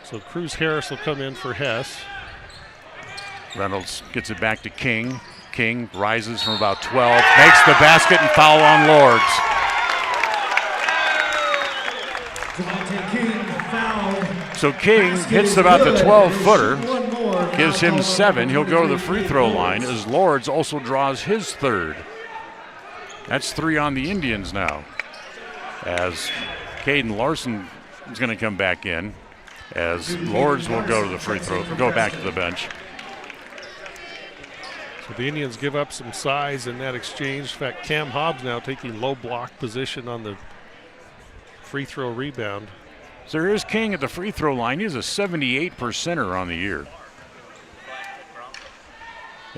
S14: So Cruz Harris will come in for Hess.
S1: Reynolds gets it back to King. King rises from about 12, makes the basket and foul on Lords. So King hits about the 12-footer, gives him 7. He'll go to the free throw line as Lords also draws his 3rd. That's 3 on the Indians now. As Caden Larson is going to come back in, as Lords will go to the free throw, go back to the bench.
S14: So the Indians give up some size in that exchange. In fact, Cam Hobbs now taking low block position on the free throw rebound.
S1: So here's King at the free throw line. He's a 78%er on the year.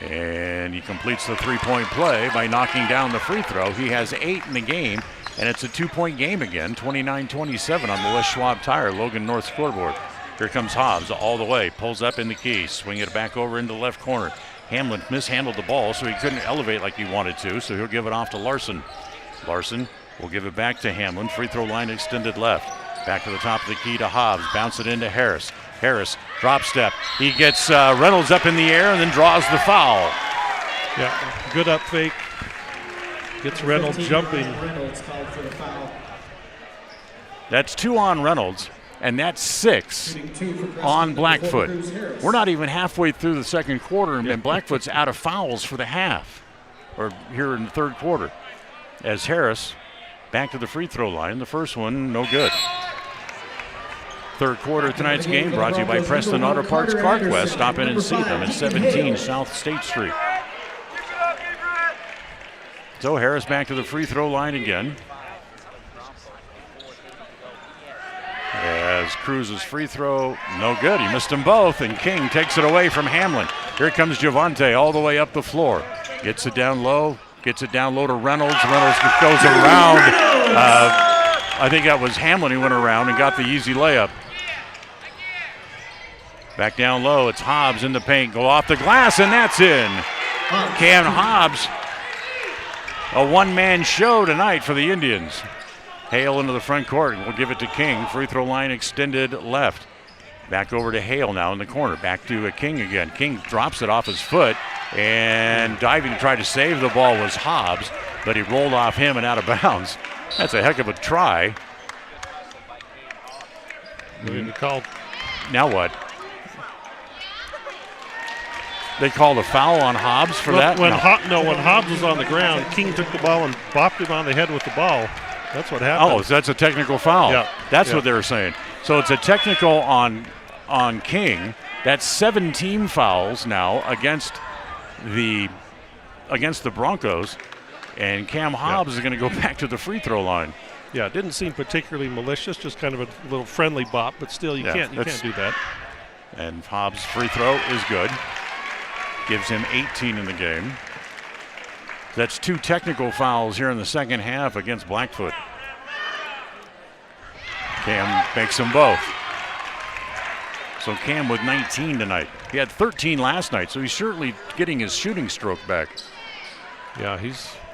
S1: And he completes the three-point play by knocking down the free throw. He has 8 in the game, and it's a 2-point game again, 29-27 on the Les Schwab Tire Logan North scoreboard. Here comes Hobbs all the way, pulls up in the key, swing it back over into the left corner. Hamlin mishandled the ball, so he couldn't elevate like he wanted to, so he'll give it off to Larson. Larson will give it back to Hamlin. Free throw line extended left. Back to the top of the key to Hobbs. Bounce it into Harris. Harris, drop step. He gets Reynolds up in the air and then draws the foul.
S14: Yeah, good up fake. Gets Reynolds jumping.
S1: That's 2 on Reynolds, and that's 6 on Blackfoot. We're not even halfway through the second quarter, and Blackfoot's out of fouls for the half, or here in the third quarter. As Harris back to the free throw line. The first one, no good. Third quarter of tonight's game brought to you by Preston Auto Parts CarQuest. Stop in and see them at 17 South State Street. So Harris back to the free throw line again. As Cruz's free throw, no good. He missed them both, and King takes it away from Hamlin. Here comes Javante all the way up the floor. Gets it down low to Reynolds. Reynolds goes around. I think that was Hamlin who went around and got the easy layup. Back down low, it's Hobbs in the paint. Go off the glass, and that's in. Cam Hobbs, a one-man show tonight for the Indians. Hale into the front court. We'll give it to King. Free throw line extended left. Back over to Hale now in the corner. Back to King again. King drops it off his foot, and diving to try to save the ball was Hobbs, but he rolled off him and out of bounds. That's a heck of a try. Now what? They called a foul on Hobbs for that?
S14: When Hobbs was on the ground, King took the ball and bopped him on the head with the ball. That's what happened.
S1: Oh, so that's a technical foul.
S14: Yeah.
S1: That's what they were saying. So it's a technical on King. That's 7 team fouls now against the Broncos, and Cam Hobbs is going to go back to the free throw line.
S14: Yeah, it didn't seem particularly malicious, just kind of a little friendly bop, but still you can't do that.
S1: And Hobbs' free throw is good. Gives him 18 in the game. That's 2 technical fouls here in the second half against Blackfoot. Cam makes them both. So Cam with 19 tonight. He had 13 last night, so he's certainly getting his shooting stroke back.
S14: Yeah,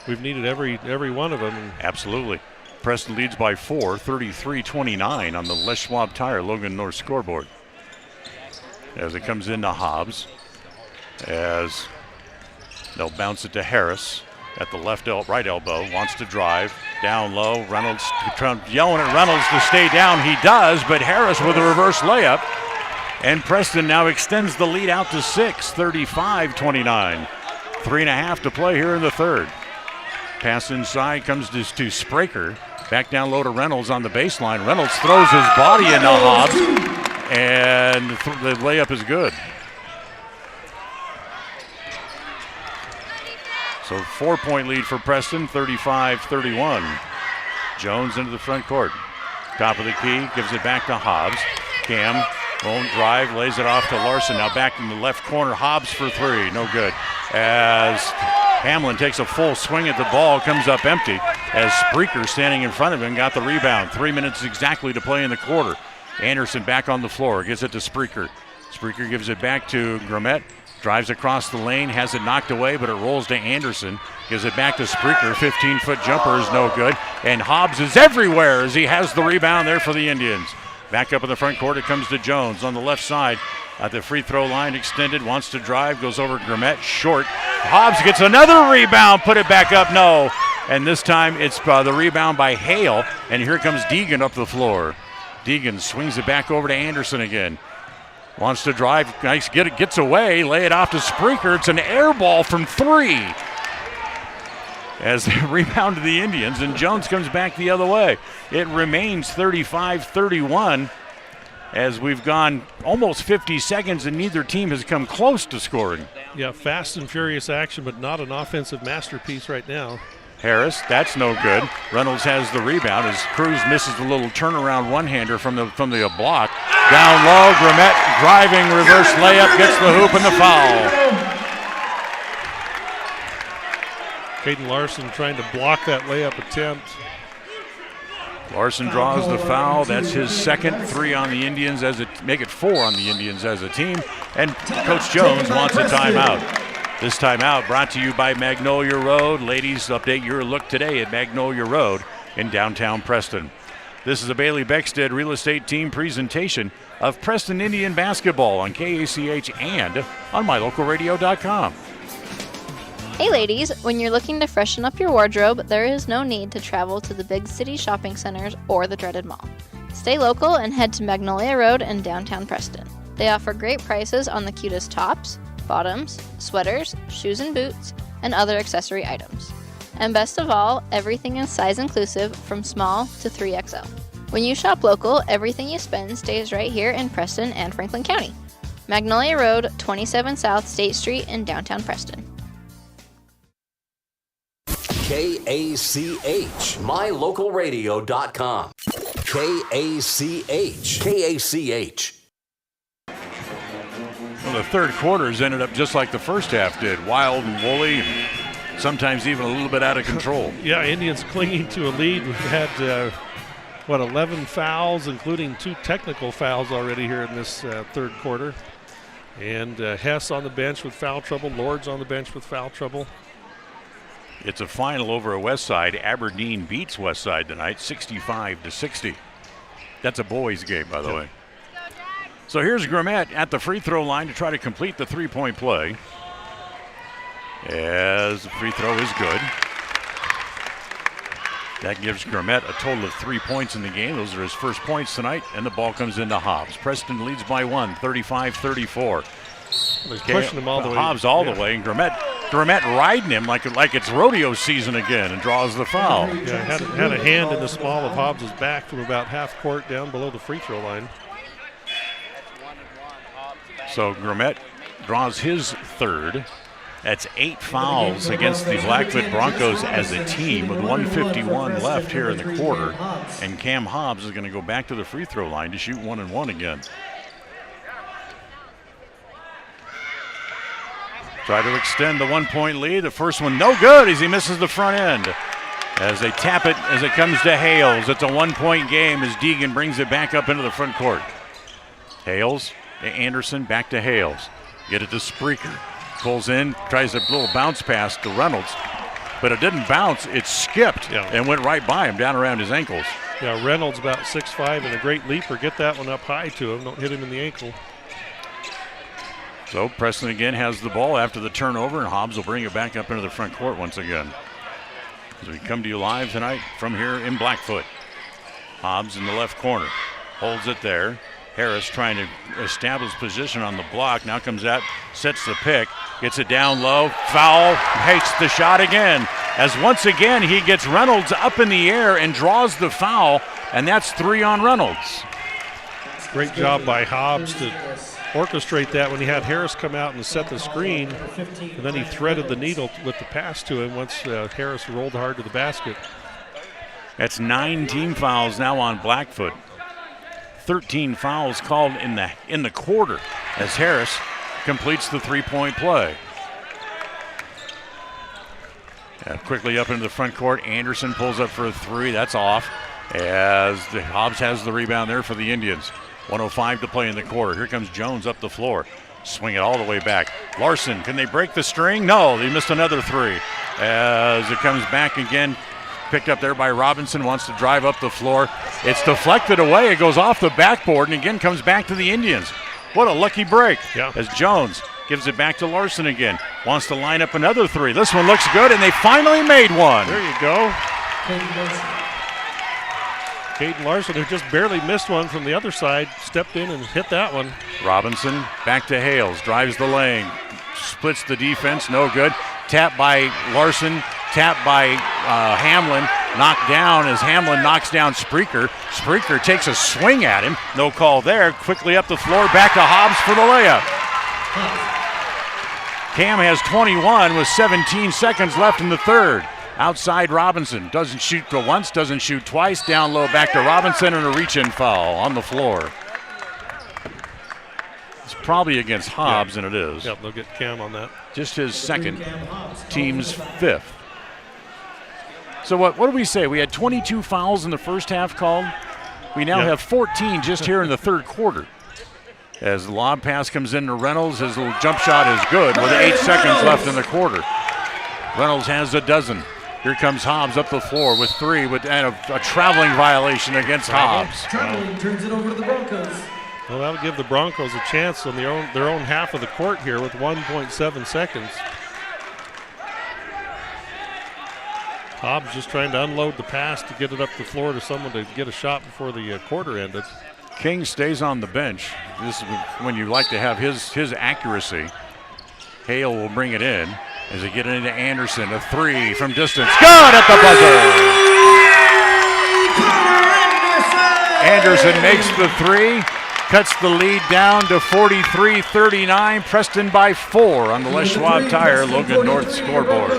S14: we've needed every one of them.
S1: Absolutely. Preston leads by 4, 33-29 on the Les Schwab Tire Logan North scoreboard. As it comes into Hobbs, as they'll bounce it to Harris at the right elbow, wants to drive, down low, Reynolds yelling at Reynolds to stay down. He does, but Harris with a reverse layup, and Preston now extends the lead out to 6, 35-29. 3.5 to play here in the third. Pass inside comes to Spraker. Back down low to Reynolds on the baseline. Reynolds throws his body into Hobbs, and the layup is good. So 4-point lead for Preston, 35-31. Jones into the front court. Top of the key, gives it back to Hobbs. Cam won't drive, lays it off to Larson. Now back in the left corner, Hobbs for 3, no good. As Hamlin takes a full swing at the ball, comes up empty. As Spraker standing in front of him got the rebound. 3 minutes exactly to play in the quarter. Anderson back on the floor, gives it to Spraker. Spraker gives it back to Grummet. Drives across the lane, has it knocked away, but it rolls to Anderson. Gives it back to Spreaker. 15-foot jumper is no good. And Hobbs is everywhere as he has the rebound there for the Indians. Back up in the front court, it comes to Jones on the left side. At the free throw line extended, wants to drive, goes over Grimmett, short. Hobbs gets another rebound, put it back up, no. And this time it's the rebound by Hale, and here comes Deegan up the floor. Deegan swings it back over to Anderson again. Wants to drive, nice, gets away, lay it off to Spreaker. It's an air ball from 3. As they rebound to the Indians, and Jones comes back the other way. It remains 35-31 as we've gone almost 50 seconds and neither team has come close to scoring.
S14: Yeah, fast and furious action, but not an offensive masterpiece right now.
S1: Harris, that's no good. Reynolds has the rebound as Cruz misses the little turnaround one-hander from the block. Down low, Grimmett driving, reverse layup, gets the hoop and the foul.
S14: Caden Larson trying to block that layup attempt.
S1: Larson draws the foul. That's his second 3 on the Indians, make it 4 on the Indians as a team. And Coach Jones wants a timeout. This timeout brought to you by Magnolia Road. Ladies, update your look today at Magnolia Road in downtown Preston. This is a Bailey Beckstead Real Estate Team presentation of Preston Indian basketball on KACH and on mylocalradio.com.
S15: Hey ladies, when you're looking to freshen up your wardrobe, there is no need to travel to the big city shopping centers or the dreaded mall. Stay local and head to Magnolia Road in downtown Preston. They offer great prices on the cutest tops, bottoms, sweaters, shoes and boots, and other accessory items. And best of all, everything is size inclusive from small to 3XL. When you shop local, everything you spend stays right here in Preston and Franklin County. Magnolia Road, 27 South State Street in downtown Preston.
S16: KACH, mylocalradio.com. KACH.
S1: Well, the third quarters ended up just like the first half did. Wild and woolly, sometimes even a little bit out of control.
S14: Yeah, Indians clinging to a lead. We've had, 11 fouls, including 2 technical fouls already here in this third quarter. And Hess on the bench with foul trouble. Lords on the bench with foul trouble.
S1: It's a final over at Westside. Aberdeen beats Westside tonight, 65-60. That's a boys' game, by the way. So here's Grimmett at the free throw line to try to complete the three-point play. As the free throw is good. That gives Grimmett a total of 3 points in the game. Those are his first points tonight, and the ball comes into Hobbs. Preston leads by 1, 35-34.
S14: They're pushing him all the way.
S1: Hobbs all the way, and Grimmett riding him like it's rodeo season again and draws the foul.
S14: Yeah, had a hand in the small of Hobbs' back from about half court down below the free throw line.
S1: So Grimmett draws his third. That's 8 fouls against the Blackfoot Broncos as a team with 1:51 left here in the quarter. And Cam Hobbs is going to go back to the free throw line to shoot 1-1 again. Try to extend the 1-point lead. The first one no good as he misses the front end. As they tap it as it comes to Hales. It's a 1-point game as Deegan brings it back up into the front court. Hales to Anderson, back to Hales. Get it to Spreaker. Pulls in, tries a little bounce pass to Reynolds. But it didn't bounce, it skipped and went right by him down around his ankles.
S14: Yeah, Reynolds about 6'5" and a great leaper. Get that one up high to him. Don't hit him in the ankle.
S1: So Preston again has the ball after the turnover, and Hobbs will bring it back up into the front court once again. As we come to you live tonight from here in Blackfoot. Hobbs in the left corner. Holds it there. Harris trying to establish position on the block. Now comes out, sets the pick, gets it down low. Foul, hates the shot again. As once again he gets Reynolds up in the air and draws the foul, and that's 3 on Reynolds.
S14: Great job by Hobbs to orchestrate that when he had Harris come out and set the screen, and then he threaded the needle with the pass to him once Harris rolled hard to the basket.
S1: That's 9 team fouls now on Blackfoot. 13 fouls called in the quarter as Harris completes the 3-point play. Quickly up into the front court, Anderson pulls up for a 3. That's off as Hobbs has the rebound there for the Indians. 1:05 to play in the quarter. Here comes Jones up the floor. Swing it all the way back. Larson, can they break the string? No, they missed another three. As it comes back again, picked up there by Robinson, wants to drive up the floor. It's deflected away. It goes off the backboard and again comes back to the Indians. What a lucky break.
S14: Yeah.
S1: As Jones gives it back to Larson again. Wants to line up another three. This one looks good, and they finally made one.
S14: There you go. Caden Larson, who just barely missed one from the other side, stepped in and hit that one.
S1: Robinson back to Hales, drives the lane, splits the defense, no good. Tap by Larson, tap by Hamlin, knocked down as Hamlin knocks down Spreaker. Spreaker takes a swing at him, no call there. Quickly up the floor, back to Hobbs for the layup. Cam has 21 with 17 seconds left in the third. Outside Robinson, doesn't shoot for once, doesn't shoot twice. Down low back to Robinson and a reach-in foul on the floor. It's probably against Hobbs, and it is.
S14: Yep, they'll get Cam on that.
S1: Just his second, team's fifth. So what do we say? We had 22 fouls in the first half called. We now have 14 just here in the third quarter. As the lob pass comes in to Reynolds, his little jump shot is good with 8 seconds left in the quarter. Reynolds has a dozen. Here comes Hobbs up the floor with three, and a traveling violation against Hobbs.
S5: Traveling turns it over to the Broncos.
S14: Well, that'll give the Broncos a chance on their own half of the court here with 1.7 seconds. Hobbs just trying to unload the pass to get it up the floor to someone to get a shot before the quarter ended.
S1: King stays on the bench. This is when you like to have his accuracy. Hale will bring it in. As they get it into Anderson, a three from distance. Good at the buzzer! Anderson makes the three, cuts the lead down to 43-39. Preston by 4 on the Les Schwab Tire Logan North scoreboard.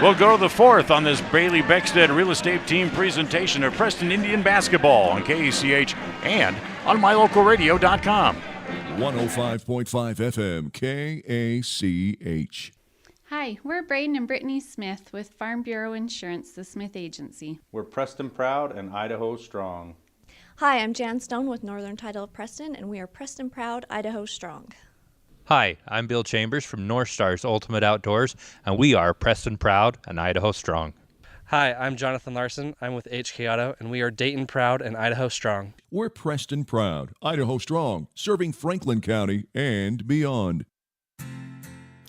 S1: We'll go to the fourth on this Bailey Beckstead Real Estate Team presentation of Preston Indian basketball on KACH and on mylocalradio.com.
S17: 105.5 FM KACH.
S6: Hi, we're Braden and Brittany Smith with Farm Bureau Insurance, the Smith Agency.
S18: We're Preston Proud and Idaho Strong.
S19: Hi, I'm Jan Stone with Northern Title of Preston, and we are Preston Proud, Idaho Strong.
S20: Hi, I'm Bill Chambers from North Stars Ultimate Outdoors, and we are Preston Proud and Idaho Strong.
S21: Hi, I'm Jonathan Larson. I'm with HK Auto, and we are Dayton Proud and Idaho Strong.
S17: We're Preston Proud, Idaho Strong, serving Franklin County and beyond.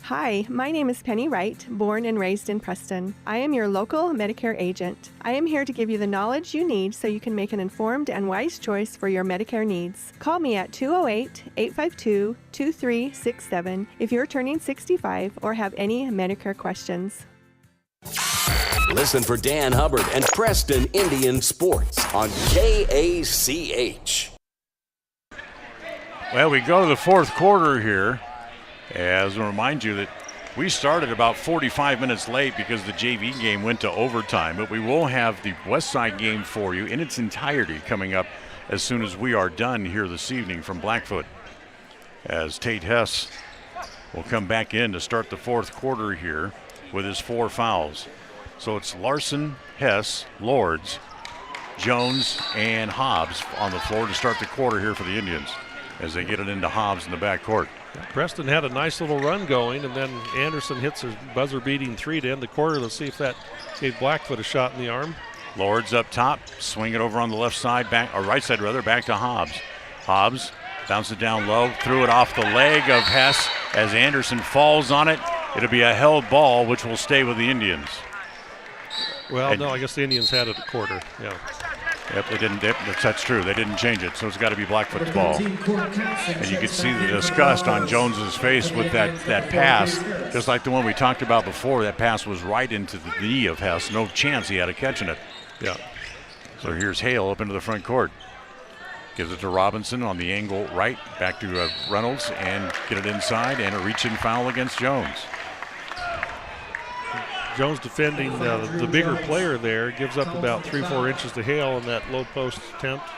S22: Hi, my name is Penny Wright, born and raised in Preston. I am your local Medicare agent. I am here to give you the knowledge you need so you can make an informed and wise choice for your Medicare needs. Call me at 208-852-2367 if you're turning 65 or have any Medicare questions.
S16: Listen for Dan Hubbard and Preston Indian Sports on KACH.
S1: Well, we go to the fourth quarter here. As I remind you that we started about 45 minutes late because the JV game went to overtime, but we will have the West Side game for you in its entirety coming up as soon as we are done here this evening from Blackfoot. As Tate Hess will come back in to start the fourth quarter here with his 4 fouls. So it's Larson, Hess, Lords, Jones, and Hobbs on the floor to start the quarter here for the Indians as they get it into Hobbs in the backcourt.
S14: Preston had a nice little run going, and then Anderson hits a buzzer-beating three to end the quarter. Let's see if that gave Blackfoot a shot in the arm.
S1: Lords up top, swing it over on the left side, right side back to Hobbs. Hobbs bounces it down low, threw it off the leg of Hess as Anderson falls on it. It'll be a held ball, which will stay with the Indians.
S14: Well, no, I guess the Indians had it a quarter, yeah.
S1: Yep, they didn't. That's true. They didn't change it, so it's got to be Blackfoot's ball. And you can see the disgust on Jones's face with that pass, just like the one we talked about before. That pass was right into the knee of Hess. No chance he had of catching it.
S14: Yeah.
S1: So here's Hale up into the front court. Gives it to Robinson on the angle right, back to Reynolds, and get it inside, and a reach-in foul against Jones.
S14: Jones defending the bigger player there, gives up about 3-4 inches to Hale in that low post attempt.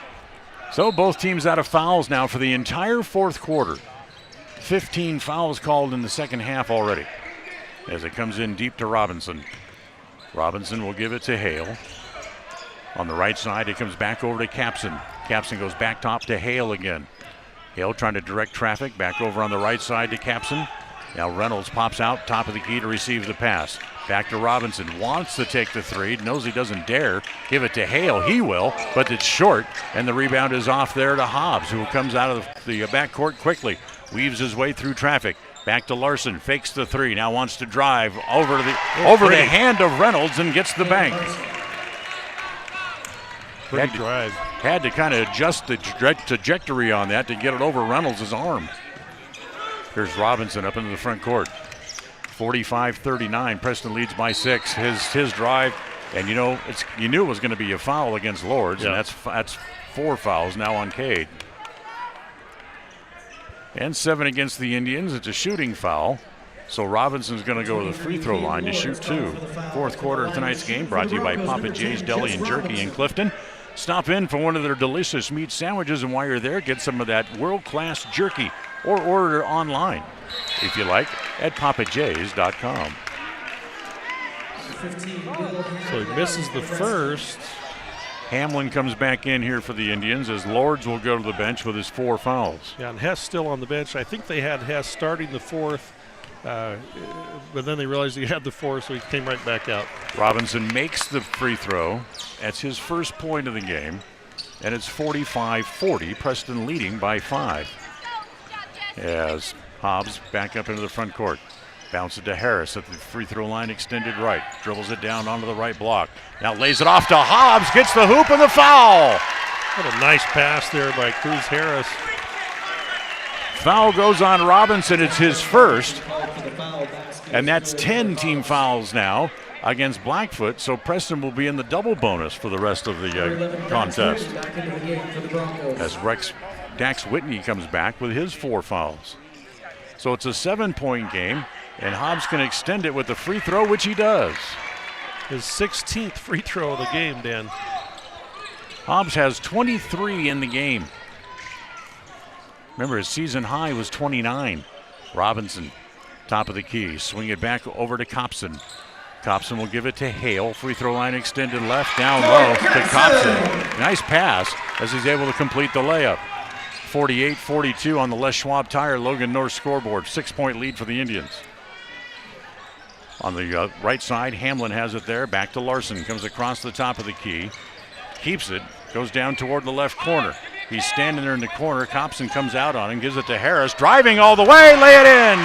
S1: So both teams out of fouls now for the entire fourth quarter. 15 fouls called in the second half already. As it comes in deep to Robinson. Robinson will give it to Hale. On the right side, it comes back over to Capson. Capson goes back top to Hale again. Hale trying to direct traffic back over on the right side to Capson. Now Reynolds pops out, top of the key to receive the pass. Back to Robinson, wants to take the three, knows he doesn't dare. Give it to Hale, he will, but it's short, and the rebound is off there to Hobbs, who comes out of the backcourt quickly, weaves his way through traffic. Back to Larson, fakes the three, now wants to drive over the hand of Reynolds and gets the bank. Had to kind of adjust the trajectory on that to get it over Reynolds' arm. Here's Robinson up into the front court. 45-39, Preston leads by 6. His drive, and you knew it was going to be a foul against Lords, and that's 4 fouls now on Cade. And 7 against the Indians. It's a shooting foul. So Robinson's going to go to the free throw line to shoot 2. Fourth quarter of tonight's game brought to you by Papa J's Deli and Jerky in Clifton. Stop in for one of their delicious meat sandwiches, and while you're there, get some of that world-class jerky or order online, if you like, at papajs.com.
S14: So he misses the first.
S1: Hamlin comes back in here for the Indians as Lords will go to the bench with his 4 fouls.
S14: Yeah, and Hess still on the bench. I think they had Hess starting the 4th, but then they realized he had the 4th, so he came right back out.
S1: Robinson makes the free throw. That's his first point of the game, and it's 45-40, Preston leading by 5. As Hobbs back up into the front court. Bounce it to Harris at the free throw line, extended right. Dribbles it down onto the right block. Now lays it off to Hobbs, gets the hoop and the foul.
S14: What a nice pass there by Cruz Harris.
S1: Foul goes on Robinson. It's his first. And that's 10 team fouls now against Blackfoot. So Preston will be in the double bonus for the rest of the contest. As Dax Whitney comes back with his 4 fouls. So it's a 7-point game, and Hobbs can extend it with the free throw, which he does.
S14: His 16th free throw of the game, Dan.
S1: Hobbs has 23 in the game. Remember, his season high was 29. Robinson, top of the key, swing it back over to Copson. Copson will give it to Hale. Free throw line extended left, down low to Copson. Nice pass as he's able to complete the layup. 48-42 on the Les Schwab Tire Logan North scoreboard. 6-point lead for the Indians. On the right side, Hamlin has it there. Back to Larson. Comes across the top of the key. Keeps it. Goes down toward the left corner. He's standing there in the corner. Copson comes out on him. Gives it to Harris. Driving all the way. Lay it in.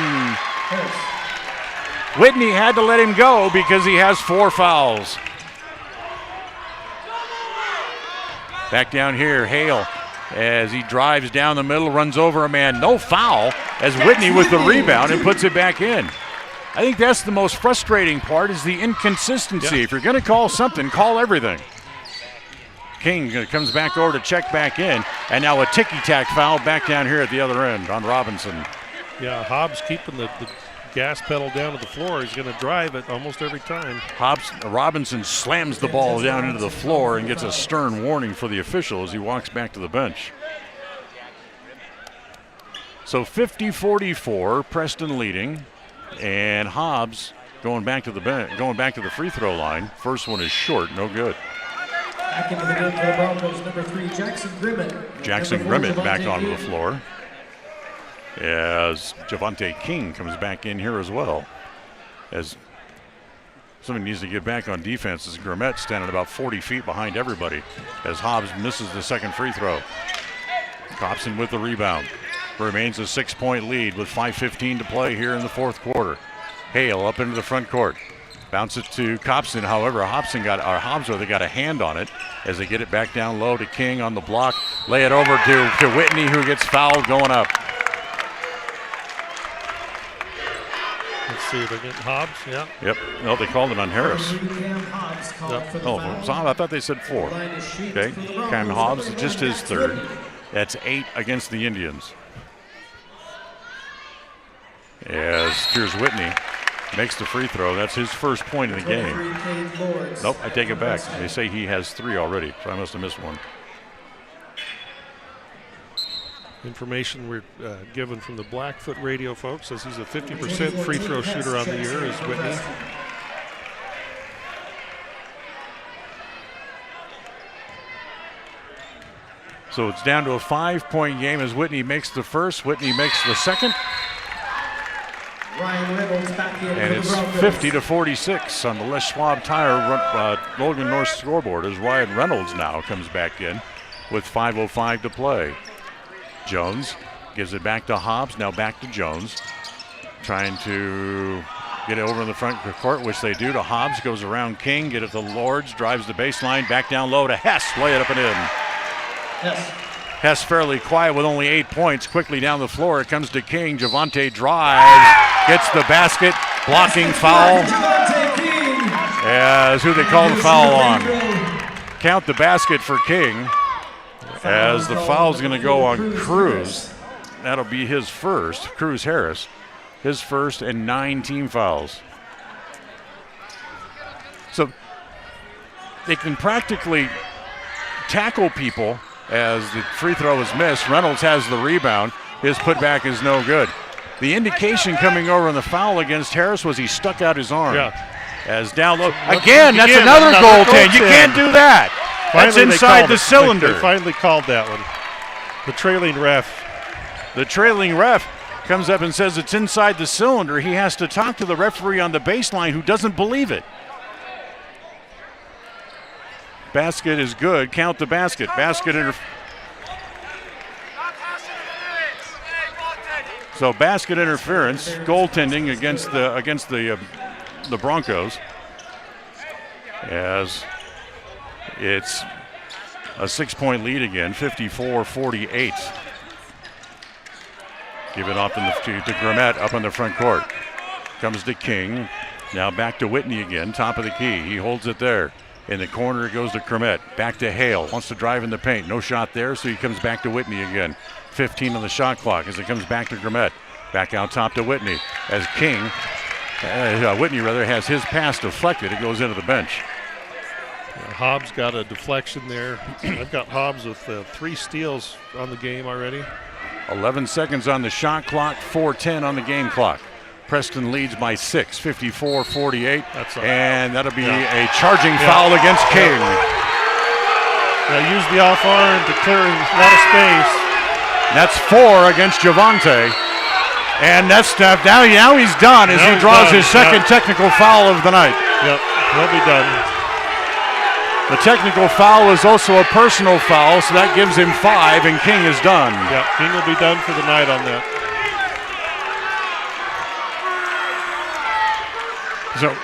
S1: Whitney had to let him go because he has 4 fouls. Back down here, Hale. As he drives down the middle, runs over a man. No foul as Whitney with the rebound and puts it back in. I think that's the most frustrating part is the inconsistency. If you're going to call something, call everything. King comes back over to check back in, and now a ticky-tack foul back down here at the other end on Robinson.
S14: Yeah, Hobbs keeping the gas pedal down to the floor. He's going to drive it almost every time.
S1: Robinson slams the ball down into the floor and gets a stern warning for the official as he walks back to the bench. So 50-44, Preston leading, and Hobbs going back to the free throw line. First one is short, no good.
S5: Back into the game for the Broncos, number 3, Jackson Grimmett.
S1: Jackson Grimmett back onto the floor. As Javante King comes back in here as well. As somebody needs to get back on defense as Grimmett standing about 40 feet behind everybody as Hobbs misses the second free throw. Copson with the rebound. Remains a 6-point lead with 5:15 to play here in the fourth quarter. Hale up into the front court. Bounce it to Copson. However, Hobbs got a hand on it as they get it back down low to King on the block. Lay it over to Whitney, who gets fouled going up.
S14: Let's see if they get Hobbs. Yeah.
S1: Yep. No, they called it on Harris.
S5: Yep.
S1: Oh, I thought they said 4. Okay. Cam Hobbs, just his 3rd. That's 8 against the Indians. As here's Whitney. Makes the free throw. That's his first point in the game. Nope, I take it back. They say he has 3 already, so I must have missed one.
S14: Information we're given from the Blackfoot radio folks says he's a 50% free throw shooter on the year is Whitney.
S1: So it's down to a 5-point game as Whitney makes the first, Whitney makes the second.
S5: Ryan Reynolds back in
S1: And it's 50-46 on the Les Schwab Tire Logan North scoreboard as Ryan Reynolds now comes back in with 5:05 to play. Jones gives it back to Hobbs, now back to Jones. Trying to get it over in the front court, which they do to Hobbs, goes around King, get it to Lords, drives the baseline, back down low to Hess, lay it up and in.
S5: Yes.
S1: Hess fairly quiet with only 8 points. Quickly down the floor, it comes to King. Javante drives, gets the basket, blocking foul. As who they call the foul on. Count the basket for King. As the foul's going to go on Cruz. That'll be his first, Cruz Harris. His first and 9 team fouls. So they can practically tackle people as the free throw is missed. Reynolds has the rebound. His putback is no good. The indication coming over on the foul against Harris was he stuck out his arm.
S14: Yeah.
S1: As down low. Again, that's another goaltend. You can't do that. That's inside the cylinder.
S14: They finally called that one. The trailing ref.
S1: The trailing ref comes up and says it's inside the cylinder. He has to talk to the referee on the baseline who doesn't believe it. Basket is good. Count the basket. So basket interference, goaltending against the Broncos, as it's a 6-point lead again, 54-48. Give it off to Grimmett up in the front court. Comes to King. Now back to Whitney again, top of the key. He holds it there. In the corner, it goes to Grimmett. Back to Hale. Wants to drive in the paint. No shot there, so he comes back to Whitney again. 15 on the shot clock as it comes back to Grimmett. Back out top to Whitney. As Whitney has his pass deflected. It goes into the bench.
S14: Hobbs got a deflection there. I've got Hobbs with 3 steals on the game already.
S1: 11 seconds on the shot clock, 4:10 on the game clock. Preston leads by 6, 54-48. And that'll be a charging foul against King.
S14: Use the off arm to clear a lot of space.
S1: That's 4 against Javante. And that's now he's done as he draws his second technical foul of the night.
S14: Yep, he'll be done.
S1: The technical foul is also a personal foul, so that gives him 5, and King is done.
S14: Yep, King will be done for the night on that.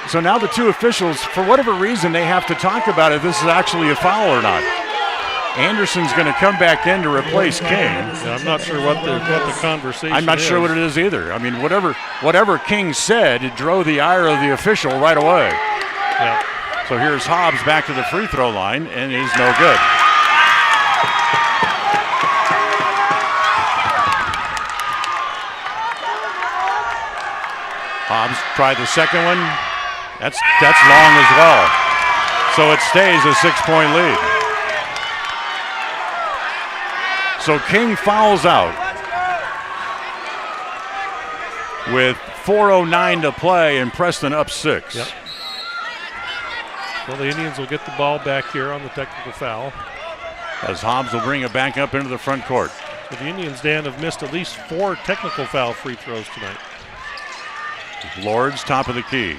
S1: So now the two officials, for whatever reason, they have to talk about if this is actually a foul or not. Anderson's going to come back in to replace King.
S14: Yeah, I'm not sure what the conversation is.
S1: I'm not sure what it is either. I mean, whatever King said, it drove the ire of the official right away.
S14: Yeah.
S1: So here's Hobbs back to the free throw line, and it is no good. Hobbs tried the second one. That's long as well. So it stays a 6-point lead. So King fouls out with 4:09 to play, and Preston up 6.
S14: Yep. Well, the Indians will get the ball back here on the technical foul.
S1: As Hobbs will bring it back up into the front court.
S14: So the Indians, Dan, have missed at least 4 technical foul free throws tonight.
S1: Lords, top of the key.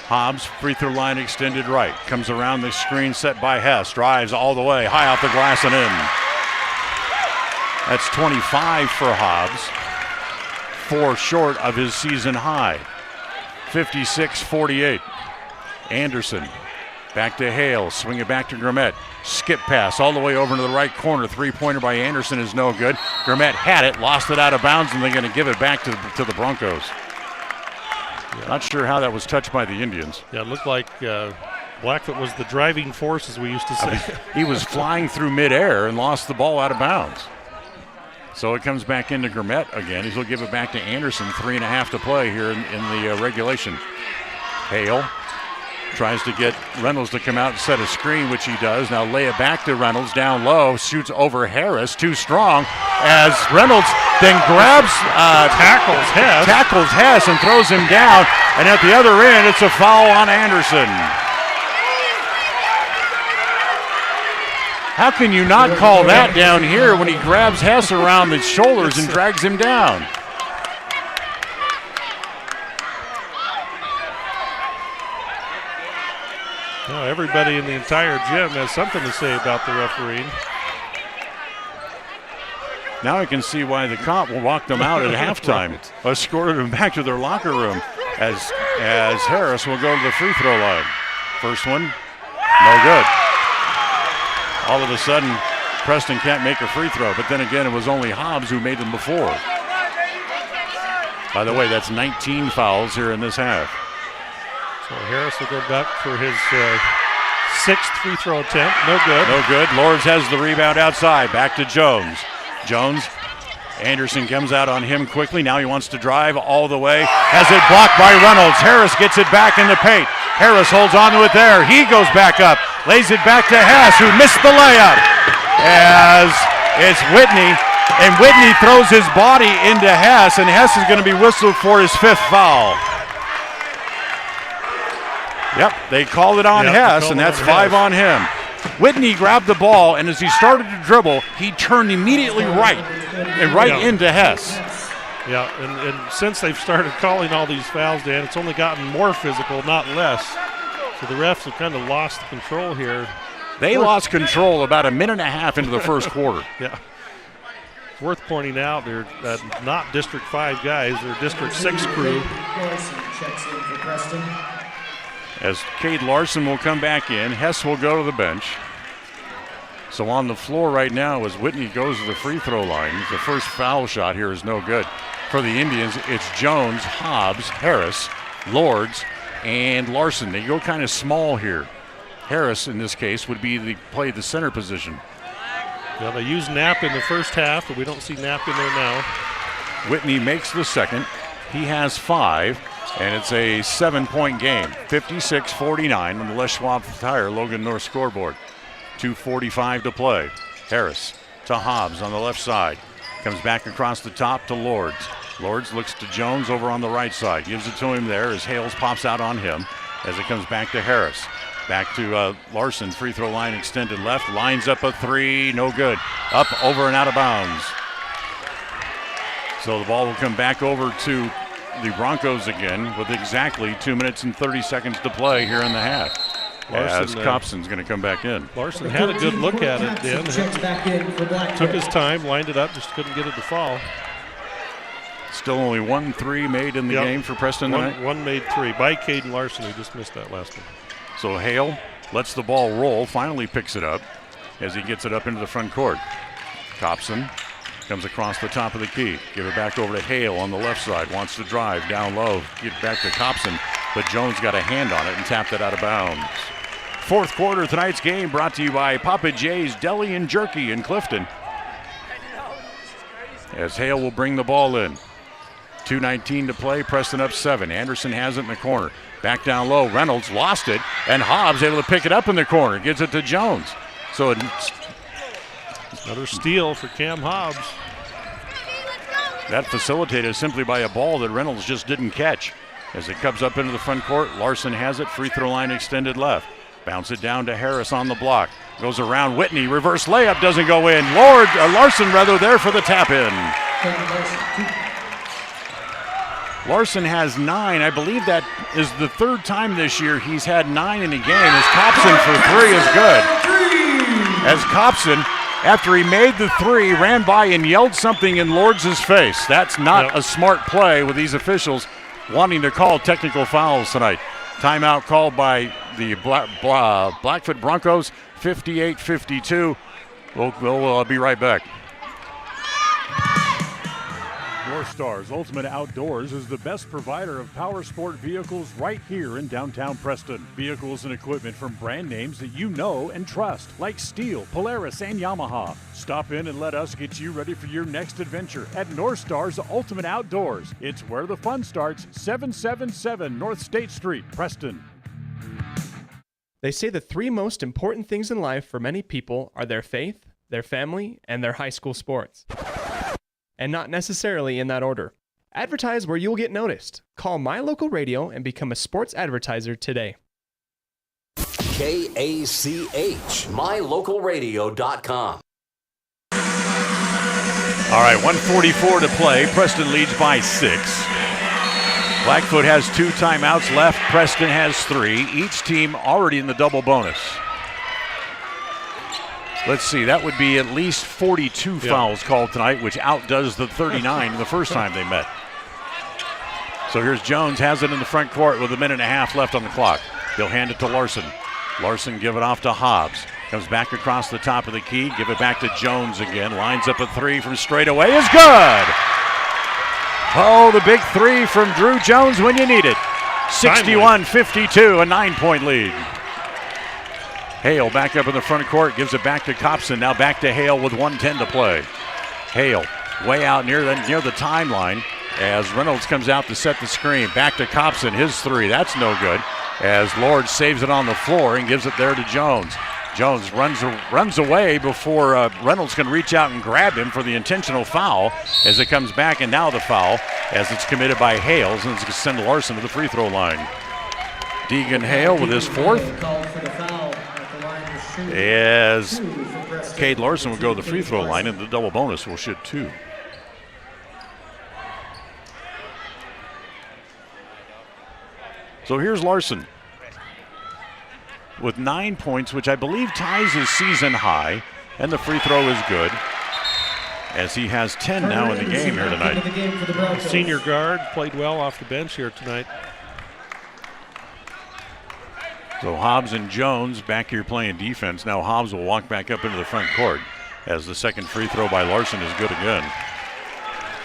S1: Hobbs, free throw line extended right. Comes around the screen set by Hess. Drives all the way, high off the glass and in. That's 25 for Hobbs. 4 short of his season high. 56-48. Anderson back to Hale. Swing it back to Grimmett. Skip pass all the way over to the right corner. 3-pointer by Anderson is no good. Grimmett had it, lost it out of bounds, and they're going to give it back to the Broncos. Yeah. Not sure how that was touched by the Indians.
S14: Yeah, it looked like Blackfoot was the driving force, as we used to say.
S1: He was flying through midair and lost the ball out of bounds. So it comes back into Grimmett again. He'll give it back to Anderson. 3.5 to play here in the regulation. Hale tries to get Reynolds to come out and set a screen, which he does. Now lay it back to Reynolds down low. Shoots over Harris. Too strong. As Reynolds then grabs, tackles Hess and throws him down. And at the other end, it's a foul on Anderson. How can you not call that down here when he grabs Hess around the shoulders and drags him down?
S14: Well, everybody in the entire gym has something to say about the refereeing.
S1: Now I can see why the cop walked them out at halftime. Escorted them back to their locker room as Harris will go to the free throw line. First one, no good. All of a sudden, Preston can't make a free throw, but then again, it was only Hobbs who made them before. By the way, that's 19 fouls here in this half.
S14: So Harris will go back for his sixth free throw attempt. No good.
S1: No good. Lords has the rebound outside. Back to Jones. Jones. Anderson comes out on him quickly. Now he wants to drive all the way. Has it blocked by Reynolds. Harris gets it back in the paint. Harris holds on to it there. He goes back up. Lays it back to Hess, who missed the layup. As it's Whitney. And Whitney throws his body into Hess. And Hess is going to be whistled for his fifth foul. Yep, they called it on Hess, and that's 5 on him. Whitney grabbed the ball, and as he started to dribble, he turned immediately right into Hess.
S14: Yeah, and since they've started calling all these fouls, Dan, it's only gotten more physical, not less. So the refs have kind of lost control here.
S1: They lost control about a minute and a half into the first quarter.
S14: Yeah. It's worth pointing out they're not District 5 guys, they're District 6 crew.
S5: Checks in for Preston.
S1: As Cade Larson will come back in, Hess will go to the bench. So on the floor right now as Whitney goes to the free throw line, the first foul shot here is no good. For the Indians, it's Jones, Hobbs, Harris, Lords, and Larson. They go kind of small here. Harris, in this case, would play the center position.
S14: Well, they used Knapp in the first half, but we don't see Knapp in there now.
S1: Whitney makes the second. He has 5. And it's a 7-point game, 56-49 on the Les Schwab Tire Logan North scoreboard. 2:45 to play. Harris to Hobbs on the left side. Comes back across the top to Lords. Lords looks to Jones over on the right side. Gives it to him there as Hales pops out on him as it comes back to Harris. Back to Larson, free throw line extended left. Lines up a 3, no good. Up, over, and out of bounds. So the ball will come back over to the Broncos again with exactly 2 minutes and 30 seconds to play here in the half. As Copson's going to come back in.
S14: Larson had a good look at it then.
S5: Checks back in for Blackfoot.
S14: Took his time, lined it up, just couldn't get it to fall.
S1: Still only 1 3 made in the game for Preston tonight.
S14: One made 3 by Caden Larson, who just missed that last one.
S1: So Hale lets the ball roll, finally picks it up as he gets it up into the front court. Copson comes across the top of the key. Give it back over to Hale on the left side. Wants to drive down low. Get back to Copson, but Jones got a hand on it and tapped it out of bounds. Fourth quarter of tonight's game brought to you by Papa J's Deli and Jerky in Clifton. As Hale will bring the ball in. 2:19 to play. Preston up 7. Anderson has it in the corner. Back down low. Reynolds lost it, and Hobbs able to pick it up in the corner. Gives it to Jones. So it's
S14: another steal for Cam Hobbs.
S1: That facilitated simply by a ball that Reynolds just didn't catch. As it comes up into the front court, Larson has it, free throw line extended left. Bounce it down to Harris on the block. Goes around Whitney, reverse layup doesn't go in. Larson there for the tap in. Larson has 9. I believe that is the 3rd time this year he's had 9 in a game. As Copson for 3 is good. As Copson, after he made the 3, ran by and yelled something in Lords' face. That's not a smart play with these officials wanting to call technical fouls tonight. Timeout called by the Blackfoot Broncos, 58-52. We'll be right back.
S9: North Stars Ultimate Outdoors is the best provider of power sport vehicles right here in downtown Preston. Vehicles and equipment from brand names that you know and trust, like Steel, Polaris, and Yamaha. Stop in and let us get you ready for your next adventure at North Stars Ultimate Outdoors. It's where the fun starts, 777 North State Street, Preston.
S10: They say the 3 most important things in life for many people are their faith, their family, and their high school sports. And not necessarily in that order. Advertise where you'll get noticed. Call My Local Radio and become a sports advertiser today.
S16: KACH, mylocalradio.com.
S1: All right, 1:44 to play. Preston leads by 6. Blackfoot has 2 timeouts left. Preston has 3. Each team already in the double bonus. Let's see, that would be at least 42 fouls called tonight, which outdoes the 39 the first time they met. So here's Jones, has it in the front court with a minute and a half left on the clock. He'll hand it to Larson. Larson give it off to Hobbs. Comes back across the top of the key, give it back to Jones again. Lines up a 3 from straight away, is good! Oh, the big 3 from Drew Jones when you need it. 61-52, a 9-point lead. Hale back up in the front court, gives it back to Copson. Now back to Hale with 1:10 to play. Hale way out near the timeline as Reynolds comes out to set the screen. Back to Copson, his 3, that's no good. As Lord saves it on the floor and gives it there to Jones. Jones runs away before Reynolds can reach out and grab him for the intentional foul as it comes back, and now the foul as it's committed by Hales, and it's going to send Larson to the free throw line. Deegan Hale with his 4th. As Cade Larson will go to the free throw line, and the double bonus will shoot 2. So here's Larson with 9 points, which I believe ties his season high, and the free throw is good, as he has 10 now in the game here tonight.
S14: Senior guard played well off the bench here tonight.
S1: So Hobbs and Jones back here playing defense. Now Hobbs will walk back up into the front court as the second free throw by Larson is good again.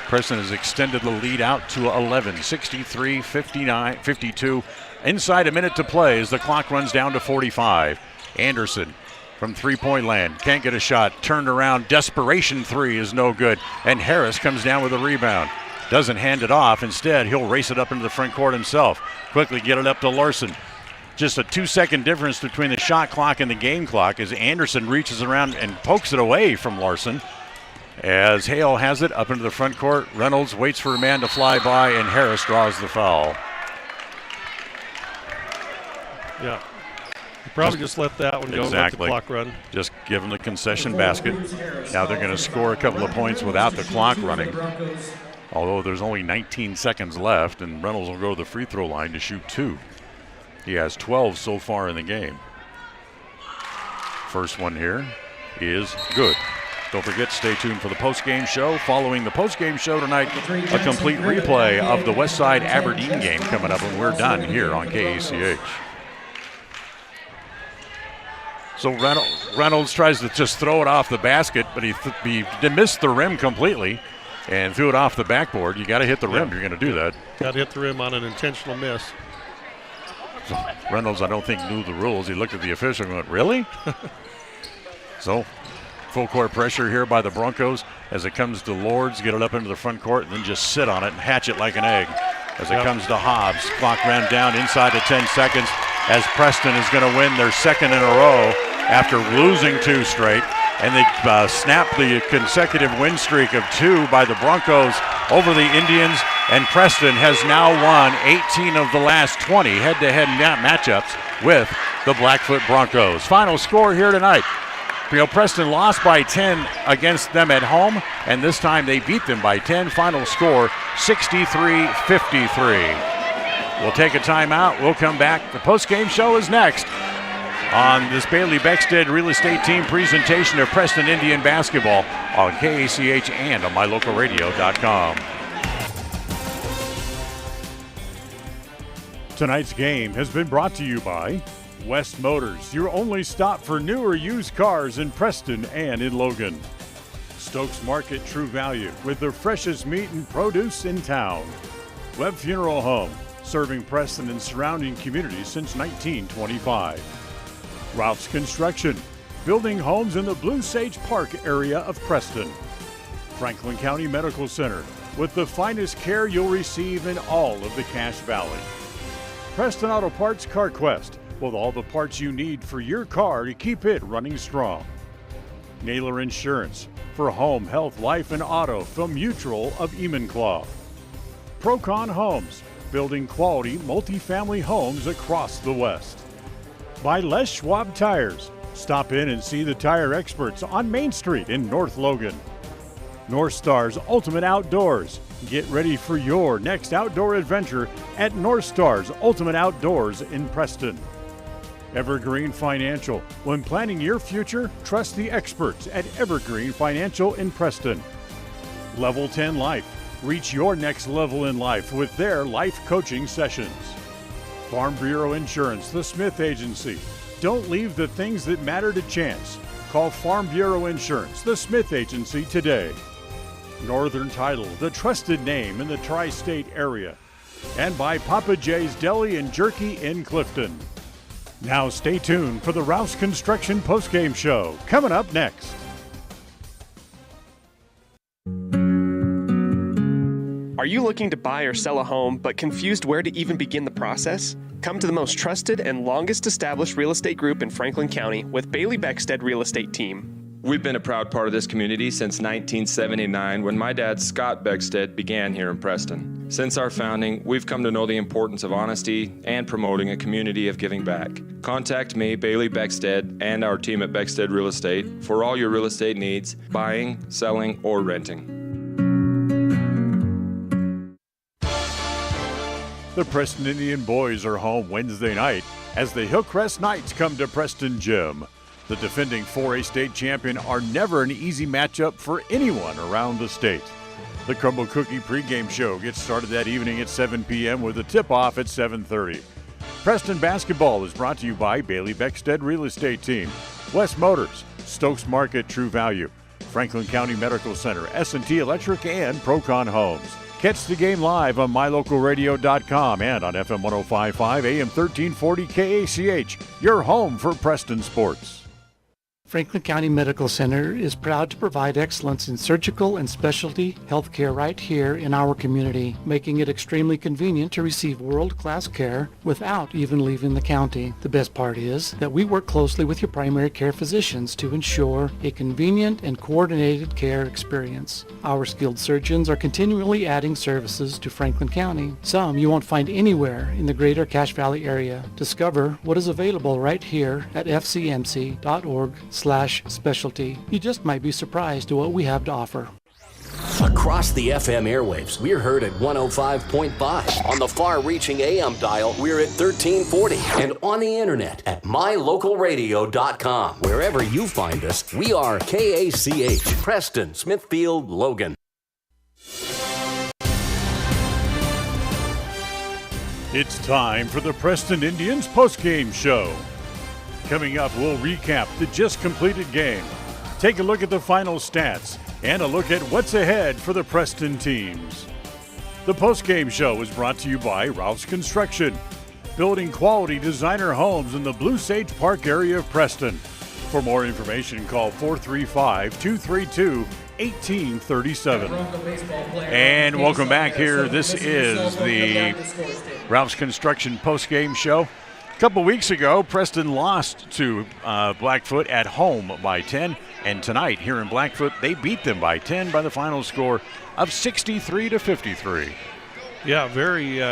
S1: Preston has extended the lead out to 11, 63-52. Inside a minute to play as the clock runs down to 45. Anderson from three-point land, can't get a shot, turned around, desperation 3 is no good, and Harris comes down with a rebound. Doesn't hand it off, instead he'll race it up into the front court himself. Quickly get it up to Larson. Just a 2-second difference between the shot clock and the game clock as Anderson reaches around and pokes it away from Larson. As Hale has it up into the front court, Reynolds waits for a man to fly by, and Harris draws the foul.
S14: Yeah, you probably just let that one go and let the clock run.
S1: Just give them the concession basket. Now they're going to score a couple of points without the clock running. Although there's only 19 seconds left, and Reynolds will go to the free throw line to shoot 2. He has 12 so far in the game. First one here is good. Don't forget, stay tuned for the post-game show. Following the post-game show tonight, a complete replay of the Westside Aberdeen game coming up when we're done here on KACH. So Reynolds tries to just throw it off the basket, but he missed the rim completely and threw it off the backboard. You got to hit the rim if you're going to do that.
S14: Got to hit the rim on an intentional miss.
S1: So Reynolds, I don't think, knew the rules. He looked at the official and went, really? So full court pressure here by the Broncos as it comes to Lords, get it up into the front court and then just sit on it and hatch it like an egg. As it comes to Hobbs, clock ran down inside of 10 seconds as Preston is going to win their second in a row after losing 2 straight. And they snap the consecutive win streak of 2 by the Broncos over the Indians. And Preston has now won 18 of the last 20 head-to-head matchups with the Blackfoot Broncos. Final score here tonight. Preston lost by 10 against them at home, and this time they beat them by 10. Final score, 63-53. We'll take a timeout. We'll come back. The post-game show is next on this Bailey Beckstead Real Estate Team presentation of Preston Indian basketball on KACH and on mylocalradio.com.
S9: Tonight's game has been brought to you by West Motors, your only stop for new or used cars in Preston and in Logan. Stokes Market True Value with the freshest meat and produce in town. Webb Funeral Home, serving Preston and surrounding communities since 1925. Ralph's Construction, building homes in the Blue Sage Park area of Preston. Franklin County Medical Center, with the finest care you'll receive in all of the Cache Valley. Preston Auto Parts CarQuest, with all the parts you need for your car to keep it running strong. Naylor Insurance, for home, health, life, and auto from Mutual of Enumclaw. Procon Homes, building quality multifamily homes across the West.
S1: by Les Schwab Tires. Stop in and see the tire experts on Main Street in North Logan. North Star's Ultimate Outdoors. Get ready for your next outdoor adventure at North Star's Ultimate Outdoors in Preston. Evergreen Financial. When planning your future, trust the experts at Evergreen Financial in Preston. Level 10 Life. Reach your next level in life with their life coaching sessions. Farm Bureau Insurance, the Smith Agency. Don't leave the things that matter to chance. Call Farm Bureau Insurance, the Smith Agency today. Northern Title, the trusted name in the tri-state area. And by Papa J's Deli and Jerky in Clifton. Now stay tuned for the Rouse Construction postgame show, coming up next.
S10: Are you looking to buy or sell a home but confused where to even begin the process? Come to the most trusted and longest established real estate group in Franklin County with Bailey Beckstead Real Estate Team.
S2: We've been a proud part of this community since 1979 when my dad, Scott Beckstead, began here in Preston. Since our founding, we've come to know the importance of honesty and promoting a community of giving back. Contact me, Bailey Beckstead, and our team at Beckstead Real Estate for all your real estate needs, buying, selling, or renting.
S1: The Preston Indian boys are home Wednesday night as the Hillcrest Knights come to Preston Gym. The defending 4A state champion are never an easy matchup for anyone around the state. The Crumble Cookie pregame show gets started that evening at 7 p.m. with a tip-off at 7:30. Preston basketball is brought to you by Bailey Beckstead Real Estate Team, West Motors, Stokes Market True Value, Franklin County Medical Center, S&T Electric, and Procon Homes. Catch the game live on mylocalradio.com and on FM 105.5 AM 1340 KACH, your home for Preston sports.
S11: Franklin County Medical Center is proud to provide excellence in surgical and specialty health care right here in our community, making it extremely convenient to receive world-class care without even leaving the county. The best part is that we work closely with your primary care physicians to ensure a convenient and coordinated care experience. Our skilled surgeons are continually adding services to Franklin County, some you won't find anywhere in the greater Cache Valley area. Discover what is available right here at fcmc.org/specialty. You just might be surprised at what we have to offer.
S16: Across the FM airwaves, we're heard at 105.5. On the far-reaching AM dial, we're at 1340. And on the internet at mylocalradio.com. Wherever you find us, we are KACH, Preston, Smithfield, Logan.
S1: It's time for the Preston Indians postgame show. Coming up, we'll recap the just completed game, take a look at the final stats, and a look at what's ahead for the Preston teams. The postgame show is brought to you by Rouse Construction, building quality designer homes in the Blue Sage Park area of Preston. For more information, call 435-232-1837. And welcome back here. This is the Rouse Construction postgame show. A couple weeks ago, Preston lost to Blackfoot at home by 10. And tonight here in Blackfoot, they beat them by 10 by the final score of 63-53.
S14: Yeah, very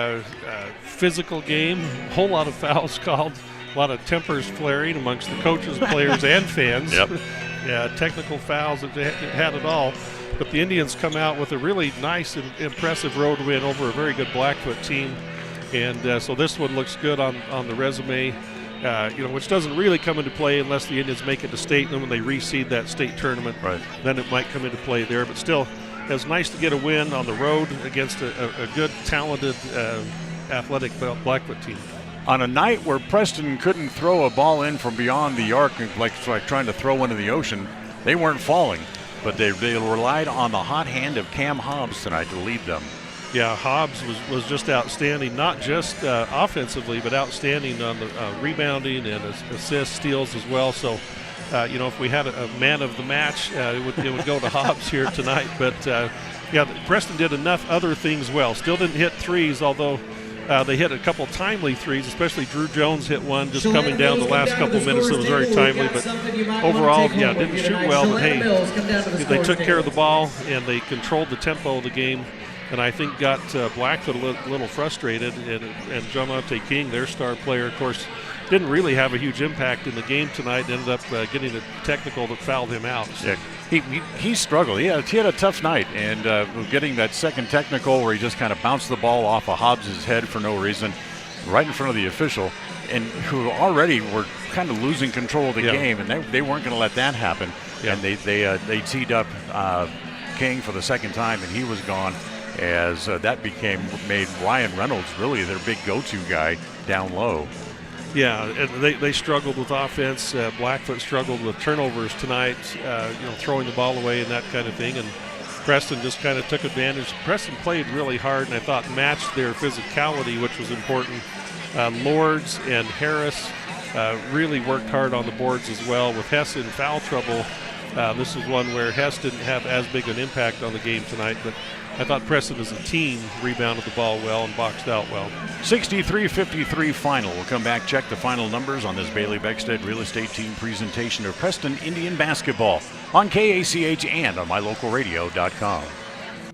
S14: physical game. A whole lot of fouls called. A lot of tempers flaring amongst the coaches, players, and fans.
S1: Yep.
S14: Yeah, technical fouls. It had it all. But the Indians come out with a really nice and impressive road win over a very good Blackfoot team. And so this one looks good on the resume, which doesn't really come into play unless the Indians make it to state. And when they reseed that state tournament,
S1: right,
S14: then it might come into play there. But still, it's nice to get a win on the road against a good, talented, athletic Blackfoot team.
S1: On a night where Preston couldn't throw a ball in from beyond the arc, like trying to throw one in the ocean, they weren't falling. But they relied on the hot hand of Cam Hobbs tonight to lead them.
S14: Yeah, Hobbs was just outstanding, not just offensively, but outstanding on the rebounding and assists, steals as well. So, if we had a man of the match, it would go to Hobbs here tonight. But, Preston did enough other things well. Still didn't hit threes, although they hit a couple timely threes, especially Drew Jones hit one just coming down the last couple minutes. It was very timely, but overall, didn't shoot well. But, hey, they took care of the ball, and they controlled the tempo of the game. and I think got Blackfoot a little frustrated. And Jamonte King, their star player, of course, didn't really have a huge impact in the game tonight. Ended up getting a technical that fouled him out. So.
S1: Yeah, he struggled. He had a tough night, and getting that second technical where he just kind of bounced the ball off of Hobbs' head for no reason, right in front of the official, and who already were kind of losing control of the game, and they weren't going to let that happen. Yeah. And they teed up King for the second time, and he was gone. As that made Ryan Reynolds really their big go-to guy down low.
S14: Yeah, and they struggled with offense. Blackfoot struggled with turnovers tonight, throwing the ball away and that kind of thing. And Preston just kind of took advantage. Preston played really hard, and I thought matched their physicality, which was important. Lords and Harris really worked hard on the boards as well. With Hess in foul trouble, this is one where Hess didn't have as big an impact on the game tonight, but I thought Preston as a team rebounded the ball well and boxed out well.
S1: 63-53 final. We'll come back, check the final numbers on this Bailey Beckstead Real Estate Team presentation of Preston Indian basketball on KACH and on mylocalradio.com.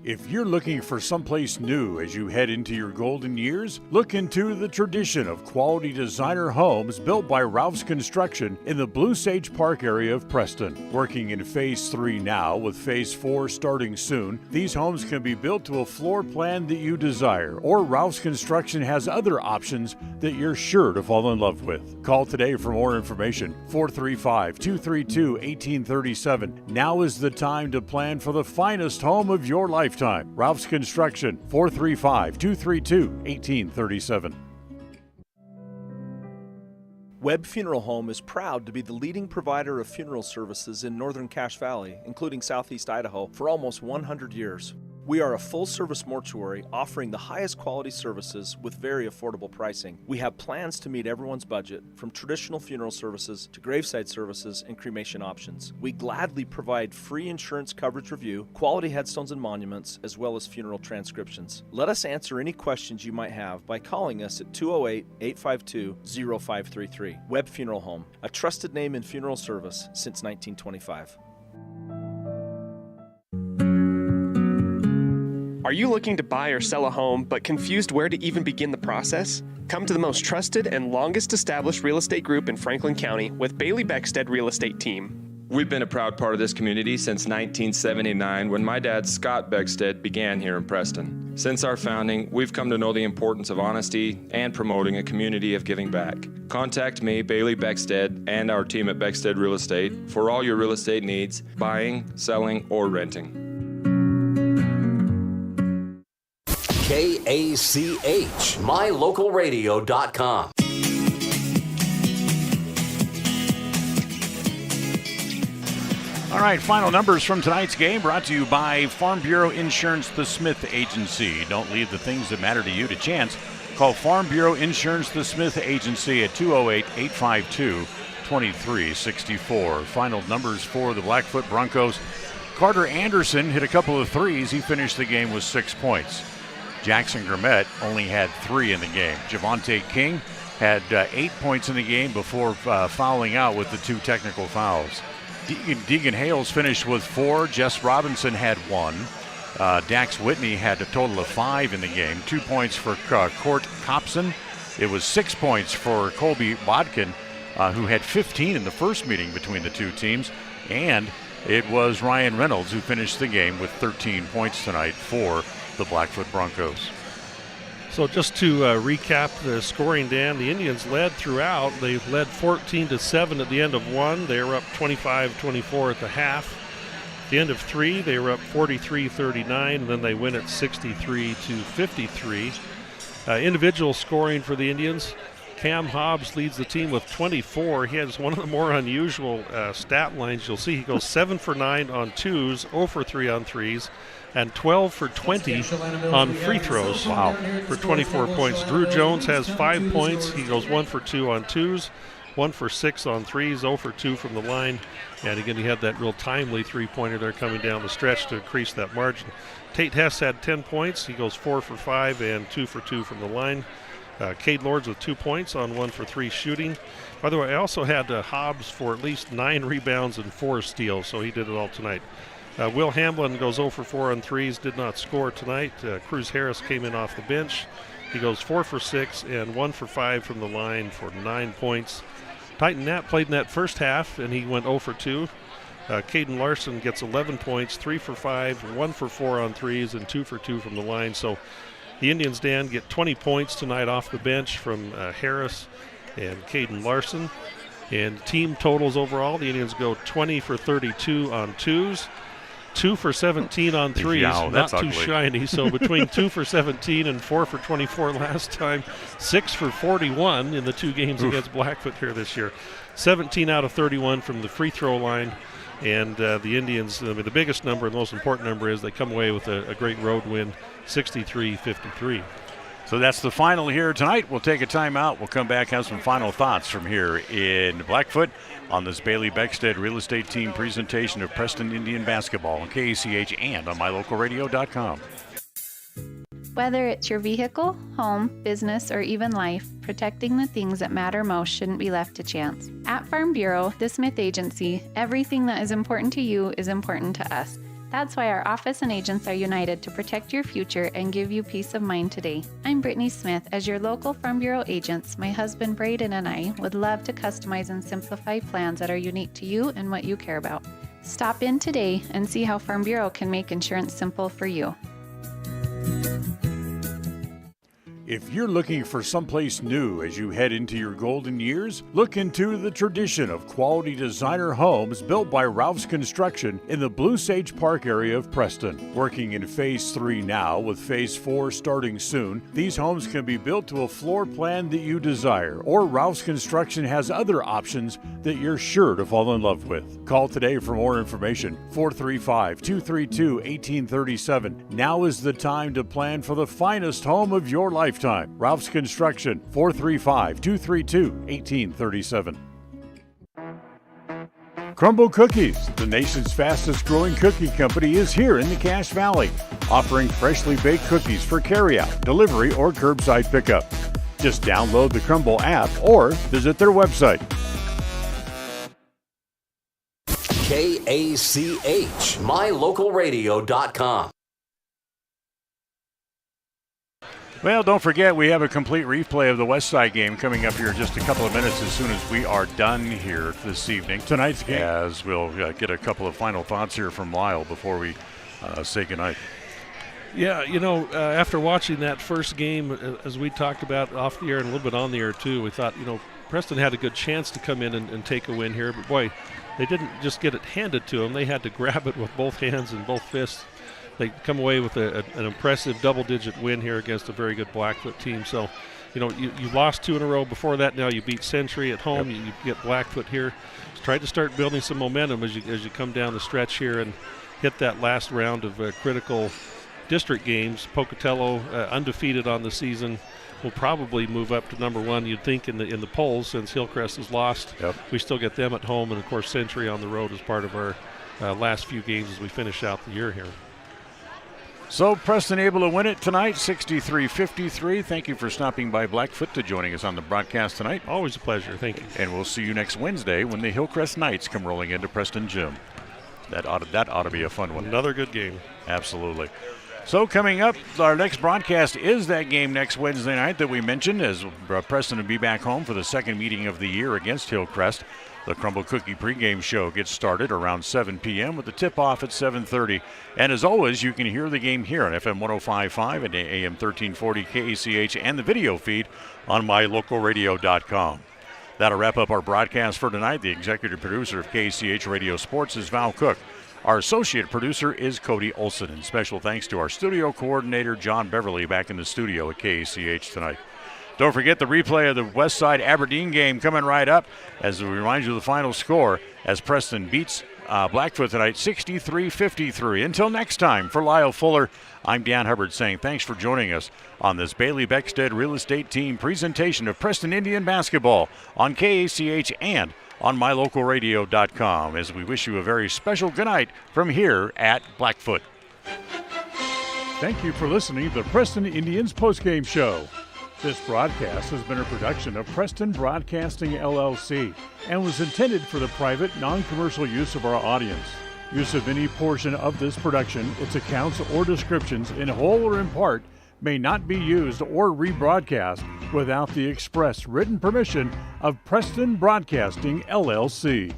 S1: If you're looking for someplace new as you head into your golden years, look into the tradition of quality designer homes built by Ralph's Construction in the Blue Sage Park area of Preston. Working in Phase 3 now, with Phase 4 starting soon, these homes can be built to a floor plan that you desire, or Ralph's Construction has other options that you're sure to fall in love with. Call today for more information, 435-232-1837. Now is the time to plan for the finest home of your lifetime. Ralph's Construction, 435-232-1837.
S3: Webb Funeral Home is proud to be the leading provider of funeral services in northern Cache Valley, including southeast Idaho, for almost 100 years. We are a full-service mortuary offering the highest quality services with very affordable pricing. We have plans to meet everyone's budget, from traditional funeral services to graveside services and cremation options. We gladly provide free insurance coverage review, quality headstones and monuments, as well as funeral transcriptions. Let us answer any questions you might have by calling us at 208-852-0533. Webb Funeral Home, a trusted name in funeral service since 1925.
S4: Are you looking to buy or sell a home but confused where to even begin the process? Come to the most trusted and longest established real estate group in Franklin County with Bailey Beckstead Real Estate Team.
S2: We've been a proud part of this community since 1979 when my dad, Scott Beckstead, began here in Preston. Since our founding, we've come to know the importance of honesty and promoting a community of giving back. Contact me, Bailey Beckstead, and our team at Beckstead Real Estate for all your real estate needs, buying, selling, or renting.
S16: KACH, mylocalradio.com.
S1: All right, final numbers from tonight's game brought to you by Farm Bureau Insurance, the Smith Agency. Don't leave the things that matter to you to chance. Call Farm Bureau Insurance, the Smith Agency at 208-852-2364. Final numbers for the Blackfoot Broncos. Carter Anderson hit a couple of threes. He finished the game with 6 points. Jackson Grimmett only had 3 in the game. Javonte King had 8 points in the game before fouling out with the 2 technical fouls. Deegan Hales finished with 4. Jess Robinson had 1. Dax Whitney had a total of 5 in the game. 2 points for Court Copson. It was 6 points for Colby Bodkin, who had 15 in the first meeting between the two teams. And it was Ryan Reynolds who finished the game with 13 points tonight for the Blackfoot Broncos.
S14: So just to recap the scoring, Dan, the Indians led throughout. They led 14-7 at the end of 1. They were up 25-24 at the half. At the end of 3, they were up 43-39, and then they win at 63-53. Individual scoring for the Indians. Cam Hobbs leads the team with 24. He has one of the more unusual stat lines. You'll see he goes 7 for 9 on 2s, 0 for 3 on 3s, and 12 for 20 on free throws. Wow. For 24 points. Drew Jones has 5 points. He goes 1 for 2 on 2s, 1 for 6 on 3s, 0 for 2 from the line. And again, he had that real timely three-pointer there coming down the stretch to increase that margin. Tate Hess had 10 points. He goes 4 for 5 and 2 for 2 from the line. Cade Lords with 2 points on 1 for 3 shooting. By the way, I also had Hobbs for at least 9 rebounds and 4 steals, so he did it all tonight. Will Hamlin goes 0 for 4 on threes, did not score tonight. Cruz Harris came in off the bench. He goes 4 for 6 and 1 for 5 from the line for 9 points. Titan Knapp played in that first half, and he went 0 for 2. Caden Larson gets 11 points, 3 for 5, 1 for 4 on threes, and 2 for 2 from the line. So the Indians, Dan, get 20 points tonight off the bench from Harris and Caden Larson. And team totals overall, the Indians go 20 for 32 on twos, 2 for 17 on threes.
S1: Yow,
S14: not
S1: that's
S14: too
S1: ugly.
S14: shiny. So between 2 for 17 and 4 for 24 last time, 6 for 41 in the 2 games against Blackfoot here this year. 17 out of 31 from the free throw line. And the Indians, I mean, the biggest number and the most important number is they come away with a great road win, 63-53.
S1: So that's the final here tonight. We'll take a timeout. We'll come back, have some final thoughts from here in Blackfoot on this Bailey Beckstead Real Estate Team presentation of Preston Indian basketball on KACH and on mylocalradio.com.
S6: Whether it's your vehicle, home, business, or even life, protecting the things that matter most shouldn't be left to chance. At Farm Bureau, the Smith Agency, everything that is important to you is important to us. That's why our office and agents are united to protect your future and give you peace of mind today. I'm Brittany Smith. As your local Farm Bureau agents, my husband Braden and I would love to customize and simplify plans that are unique to you and what you care about. Stop in today and see how Farm Bureau can make insurance simple for you.
S1: If you're looking for someplace new as you head into your golden years, look into the tradition of quality designer homes built by Ralph's Construction in the Blue Sage Park area of Preston. Working in Phase 3 now, with Phase 4 starting soon, these homes can be built to a floor plan that you desire, or Ralph's Construction has other options that you're sure to fall in love with. Call today for more information, 435-232-1837. Now is the time to plan for the finest home of your lifetime. Ralph's Construction, 435-232-1837. Crumble Cookies, the nation's fastest growing cookie company, is here in the Cache Valley, offering freshly baked cookies for carryout, delivery, or curbside pickup. Just download the Crumble app or visit their website.
S16: KACH, mylocalradio.com.
S1: Well, don't forget, we have a complete replay of the Westside game coming up here in just a couple of minutes as soon as we are done here this evening. Tonight's game, as we'll get a couple of final thoughts here from Lyle before we say goodnight.
S14: Yeah, after watching that first game, as we talked about off the air and a little bit on the air too, we thought, Preston had a good chance to come in and take a win here. But, boy, they didn't just get it handed to them. They had to grab it with both hands and both fists. They come away with an impressive double-digit win here against a very good Blackfoot team. So, you lost 2 in a row before that. Now you beat Century at home. Yep. You get Blackfoot here. Just try to start building some momentum as you come down the stretch here and hit that last round of critical district games. Pocatello, undefeated on the season, will probably move up to number 1, you'd think, in the polls since Hillcrest has lost.
S1: Yep.
S14: We still get them at home, and, of course, Century on the road as part of our last few games as we finish out the year here.
S1: So Preston able to win it tonight, 63-53. Thank you for stopping by Blackfoot to joining us on the broadcast tonight.
S14: Always a pleasure. Thank you.
S1: And we'll see you next Wednesday when the Hillcrest Knights come rolling into Preston Gym. That ought to be a fun one.
S14: Another good game.
S1: Absolutely. So coming up, our next broadcast is that game next Wednesday night that we mentioned, as Preston will be back home for the second meeting of the year against Hillcrest. The Crumble Cookie pregame show gets started around 7 p.m. with the tip-off at 7:30. And as always, you can hear the game here on FM 105.5 and AM 1340 KACH and the video feed on mylocalradio.com. That'll wrap up our broadcast for tonight. The executive producer of KACH Radio Sports is Val Cook. Our associate producer is Cody Olson. And special thanks to our studio coordinator, John Beverly, back in the studio at KACH tonight. Don't forget the replay of the Westside Aberdeen game coming right up as we remind you of the final score as Preston beats Blackfoot tonight 63-53. Until next time, for Lyle Fuller, I'm Dan Hubbard saying thanks for joining us on this Bailey Beckstead Real Estate Team presentation of Preston Indian basketball on KACH and on mylocalradio.com as we wish you a very special good night from here at Blackfoot.
S9: Thank you for listening to the Preston Indians postgame show. This broadcast has been a production of Preston Broadcasting, LLC, and was intended for the private, non-commercial use of our audience.
S1: Use of any portion of this production, its accounts or descriptions, in whole or in part, may not be used or rebroadcast without the express written permission of Preston Broadcasting, LLC.